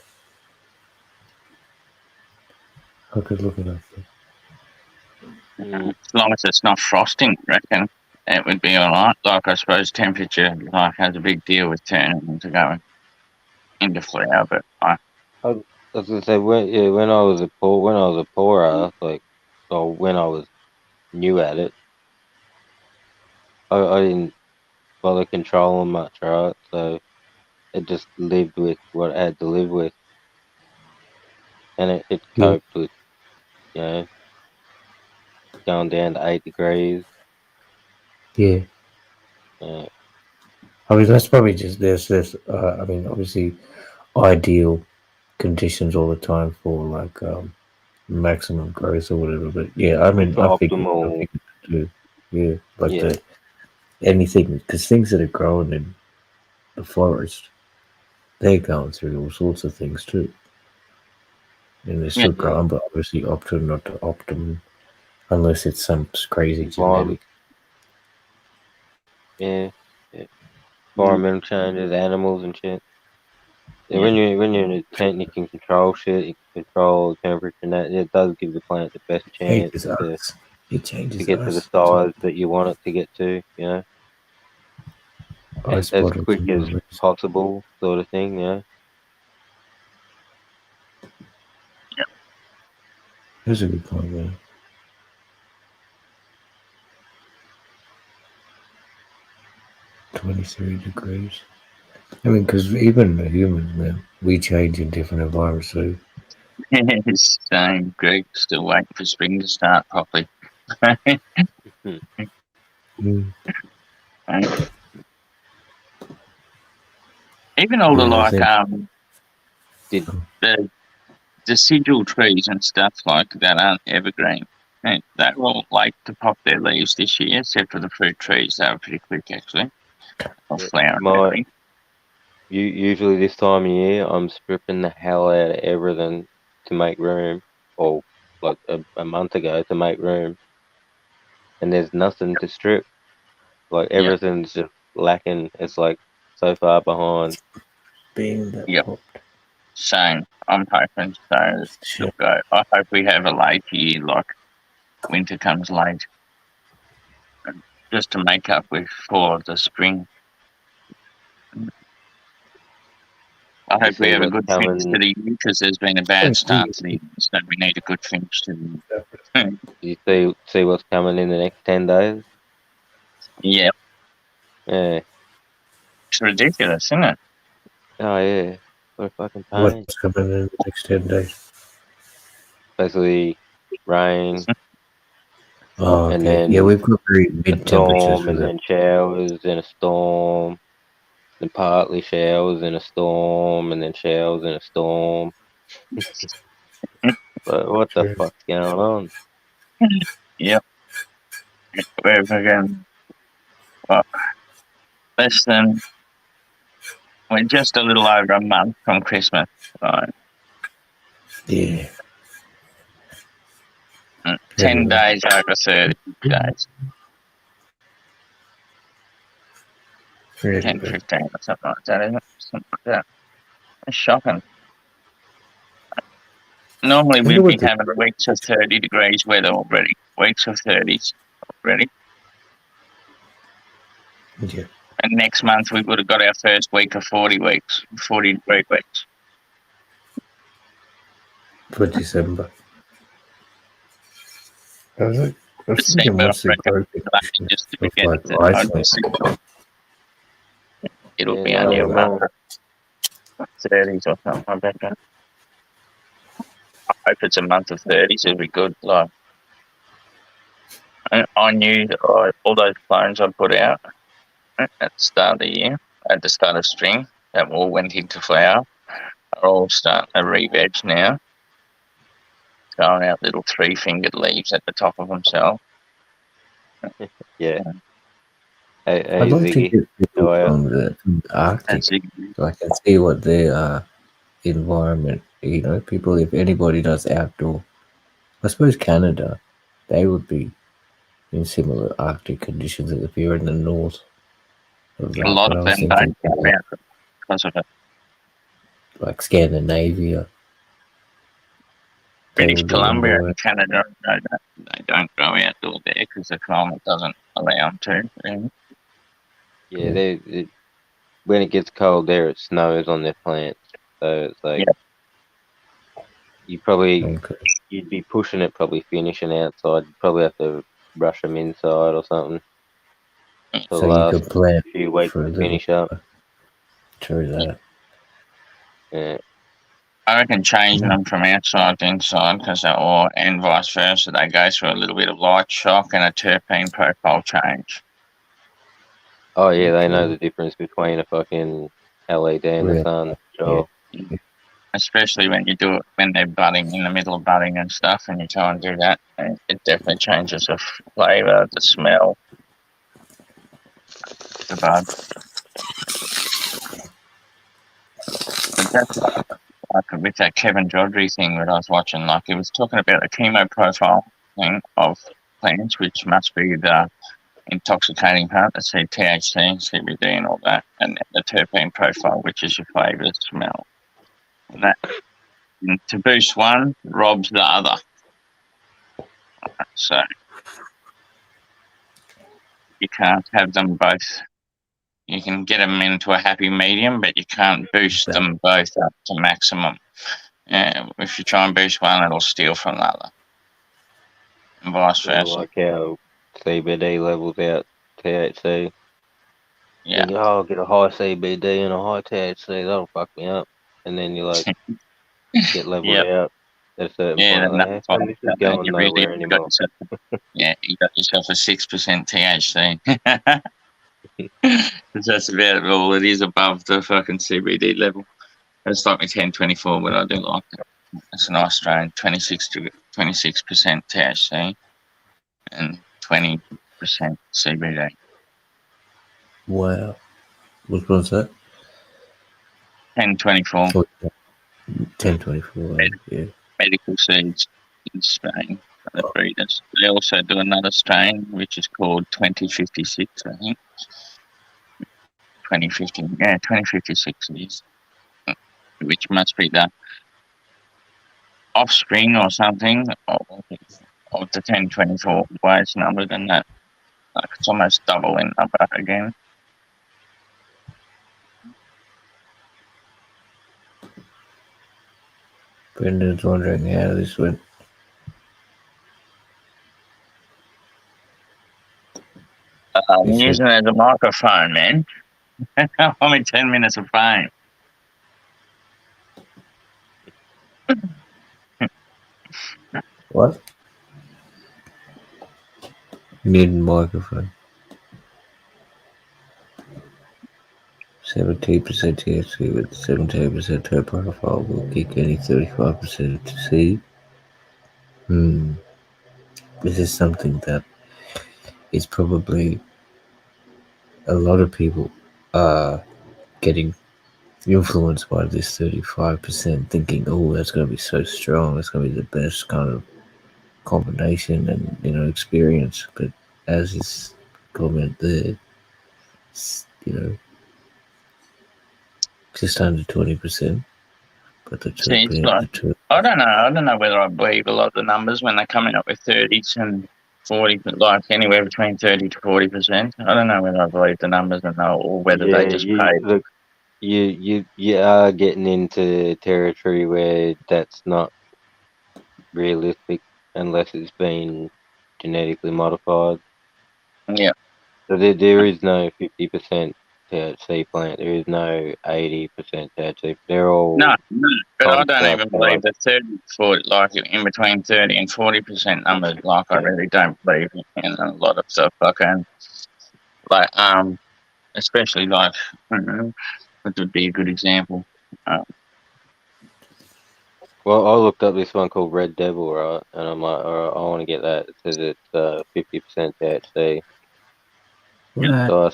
I could look it up. As long as it's not frosting, I reckon it would be all right. Like I suppose temperature has a big deal with turning them to go into flower, but I was gonna say when I was a poorer, like, or when I was new at it, I didn't bother controlling much, right? So it just lived with what it had to live with, and it coped with, going down to 8 degrees. Yeah. Yeah. I mean, that's probably just there's I mean, obviously, ideal conditions all the time for like maximum growth or whatever. But yeah, I mean, I think too. Yeah, like anything, because things that are growing in the forest, they're going through all sorts of things too, and they're still growing, but obviously optimum, not to optimum, unless it's some crazy genetic. Yeah. Environmental changes, animals and shit. Yeah, when you're in a tent, you can control shit. You can control temperature, and that it does give the plant the best chance to get to the size that you want it to get to. As quick as possible, sort of thing. Yeah. That's a good point, man. "23 degrees." I mean, because even the humans, man, we change in different environments too. Same, Greg. Still waiting for spring to start properly. Even all the the decidual trees and stuff like that aren't evergreen. They're all late to pop their leaves this year, except for the fruit trees. They were pretty quick, actually. Usually this time of year, I'm stripping the hell out of everything to make room, or like a month ago to make room, and there's nothing to strip. Like everything's just lacking. It's like so far behind. Same. I'm hoping so. It'll go. I hope we have a late year, like winter comes late, just to make up for the spring. I hope we have a good finish to the year because there's been a bad start to the year, so we need a good finish to the year. You see what's coming in the next 10 days? Yeah. Yeah. It's ridiculous, isn't it? Oh, yeah. So fucking pain. What's coming in the next 10 days? Basically, rain, Oh, and okay. Yeah, then we've got very mid temperatures storm, for and that. then showers, and a storm, then partly showers, and a storm, and then showers, and a storm. But what the fuck's going on? Yep. We're again, well, less than, we're just a little over a month from Christmas. Right. Yeah. 10 days over 30 days. 10, 15 or something like that, isn't it? Something like that. It's shocking. Normally we'd be having weeks of 30 degrees weather already. Weeks of 30s already. Yeah. And next month we would have got our first week of 40 weeks, 40-degree weeks. For December. I was thinking, December, what's the growth just to of begin like to Iceland? It'll be only a month. 30s or something like that. I hope it's a month of 30s. It'll be good. Like, I knew that all those clones I put out at the start of the year, at the start of spring, that all went into flower, are all starting to re-veg now. Throwing out little 3-fingered leaves at the top of themselves. Yeah. I'd like to get people from the Arctic, so I can see what their environment, people, if anybody does outdoor. I suppose Canada, they would be in similar Arctic conditions as if you're in the north of that. A lot But I of was them thinking don't go out because of it. like Scandinavia. British Columbia and Canada, they don't go outdoor there because the climate doesn't allow them to. Really. Yeah, when it gets cold there, it snows on their plants. So it's like you'd be pushing it, probably finishing outside. You'd probably have to rush them inside or something. For So the you last could plant few weeks for a to little. finish up. True that. Yeah. I reckon changing them from outside to inside, and vice versa, they go through a little bit of light shock and a terpene profile change. Oh yeah, they know the difference between a fucking LED and the Real. sun. Sure. Yeah. Especially when you do it when they're budding, in the middle of budding and stuff, and you try and do that, it definitely changes the flavour, the smell, the bud. But that's like with that Kevin Jodrey thing that I was watching, like he was talking about the chemo profile thing of plants, which must be the intoxicating part, the THC, CBD and all that, and the terpene profile, which is your flavour, smell. And that, to boost one, robs the other. So you can't have them both. You can get them into a happy medium, but you can't boost them both up to maximum. If you try and boost one, it'll steal from the other. And vice versa. Like how CBD levels out THC. Yeah. Think, I'll get a high CBD and a high THC, that'll fuck me up. And then you like get leveled out at a certain point. Like, hey, this is going nowhere anymore. You got yourself a 6% THC. That's about all it is above the fucking CBD level. It's like my 1024, but I do like it. It's a nice strain, 26% THC and 20% CBD. Wow. Which one's that? 1024. 1024, yeah. Medical seeds in Spain for the breeders. They also do another strain which is called 2056, I think. 2056 it is. Which must be the offspring or something of the 1024 way it's numbered, and that like it's almost double in number again. Brendan's wondering how this went. I'm using it as a microphone, man. I'm in 10 minutes of fame. What? Need microphone. 17% THC with 17% terp profile will kick any 35% to C. This is something that is probably a lot of people are getting influenced by this 35%, thinking, oh, that's going to be so strong, that's going to be the best kind of combination and experience. But as his comment there, just under 20%. But the See, it's like, I don't know whether I believe a lot of the numbers when they're coming up with 30s and 40, like anywhere between 30 to 40%. I don't know whether I believe the numbers or whether they just pay. Look, you are getting into territory where that's not realistic unless it's been genetically modified. Yeah. So there is no 50% THC plant. There is no 80% THC. They're all No, but I don't construct, even believe the 30, 40, like in between 30 and 40% numbers. Like I really don't believe in a lot of stuff. Fucking like especially like I don't know, what would be a good example. Well, I looked up this one called Red Devil, right? And I'm like, all right, I want to get that. It says it's 50% THC. So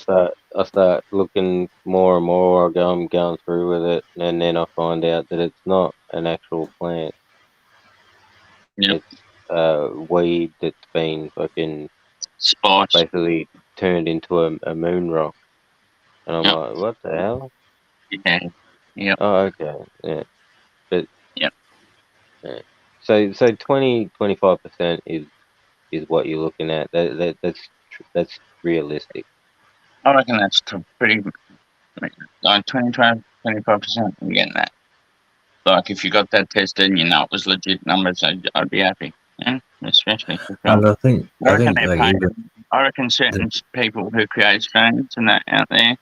I start looking more and more. I'm going through with it, and then I find out that it's not an actual plant. Yep. It's weed that's been fucking basically turned into a moon rock. And I'm like, what the hell? Yeah. Yeah. Oh, okay. Yeah. But yeah. So 20-25% is what you're looking at. That's realistic. I reckon that's pretty like 25%. I'm getting that. Like if you got that tested and you know it was legit numbers, I'd be happy. Yeah, especially for And I think they're paying. I reckon certain people who create strains and that out there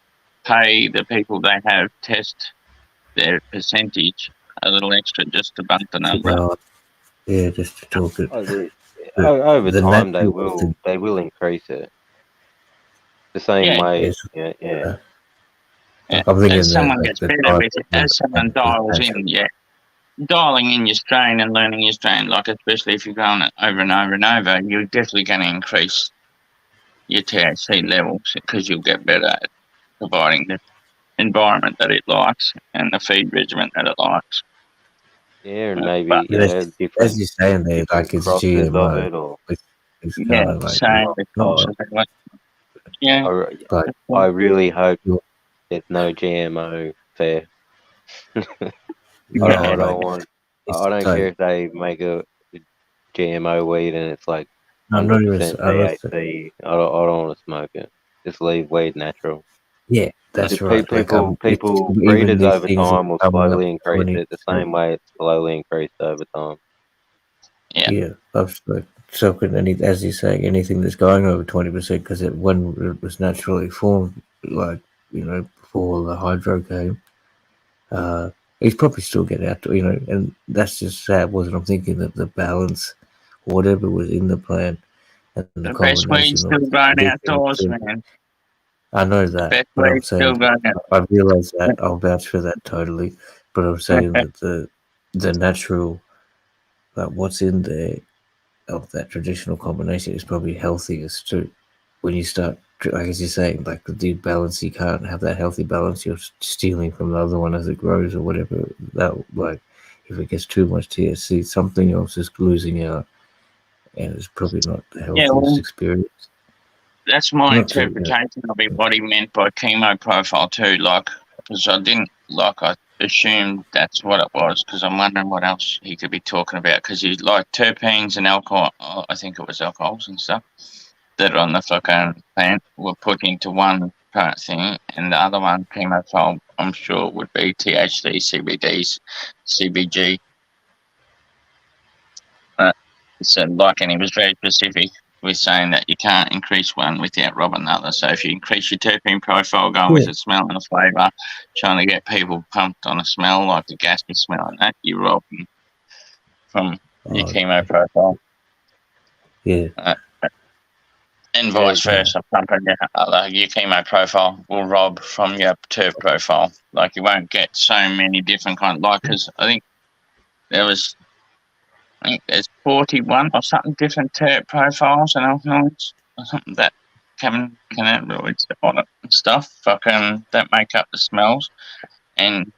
pay the people they have test their percentage a little extra just to bump the number. Yeah, just to talk it. Over time, they will increase it. The same way, yeah. I'm thinking as someone gets better with it, as someone dials in, dialing in your strain and learning your strain, like especially if you're going over and over and over, you're definitely going to increase your THC levels because you'll get better at providing the environment that it likes and the feed regimen that it likes. Yeah, and maybe as you're saying there, like it's GMO. I really hope there's no GMO fair. I don't care if they make a GMO weed and it's like 100% THC. I don't want to smoke it. Just leave weed natural. Yeah, that's right. People breeders over time will slowly increase it the same way it's slowly increased over time. Yeah, absolutely. So, as you say, anything that's going over 20%, because when it was naturally formed, like before the hydro came, he's probably still getting out to and that's just sad, wasn't I'm thinking that the balance, whatever was in the plant, and the best weed's still growing outdoors, man. I know that, but I'm saying I realise that. I'll vouch for that totally, but I'm saying that the natural, what's in there of that traditional combination is probably healthiest too. When you start, like as you're saying, like the balance, you can't have that healthy balance. You're stealing from the other one as it grows or whatever. That if it gets too much THC, something else is losing out, and it's probably not the healthiest experience. That's my interpretation of what he meant by chemo profile too. Like, because I assumed that's what it was. Because I'm wondering what else he could be talking about. Because he's like terpenes and alcohol. I think it was alcohols and stuff that are on the fucking plant were put into one part thing, and the other one chemo profile, I'm sure, would be THC, CBDs, CBG. So, and he was very specific with saying that you can't increase one without robbing the other. So if you increase your terpene profile going with the smell and the flavour, trying to get people pumped on a smell like the gassy smell and that, you're robbing from your Oh, chemo profile. yeah. And Yeah, vice versa, pumping your chemo profile will rob from your turf profile. Like you won't get so many different because I think there's 41 or something different turf profiles and alcohols or something that cannabinoids on it and stuff fucking that make up the smells, and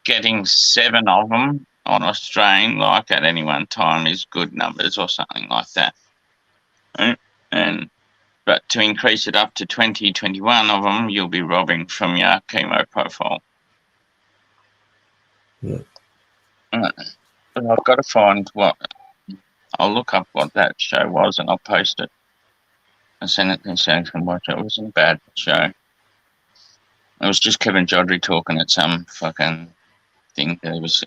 getting 7 of them on a strain like at any one time is good numbers or something like that. Right? But to increase it up to 20, 21 of them, you'll be robbing from your chemo profile. Yeah. But I've got to find I'll look up what that show was and I'll post it. And send it to Sam can watch it. It wasn't a bad show. It was just Kevin Jodry talking at some fucking thing that he was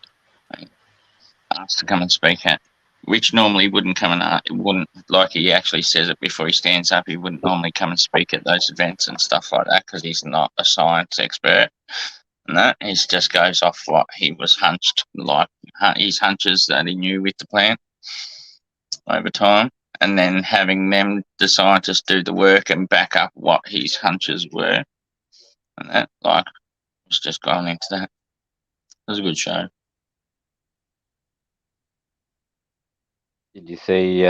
asked to come and speak at, which normally wouldn't come and it wouldn't, like he actually says it before he stands up, he wouldn't normally come and speak at those events and stuff like that because he's not a science expert. No, he just goes off what he was hunched, like his hunches that he knew with the plant over time, and then having them, the scientists, do the work and back up what his hunches were. And that, was just going into that. It was a good show. Did you see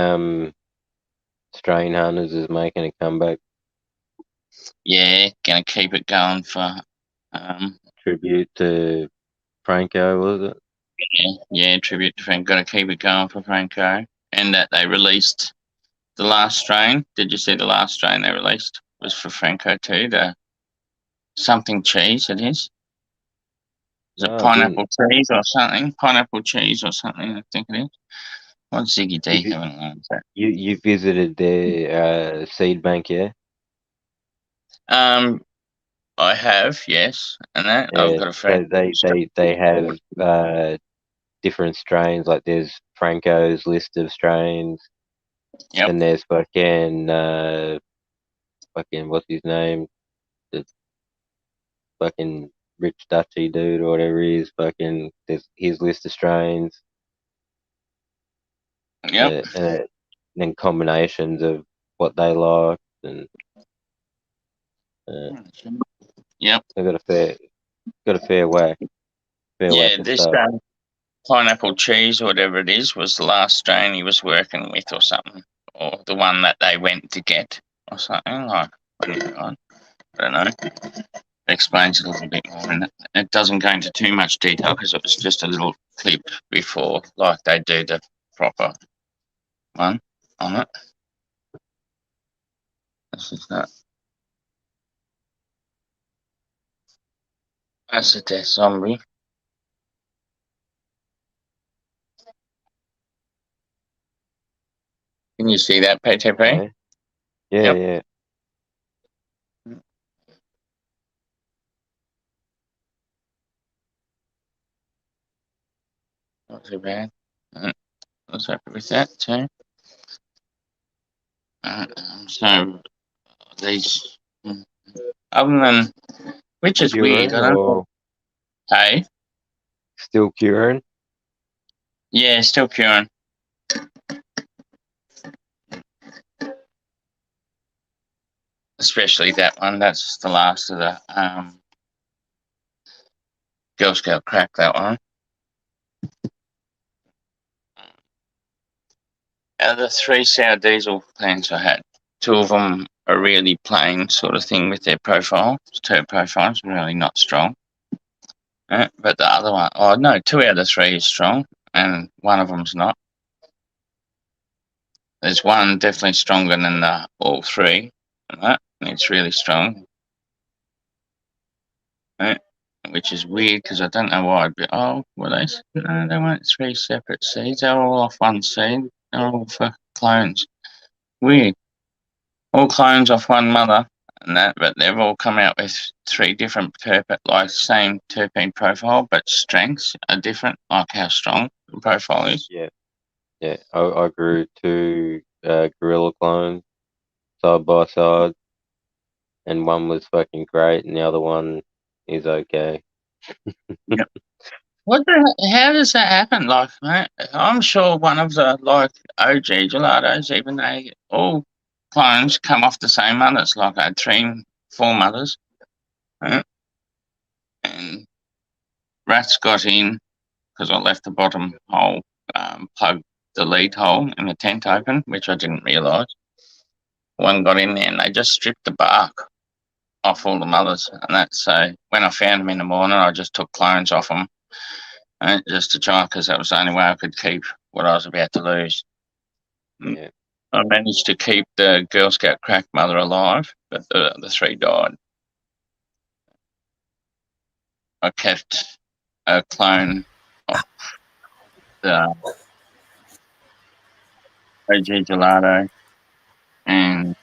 Strain Hunters is making a comeback? Yeah, gonna keep it going for tribute to Franco, was it? Yeah, tribute to Franco. Gotta keep it going for Franco. And that they released the last strain. Did you see the last strain they released? It was for Franco too. The something cheese it is. Is it pineapple cheese or something? Pineapple cheese or something, I think it is. What's Ziggy D having on that? You visited their seed bank, yeah? I have, yes, and that I've got a friend. They have different strains. Like there's Franco's list of strains. Yep. And there's fucking what's his name? The fucking Rich Dutchy dude or whatever he is. Fucking there's his list of strains. Yep. And then combinations of what they like and. Yep. They got a fair whack. Yeah, this pineapple cheese or whatever it is was the last strain he was working with or something, or the one that they went to get or something. I don't know. It explains it a little bit more, and it doesn't go into too much detail because it was just a little clip before, like they do the proper one on it. This is that. That's a death zombie. Can you see that, PTP? Yeah, yep. Yeah. Not too bad. I was happy with that too. So these, other than, which is weird, I don't know. Hey? Still curing? Yeah, still curing. Especially that one. That's the last of the Girl Scout crack, that one. Out of the 3 sour diesel plants I had, 2 of them are really plain sort of thing with their profile. Terp profiles really not strong. But the other one, 2 out of 3 is strong, and one of them's not. There's one definitely stronger than all 3, and it's really strong. Which is weird because I don't know why. But were they? No, they weren't 3 separate seeds. They were all off one seed. They're all for clones. Weird. All clones off one mother, and that, but they've all come out with 3 different same terpene profile, but strengths are different, like how strong the profile is. Yeah. I grew 2 gorilla clones side by side, and one was fucking great, and the other one is okay. Yep. How does that happen? Like, mate, I'm sure one of the OG gelatos, even they all clones come off the same mothers. Like I had 3, 4 mothers, right? And rats got in because I left the bottom hole, plugged the lead hole in the tent open, which I didn't realise. One got in there and they just stripped the bark off all the mothers, and that. So when I found them in the morning, I just took clones off them. Just to try, because that was the only way I could keep what I was about to lose. Yeah. I managed to keep the Girl Scout crack mother alive, but the 3 died. I kept a clone of the OG gelato, and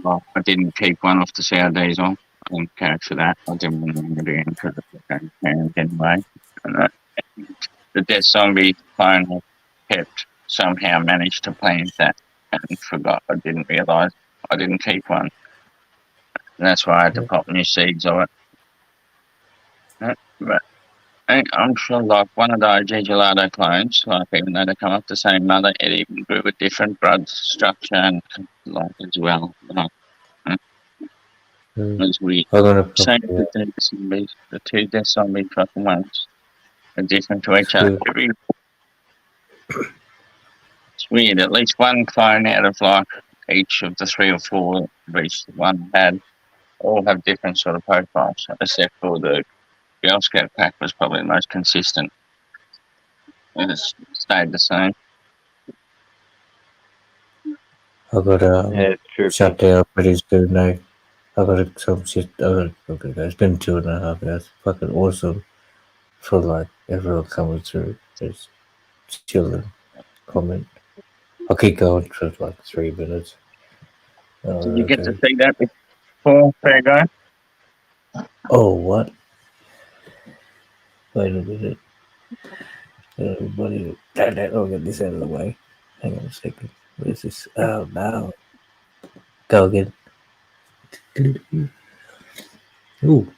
I didn't keep one off the sour diesel. I didn't care for that. I didn't want to do it because of the parent anyway. And the Death Zombie clone I kept somehow managed to plant that and forgot. I didn't realise I didn't keep one. And that's why I had to pop new seeds of it. But I'm sure like one of the OG gelato clones, like even though they come off the same mother, it even grew a different blood structure and like as well. It was weird. Same with the 2 Death Zombie fucking ones are different to each other. It's weird. At least one clone out of like each of the 3 or 4 each one had all have different sort of profiles, except for the Girl Scout pack was probably the most consistent. It has stayed the same. I got shut down pretty soon now. I got some shit. Okay, it's been 2.5 hours. Fucking awesome. For like everyone coming through, just chilling, comment. I'll keep going for like 3 minutes. Did you get to see that before, FairGrow? Oh, what? Wait a minute. Everybody, I'll get this out of the way. Hang on a second. Where's this? Oh, no. Go again. Ooh.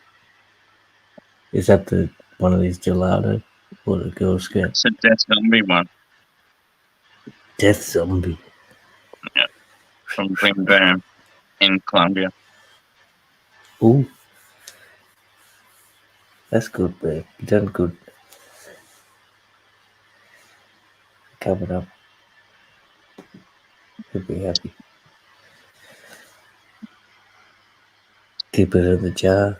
Is that the one of these gelato or the Girl Scout? It's a Death Zombie one. Death Zombie. Yeah. From Green Bam in Colombia. Ooh. That's good, man. You done good. Coming up. You'll be happy. Keep it in the jar.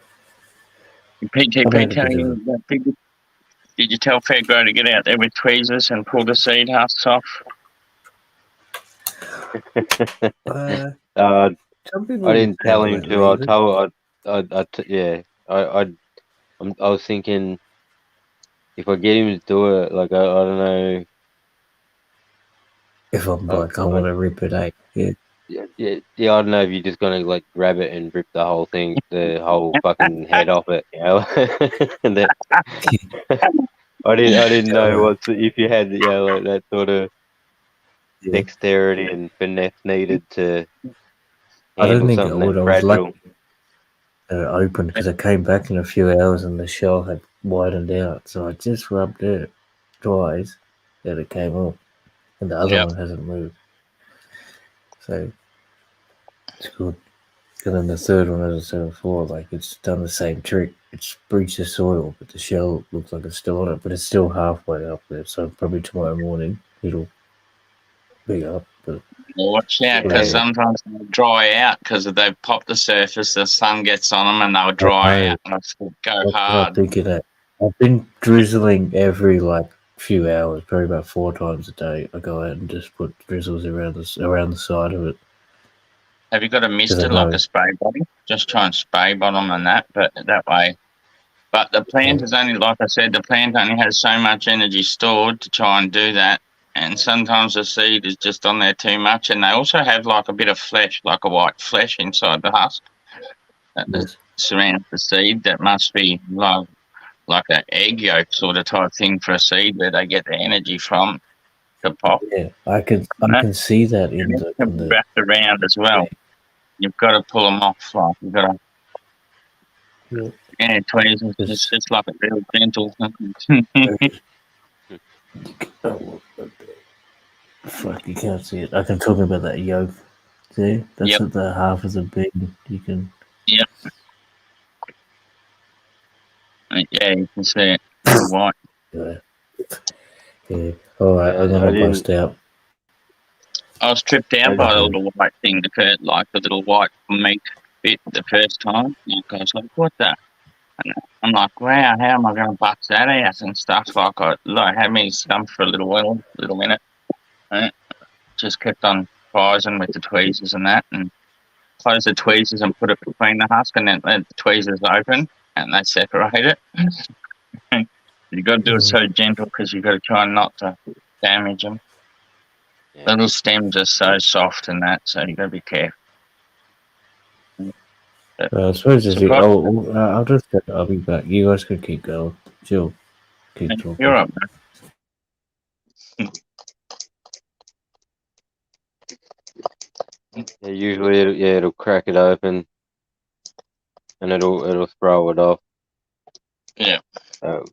PTP telling you that did you tell FairGrow to get out there with tweezers and pull the seed husks off? I didn't tell him to. I told. I was thinking if I get him to do it, like I don't know. If I'm like, I want to rip it out. Yeah. Yeah. I don't know if you're just gonna like grab it and rip the whole thing, the whole fucking head off it, you know. And then, I didn't know if you had, like that sort of dexterity and finesse needed to I don't handle think I something would. that I was fragile. lucky that it opened because I came back in a few hours and the shell had widened out. So I just rubbed it twice and it came off. And the other one hasn't moved. So it's good. And then the third one, as I said before, like it's done the same trick. It's breached the soil, but the shell looks like it's still on it, but it's still halfway up there. So probably tomorrow morning it'll be up. But watch out, because sometimes they'll dry out because if they've popped the surface, the sun gets on them and they'll dry out and go hard. I'm thinking that. I've been drizzling every like few hours, probably about 4 times a day. I go out and just put drizzles around the side of it. Have you got a mister like a spray bottle? Just try and spray bottom and that, but that way. But the plant is only, like I said, the plant only has so much energy stored to try and do that. And sometimes the seed is just on there too much. And they also have like a bit of flesh, like a white flesh inside the husk that surrounds the seed. That must be like an egg yolk sort of type thing for a seed where they get the energy from to pop. Yeah, I can see that in the wrapped around as well. You've got to pull them off. Like you've got to Yeah, tweezers. It's just like a real gentle. Oh, fuck, you can't see it. I can talk about that yoke. See? That's Yep. at the half of the big. You can. Yep. Yeah, you can see it. Little white. Yeah. Yeah. Alright, Yeah, I'm I gonna didn't. bust out. I was tripped out by the Okay. little white thing, like the little white meat bit the first time. And I was like, what the? And I'm like, wow, how am I going to bust that out and stuff? Like had me stumped for a little minute. Right? Just kept on rising with the tweezers and that, and close the tweezers and put it between the husk, and then let the tweezers open, and they separate it. You got to do it so gentle because you got to try not to damage them. Yeah. The little stems are so soft and that, so you got to be careful. I suppose if So you. God, I'll just. I'll be back. You guys can keep going. Chill. Keep talking. you're up, man. Yeah, usually, it'll crack it open, and it'll throw it off. Yeah.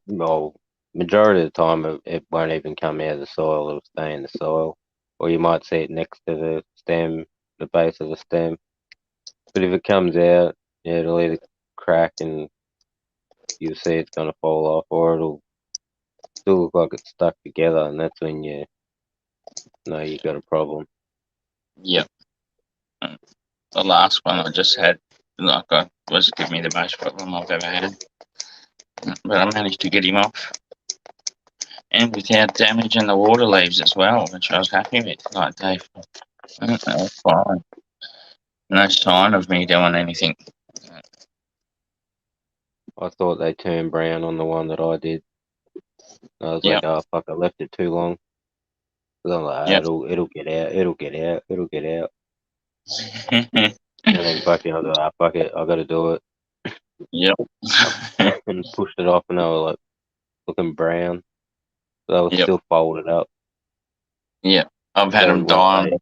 Well, majority of the time, it won't even come out of the soil. It'll stay in the soil, or you might see it next to the stem, the base of the stem. But if it comes out, yeah, it'll either crack and you'll see it's gonna fall off, or it'll still look like it's stuck together, and that's when you know you got a problem. Yep. The last one I just had, was giving me the most problem I've ever had. But I managed to get him off. And without damaging the water leaves as well, which I was happy with. Like, Dave, that was fine. No sign of me doing anything. I thought they turned brown on the one that I did. I was Yep. like, oh fuck, I left it too long. Because I'm like, Yep. it'll get out, it'll get out, it'll get out. And then fuck it, I was like, oh, fuck it, I gotta do it. Yep. And pushed it off, and they were like looking brown. But they were Yep. still folded up. Yeah, I've had So them die.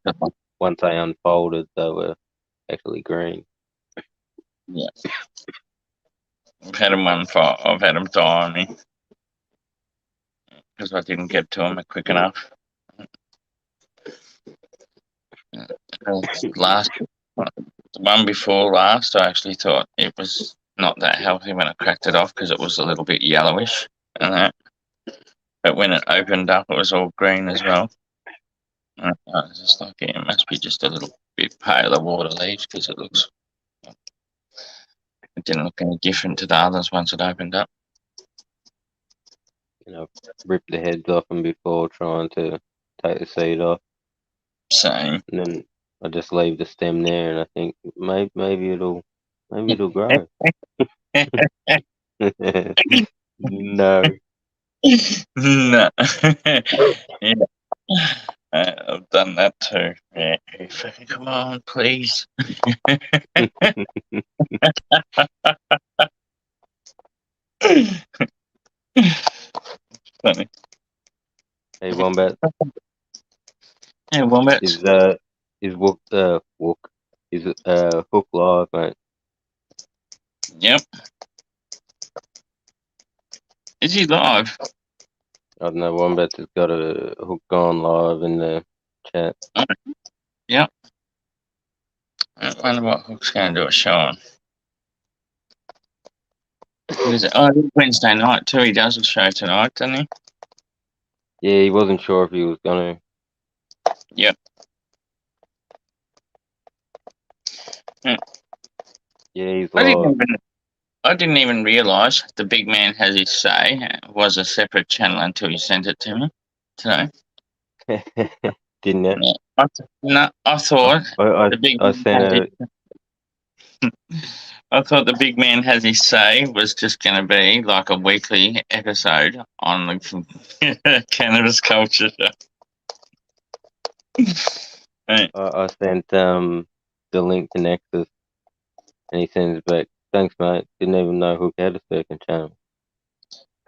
once they unfolded, they were actually green. Yeah. I've had them die on me. Because I didn't get to them quick enough. The one before last, I actually thought it was not that healthy when I cracked it off because it was a little bit yellowish and that. But when it opened up, it was all green as well. And I was just like, yeah, it must be just a little bit paler water leaves because it didn't look any different to the others once it opened up. You know, ripped the heads off them before trying to take the seed off. Same. And then I just leave the stem there, and I think maybe it'll grow. No. No. Yeah. I've done that too. Yeah. Come on, please. Funny. Hey, Wombat. Hey, Wombat. Is Hook live, mate? Yep. Is he live? I don't know. Wombat has got a Hook gone live in the chat. Yep. I wonder what Hook's going to do a show on. What is it? Oh, it's Wednesday night too. He does a show tonight, doesn't he? Yeah, he wasn't sure if he was going to. Yep. Yeah, he's live. I didn't even realise the big man has his say was a separate channel until you sent it to me today. Didn't it? Yeah. I thought the big man has his say was just going to be like a weekly episode on the cannabis culture show. I sent the link to Nexus, and he sends back, "Thanks, mate. Didn't even know Hook had a second channel."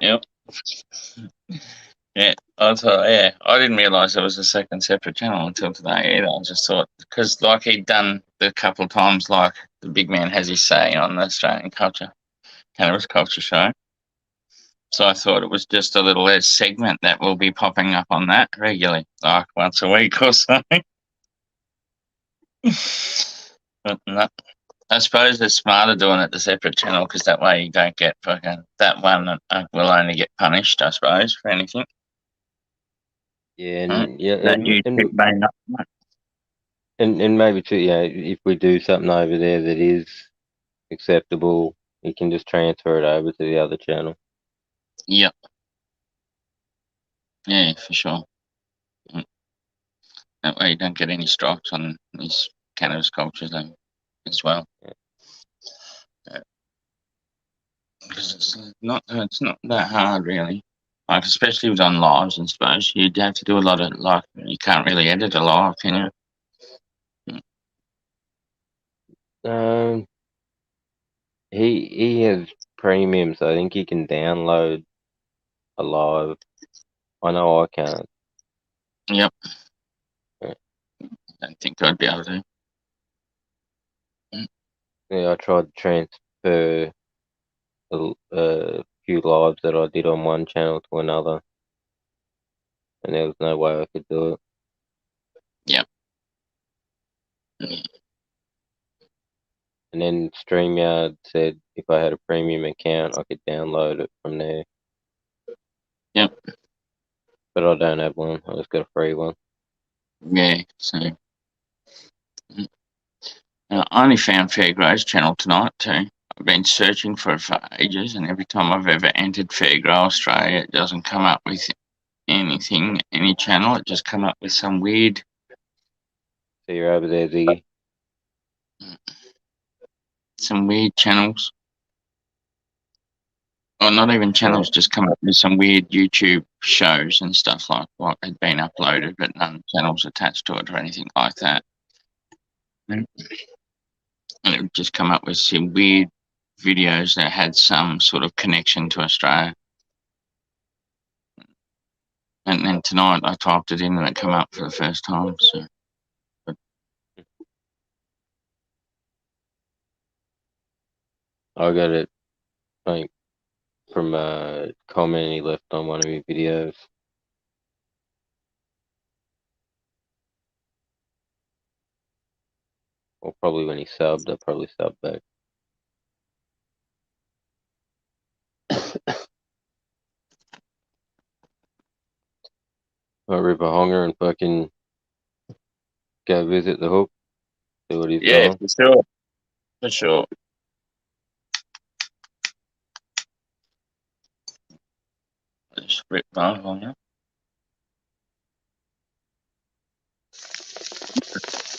Yep. Yeah, I thought. Yeah, I didn't realise there was a second separate channel until today either. I just thought because like he'd done the couple of times, like the big man has his say on the Australian culture cannabis culture show. So I thought it was just a little segment that will be popping up on that regularly, like once a week or so. But no, I suppose they're smarter doing it the separate channel because that way you don't get fucking that one will only get punished, I suppose, for anything. Yeah, and yeah, That YouTube may not. And maybe too, if we do something over there that is acceptable, you can just transfer it over to the other channel. Yep. Yeah, for sure. That way you don't get any strikes on these cannabis cultures as well. Because it's not that hard really. Like especially with on lives, I suppose you'd have to do a lot of like you can't really edit a live, can you? He has premium, so I think he can download a live. I know I can't. Yep. I don't think I'd be able to. Yeah, I tried to transfer a few lives that I did on one channel to another, and there was no way I could do it. Yep. And then StreamYard said if I had a premium account, I could download it from there. Yep. But I don't have one. I just got a free one. Yeah, so I only found FairGrow's channel tonight too. I've been searching for it for ages, and every time I've ever entered FairGrow Australia, it doesn't come up with anything, any channel. It just come up with some weird. So you're over there, Ziggy? Some weird channels. Or not even channels, just come up with some weird YouTube shows and stuff like what had been uploaded, but none channels attached to it or anything like that. And it would just come up with some weird videos that had some sort of connection to Australia. And then tonight I typed it in and it came up for the first time. So, I got it, like, from a comment he left on one of your videos. Or probably when he subbed, I probably subbed back. I rip a honger and fucking go visit the hook. See what he's yeah, got. for sure. For sure. Just rip my honger.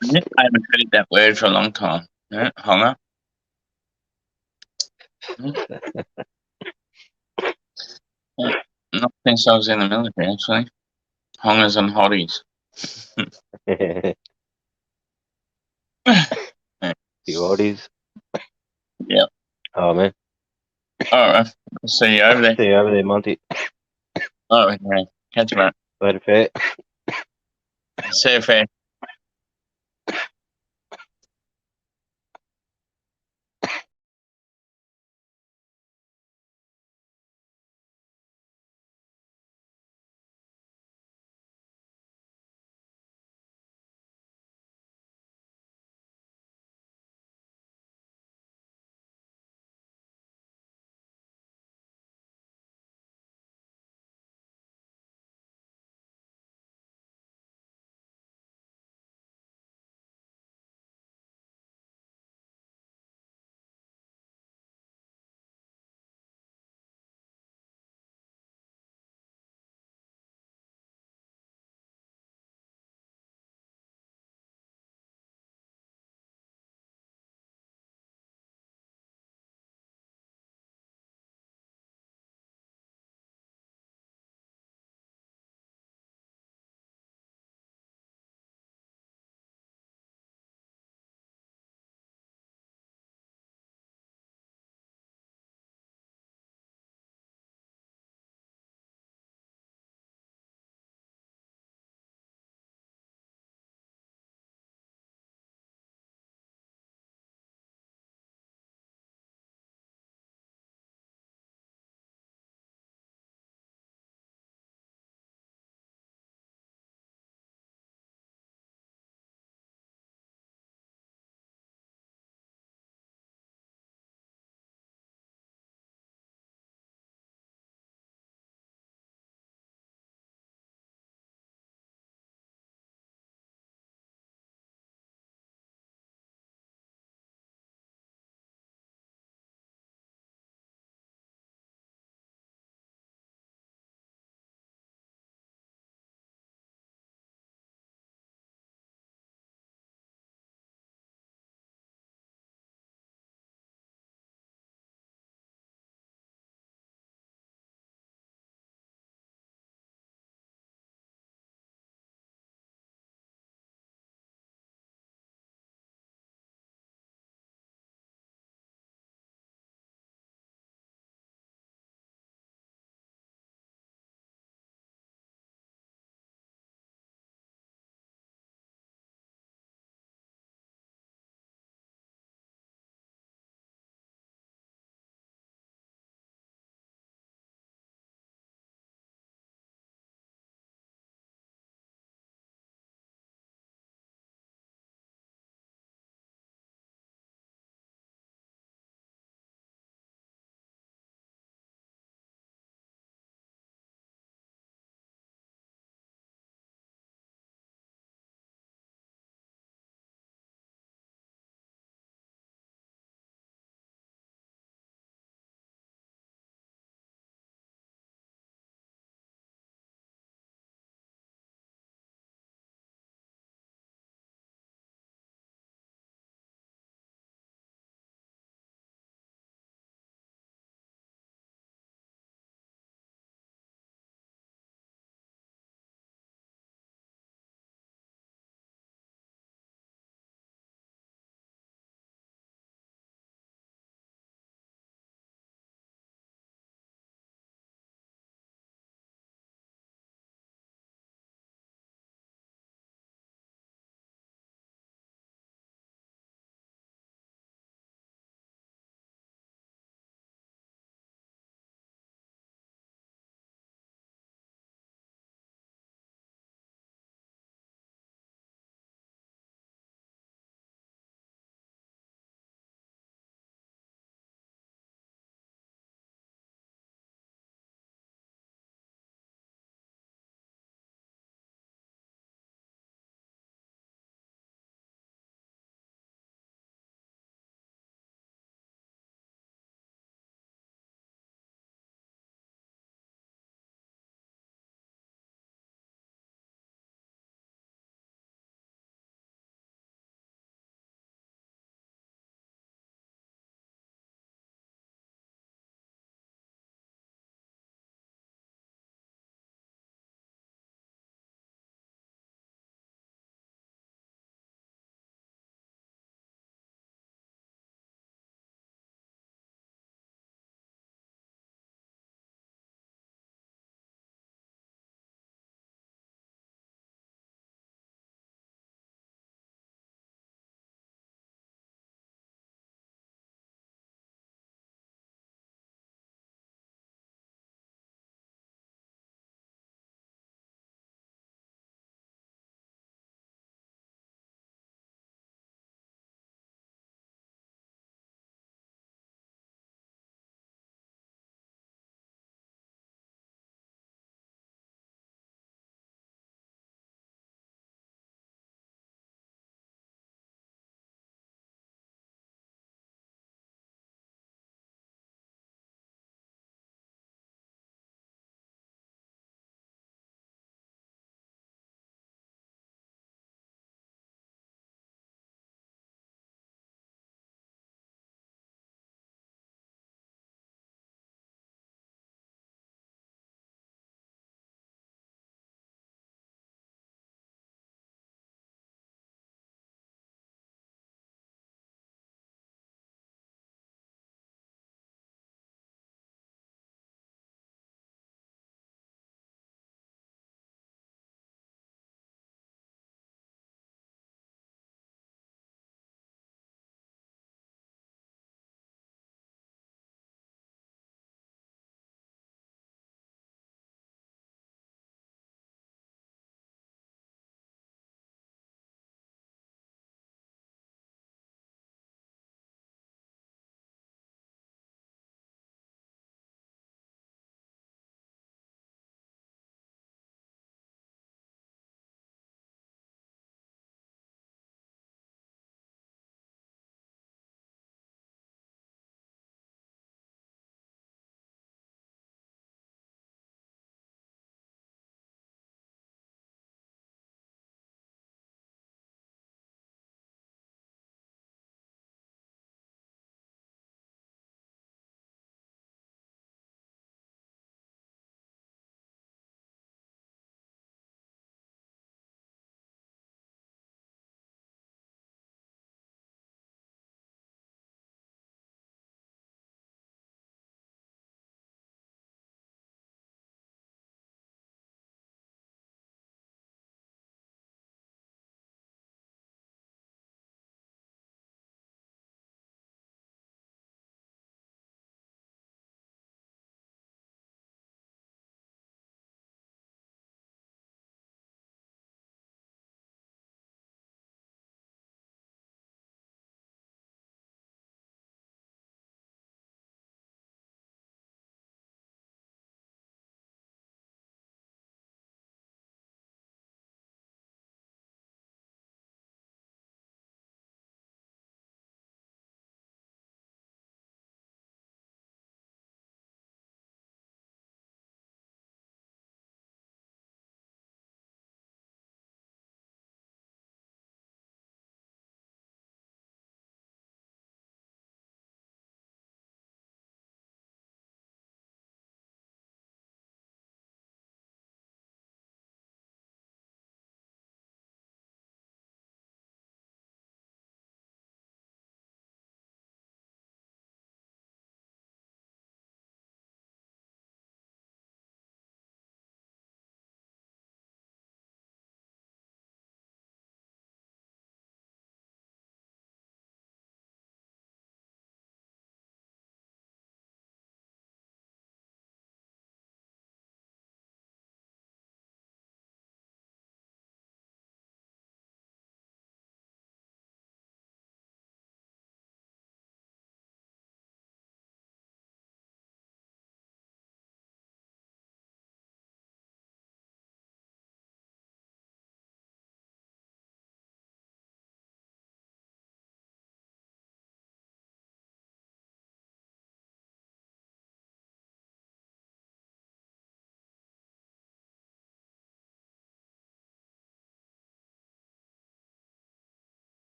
I haven't heard that word for a long time. Yeah, honger. Not since I was in the military, actually. Hongers and hotties. The hotties? Yeah. Oh, man. All right. I'll see you over there. See you over there, Monty. All right, man. Catch you, mate. Later, Fair. See you, Fair.